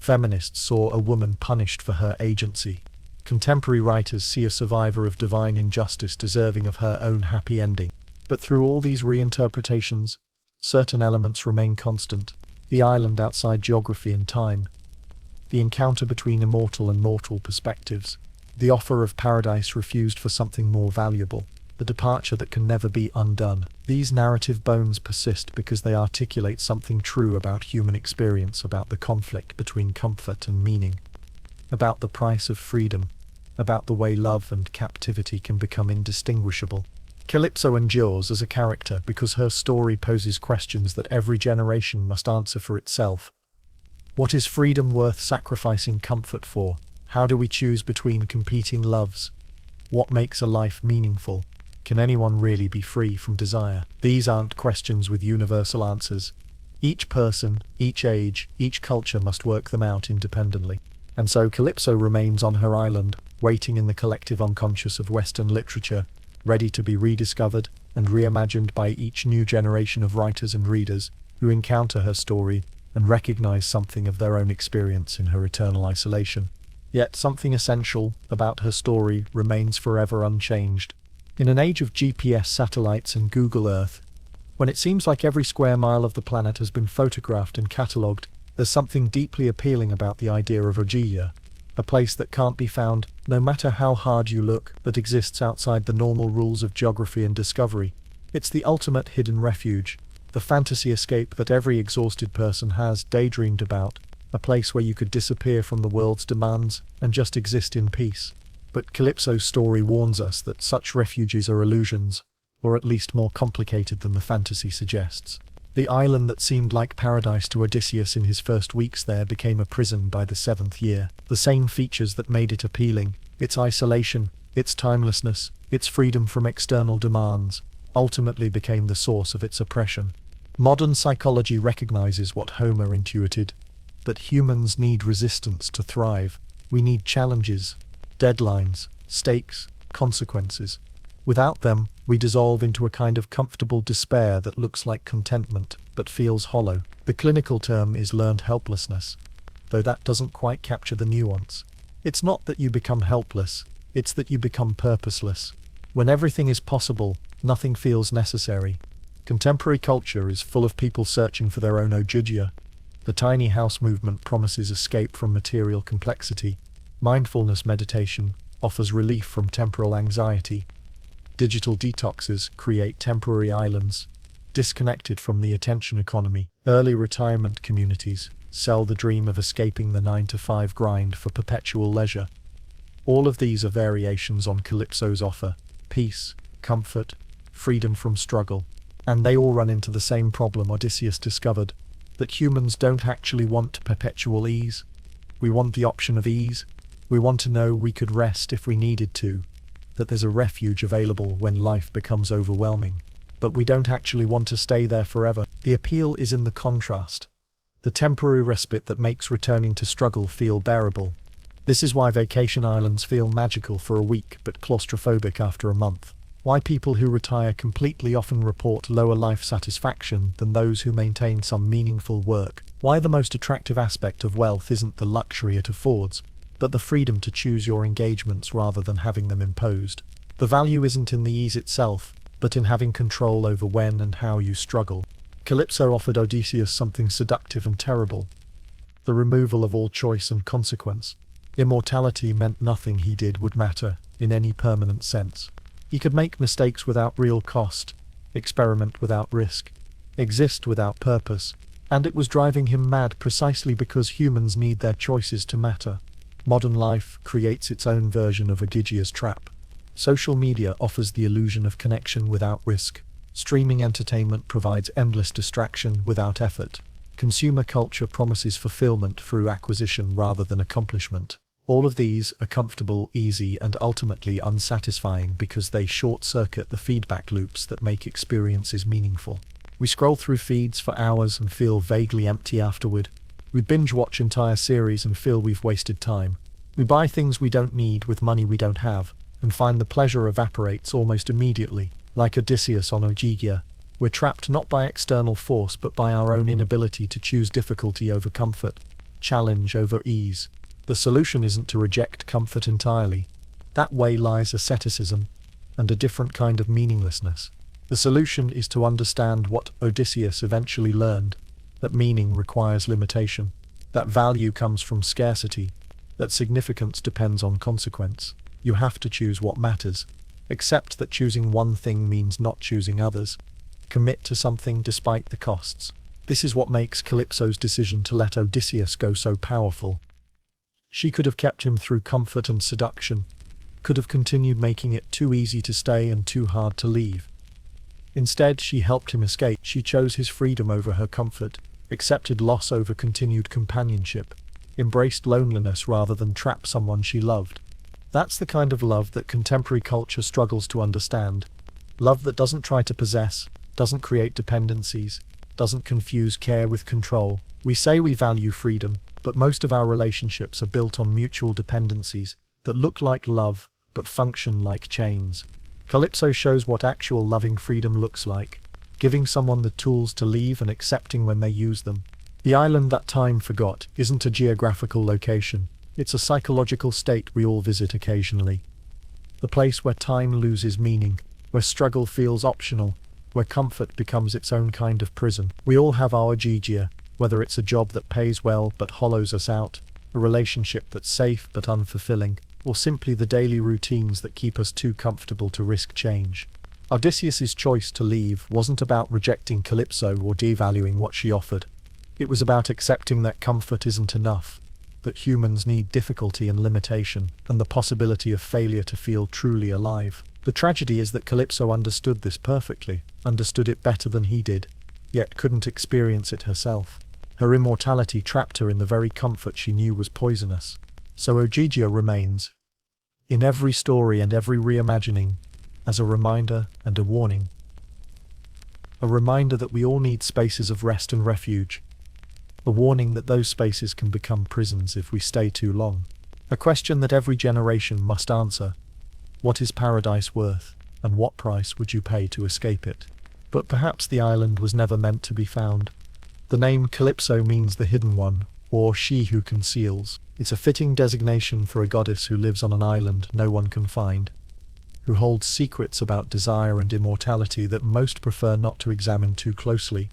Feminists saw a woman punished for her agency. Contemporary writers see a survivor of divine injustice deserving of her own happy ending. But through all these reinterpretations, certain elements remain constant. The island outside geography and time, the encounter between immortal and mortal perspectives, the offer of paradise refused for something more valuable, the departure that can never be undone. These narrative bones persist because they articulate something true about human experience, about the conflict between comfort and meaning, about the price of freedom, about the way love and captivity can become indistinguishable. Calypso endures as a character because her story poses questions that every generation must answer for itself. What is freedom worth sacrificing comfort for? How do we choose between competing loves? What makes a life meaningful? Can anyone really be free from desire? These aren't questions with universal answers. Each person, each age, each culture must work them out independently. And so Calypso remains on her island, waiting in the collective unconscious of Western literature, ready to be rediscovered and reimagined by each new generation of writers and readers who encounter her story and recognize something of their own experience in her eternal isolation. Yet something essential about her story remains forever unchanged. In an age of GPS satellites and Google Earth, when it seems like every square mile of the planet has been photographed and catalogued, there's something deeply appealing about the idea of Ogygia, a place that can't be found, no matter how hard you look, that exists outside the normal rules of geography and discovery. It's the ultimate hidden refuge, the fantasy escape that every exhausted person has daydreamed about, a place where you could disappear from the world's demands and just exist in peace. But Calypso's story warns us that such refuges are illusions, or at least more complicated than the fantasy suggests. The island that seemed like paradise to Odysseus in his first weeks there became a prison by the 7th year. The same features that made it appealing, its isolation, its timelessness, its freedom from external demands, ultimately became the source of its oppression. Modern psychology recognizes what Homer intuited, that humans need resistance to thrive. We need challenges, deadlines, stakes, consequences. Without them, we dissolve into a kind of comfortable despair that looks like contentment, but feels hollow. The clinical term is learned helplessness, though that doesn't quite capture the nuance. It's not that you become helpless, it's that you become purposeless. When everything is possible, Nothing feels necessary. Contemporary culture is full of people searching for their own Ojigia. The tiny house movement promises escape from material complexity. Mindfulness meditation offers relief from temporal anxiety. Digital detoxes create temporary islands, disconnected from the attention economy. Early retirement communities sell the dream of escaping the 9-to-5 grind for perpetual leisure. All of these are variations on Calypso's offer: peace, comfort, freedom from struggle. And they all run into the same problem Odysseus discovered, that humans don't actually want perpetual ease. We want the option of ease. We want to know we could rest if we needed to, that there's a refuge available when life becomes overwhelming. But we don't actually want to stay there forever. The appeal is in the contrast. The temporary respite that makes returning to struggle feel bearable. This is why vacation islands feel magical for a week but claustrophobic after a month. Why people who retire completely often report lower life satisfaction than those who maintain some meaningful work. Why the most attractive aspect of wealth isn't the luxury it affords, but the freedom to choose your engagements rather than having them imposed. The value isn't in the ease itself, but in having control over when and how you struggle. Calypso offered Odysseus something seductive and terrible: the removal of all choice and consequence. Immortality meant nothing he did would matter, in any permanent sense. He could make mistakes without real cost, experiment without risk, exist without purpose, and it was driving him mad precisely because humans need their choices to matter. Modern life creates its own version of Ogygia's trap. Social media offers the illusion of connection without risk. Streaming entertainment provides endless distraction without effort. Consumer culture promises fulfillment through acquisition rather than accomplishment. All of these are comfortable, easy, and ultimately unsatisfying because they short-circuit the feedback loops that make experiences meaningful. We scroll through feeds for hours and feel vaguely empty afterward. We binge-watch entire series and feel we've wasted time. We buy things we don't need with money we don't have, and find the pleasure evaporates almost immediately. Like Odysseus on Ogygia, we're trapped not by external force but by our own inability to choose difficulty over comfort, challenge over ease. The solution isn't to reject comfort entirely. That way lies asceticism, and a different kind of meaninglessness. The solution is to understand what Odysseus eventually learned: that meaning requires limitation, that value comes from scarcity, that significance depends on consequence. You have to choose what matters. Accept that choosing one thing means not choosing others. Commit to something despite the costs. This is what makes Calypso's decision to let Odysseus go so powerful. She could have kept him through comfort and seduction, could have continued making it too easy to stay and too hard to leave. Instead, she helped him escape. She chose his freedom over her comfort, accepted loss over continued companionship, embraced loneliness rather than trap someone she loved. That's the kind of love that contemporary culture struggles to understand. Love that doesn't try to possess, doesn't create dependencies, doesn't confuse care with control. We say we value freedom, but most of our relationships are built on mutual dependencies that look like love, but function like chains. Calypso shows what actual loving freedom looks like: giving someone the tools to leave and accepting when they use them. The island that time forgot isn't a geographical location. It's a psychological state we all visit occasionally. The place where time loses meaning, where struggle feels optional, where comfort becomes its own kind of prison. We all have our Ogygia, whether it's a job that pays well but hollows us out, a relationship that's safe but unfulfilling, or simply the daily routines that keep us too comfortable to risk change. Odysseus's choice to leave wasn't about rejecting Calypso or devaluing what she offered. It was about accepting that comfort isn't enough, that humans need difficulty and limitation, and the possibility of failure to feel truly alive. The tragedy is that Calypso understood this perfectly, understood it better than he did, yet couldn't experience it herself. Her immortality trapped her in the very comfort she knew was poisonous. So Ogygia remains, in every story and every reimagining, as a reminder and a warning. A reminder that we all need spaces of rest and refuge. A warning that those spaces can become prisons if we stay too long. A question that every generation must answer: what is paradise worth, and what price would you pay to escape it? But perhaps the island was never meant to be found. The name Calypso means the hidden one, or she who conceals. It's a fitting designation for a goddess who lives on an island no one can find. who holds secrets about desire and immortality that most prefer not to examine too closely,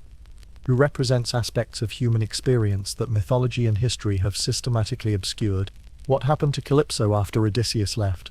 who represents aspects of human experience that mythology and history have systematically obscured. What happened to Calypso after Odysseus left?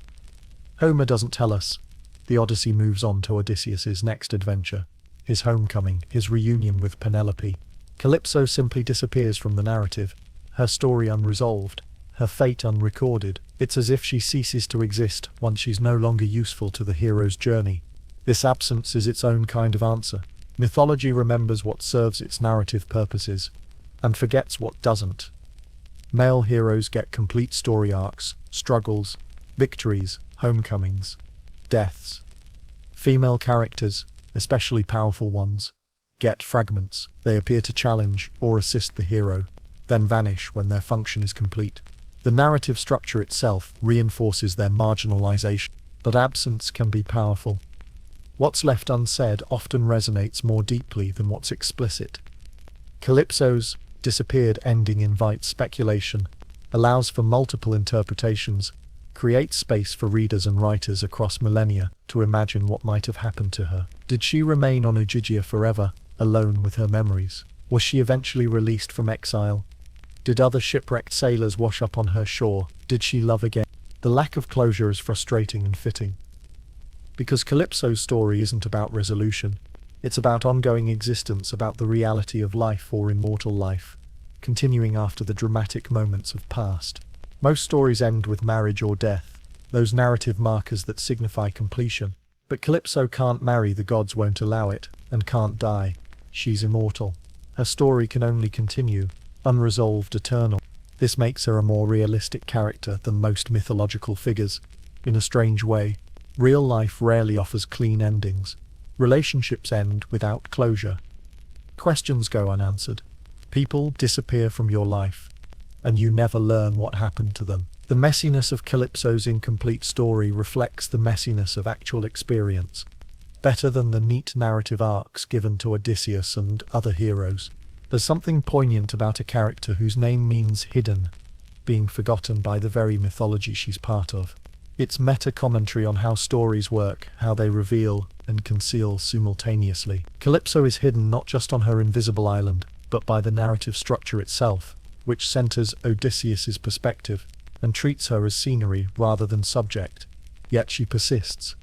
Homer doesn't tell us. The Odyssey moves on to Odysseus's next adventure, his homecoming, his reunion with Penelope. Calypso simply disappears from the narrative, her story unresolved, her fate unrecorded. It's as if she ceases to exist once she's no longer useful to the hero's journey. This absence is its own kind of answer. Mythology remembers what serves its narrative purposes, and forgets what doesn't. Male heroes get complete story arcs, struggles, victories, homecomings, deaths. Female characters, especially powerful ones, get fragments. They appear to challenge or assist the hero, then vanish when their function is complete. The narrative structure itself reinforces their marginalization, but absence can be powerful. What's left unsaid often resonates more deeply than what's explicit. Calypso's disappeared ending invites speculation, allows for multiple interpretations, creates space for readers and writers across millennia to imagine what might have happened to her. Did she remain on Ogygia forever, alone with her memories? Was she eventually released from exile? Did other shipwrecked sailors wash up on her shore? Did she love again? The lack of closure is frustrating and fitting. Because Calypso's story isn't about resolution, it's about ongoing existence, about the reality of life or immortal life, continuing after the dramatic moments have passed. Most stories end with marriage or death, those narrative markers that signify completion. But Calypso can't marry, the gods won't allow it, and can't die. She's immortal. Her story can only continue, unresolved, eternal. This makes her a more realistic character than most mythological figures. In a strange way, real life rarely offers clean endings. Relationships end without closure. Questions go unanswered. People disappear from your life, and you never learn what happened to them. The messiness of Calypso's incomplete story reflects the messiness of actual experience, better than the neat narrative arcs given to Odysseus and other heroes. There's something poignant about a character whose name means hidden, being forgotten by the very mythology she's part of. It's meta-commentary on how stories work, how they reveal and conceal simultaneously. Calypso is hidden not just on her invisible island, but by the narrative structure itself, which centers Odysseus's perspective and treats her as scenery rather than subject. Yet she persists.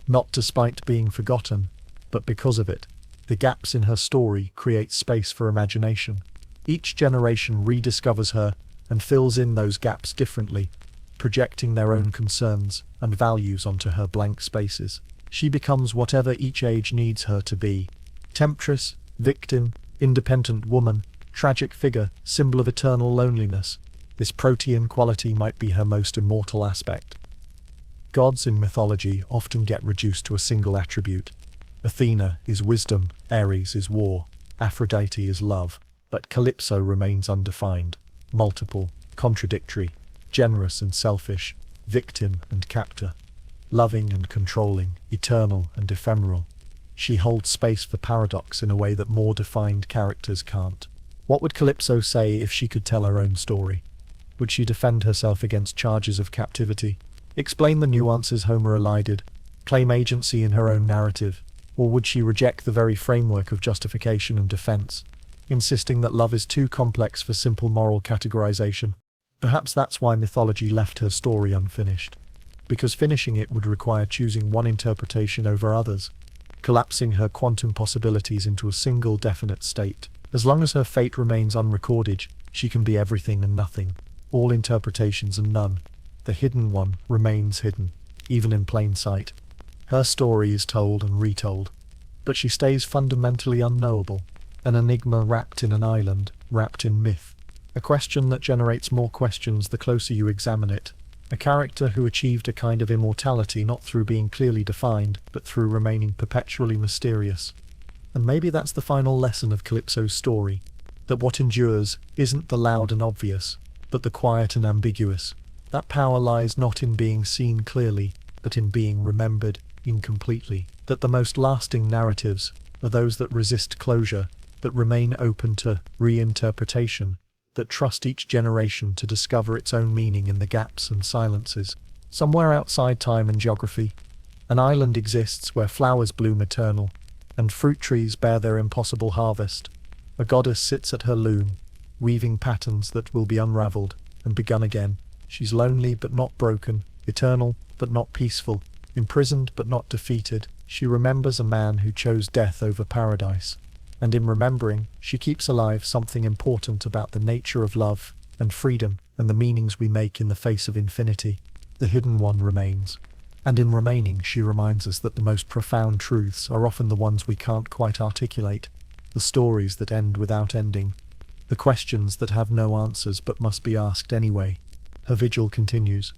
Not despite being forgotten, but because of it. The gaps in her story create space for imagination. Each generation rediscovers her and fills in those gaps differently, projecting their own concerns and values onto her blank spaces. She becomes whatever each age needs her to be. Temptress, victim, independent woman, tragic figure, symbol of eternal loneliness. This protean quality might be her most immortal aspect. Gods in mythology often get reduced to a single attribute. Athena is wisdom, Ares is war, Aphrodite is love, but Calypso remains undefined, multiple, contradictory, generous and selfish, victim and captor, loving and controlling, eternal and ephemeral. She holds space for paradox in a way that more defined characters can't. What would Calypso say if she could tell her own story? Would she defend herself against charges of captivity? Explain the nuances Homer elided? Claim agency in her own narrative? Or would she reject the very framework of justification and defense, insisting that love is too complex for simple moral categorization? Perhaps that's why mythology left her story unfinished, because finishing it would require choosing one interpretation over others, collapsing her quantum possibilities into a single definite state. As long as her fate remains unrecorded, she can be everything and nothing, all interpretations and none. The hidden one remains hidden, even in plain sight. Her story is told and retold, but she stays fundamentally unknowable, an enigma wrapped in an island, wrapped in myth. A question that generates more questions the closer you examine it. A character who achieved a kind of immortality not through being clearly defined, but through remaining perpetually mysterious. And maybe that's the final lesson of Calypso's story, that what endures isn't the loud and obvious, but the quiet and ambiguous. That power lies not in being seen clearly, but in being remembered incompletely. That the most lasting narratives are those that resist closure, that remain open to reinterpretation, that trust each generation to discover its own meaning in the gaps and silences. Somewhere outside time and geography, An island exists where flowers bloom eternal, and fruit trees bear their impossible harvest. A goddess sits at her loom, weaving patterns that will be unraveled and begun again. She's lonely but not broken, eternal but not peaceful, imprisoned but not defeated. She remembers a man who chose death over paradise. And in remembering, she keeps alive something important about the nature of love and freedom and the meanings we make in the face of infinity. The hidden one remains. And in remaining, she reminds us that the most profound truths are often the ones we can't quite articulate, the stories that end without ending, the questions that have no answers but must be asked anyway. Her vigil continues.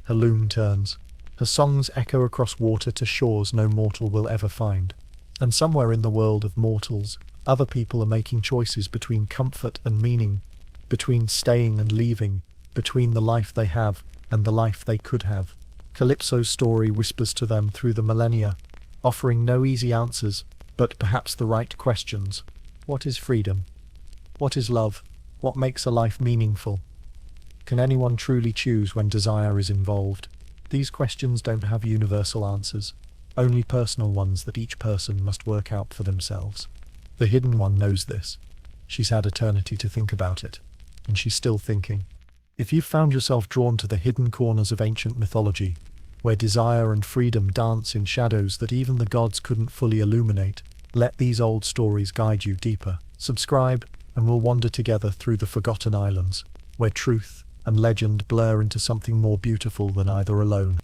Her loom turns. Her songs echo across water to shores no mortal will ever find. And somewhere in the world of mortals, other people are making choices between comfort and meaning, between staying and leaving, between the life they have and the life they could have. Calypso's story whispers to them through the millennia, offering no easy answers, but perhaps the right questions. What is freedom? What is love? What makes a life meaningful? Can anyone truly choose when desire is involved? These questions don't have universal answers, only personal ones that each person must work out for themselves. The hidden one knows this. She's had eternity to think about it, and she's still thinking. If you've found yourself drawn to the hidden corners of ancient mythology, where desire and freedom dance in shadows that even the gods couldn't fully illuminate, let these old stories guide you deeper. Subscribe, and we'll wander together through the forgotten islands, where truth and legend blur into something more beautiful than either alone.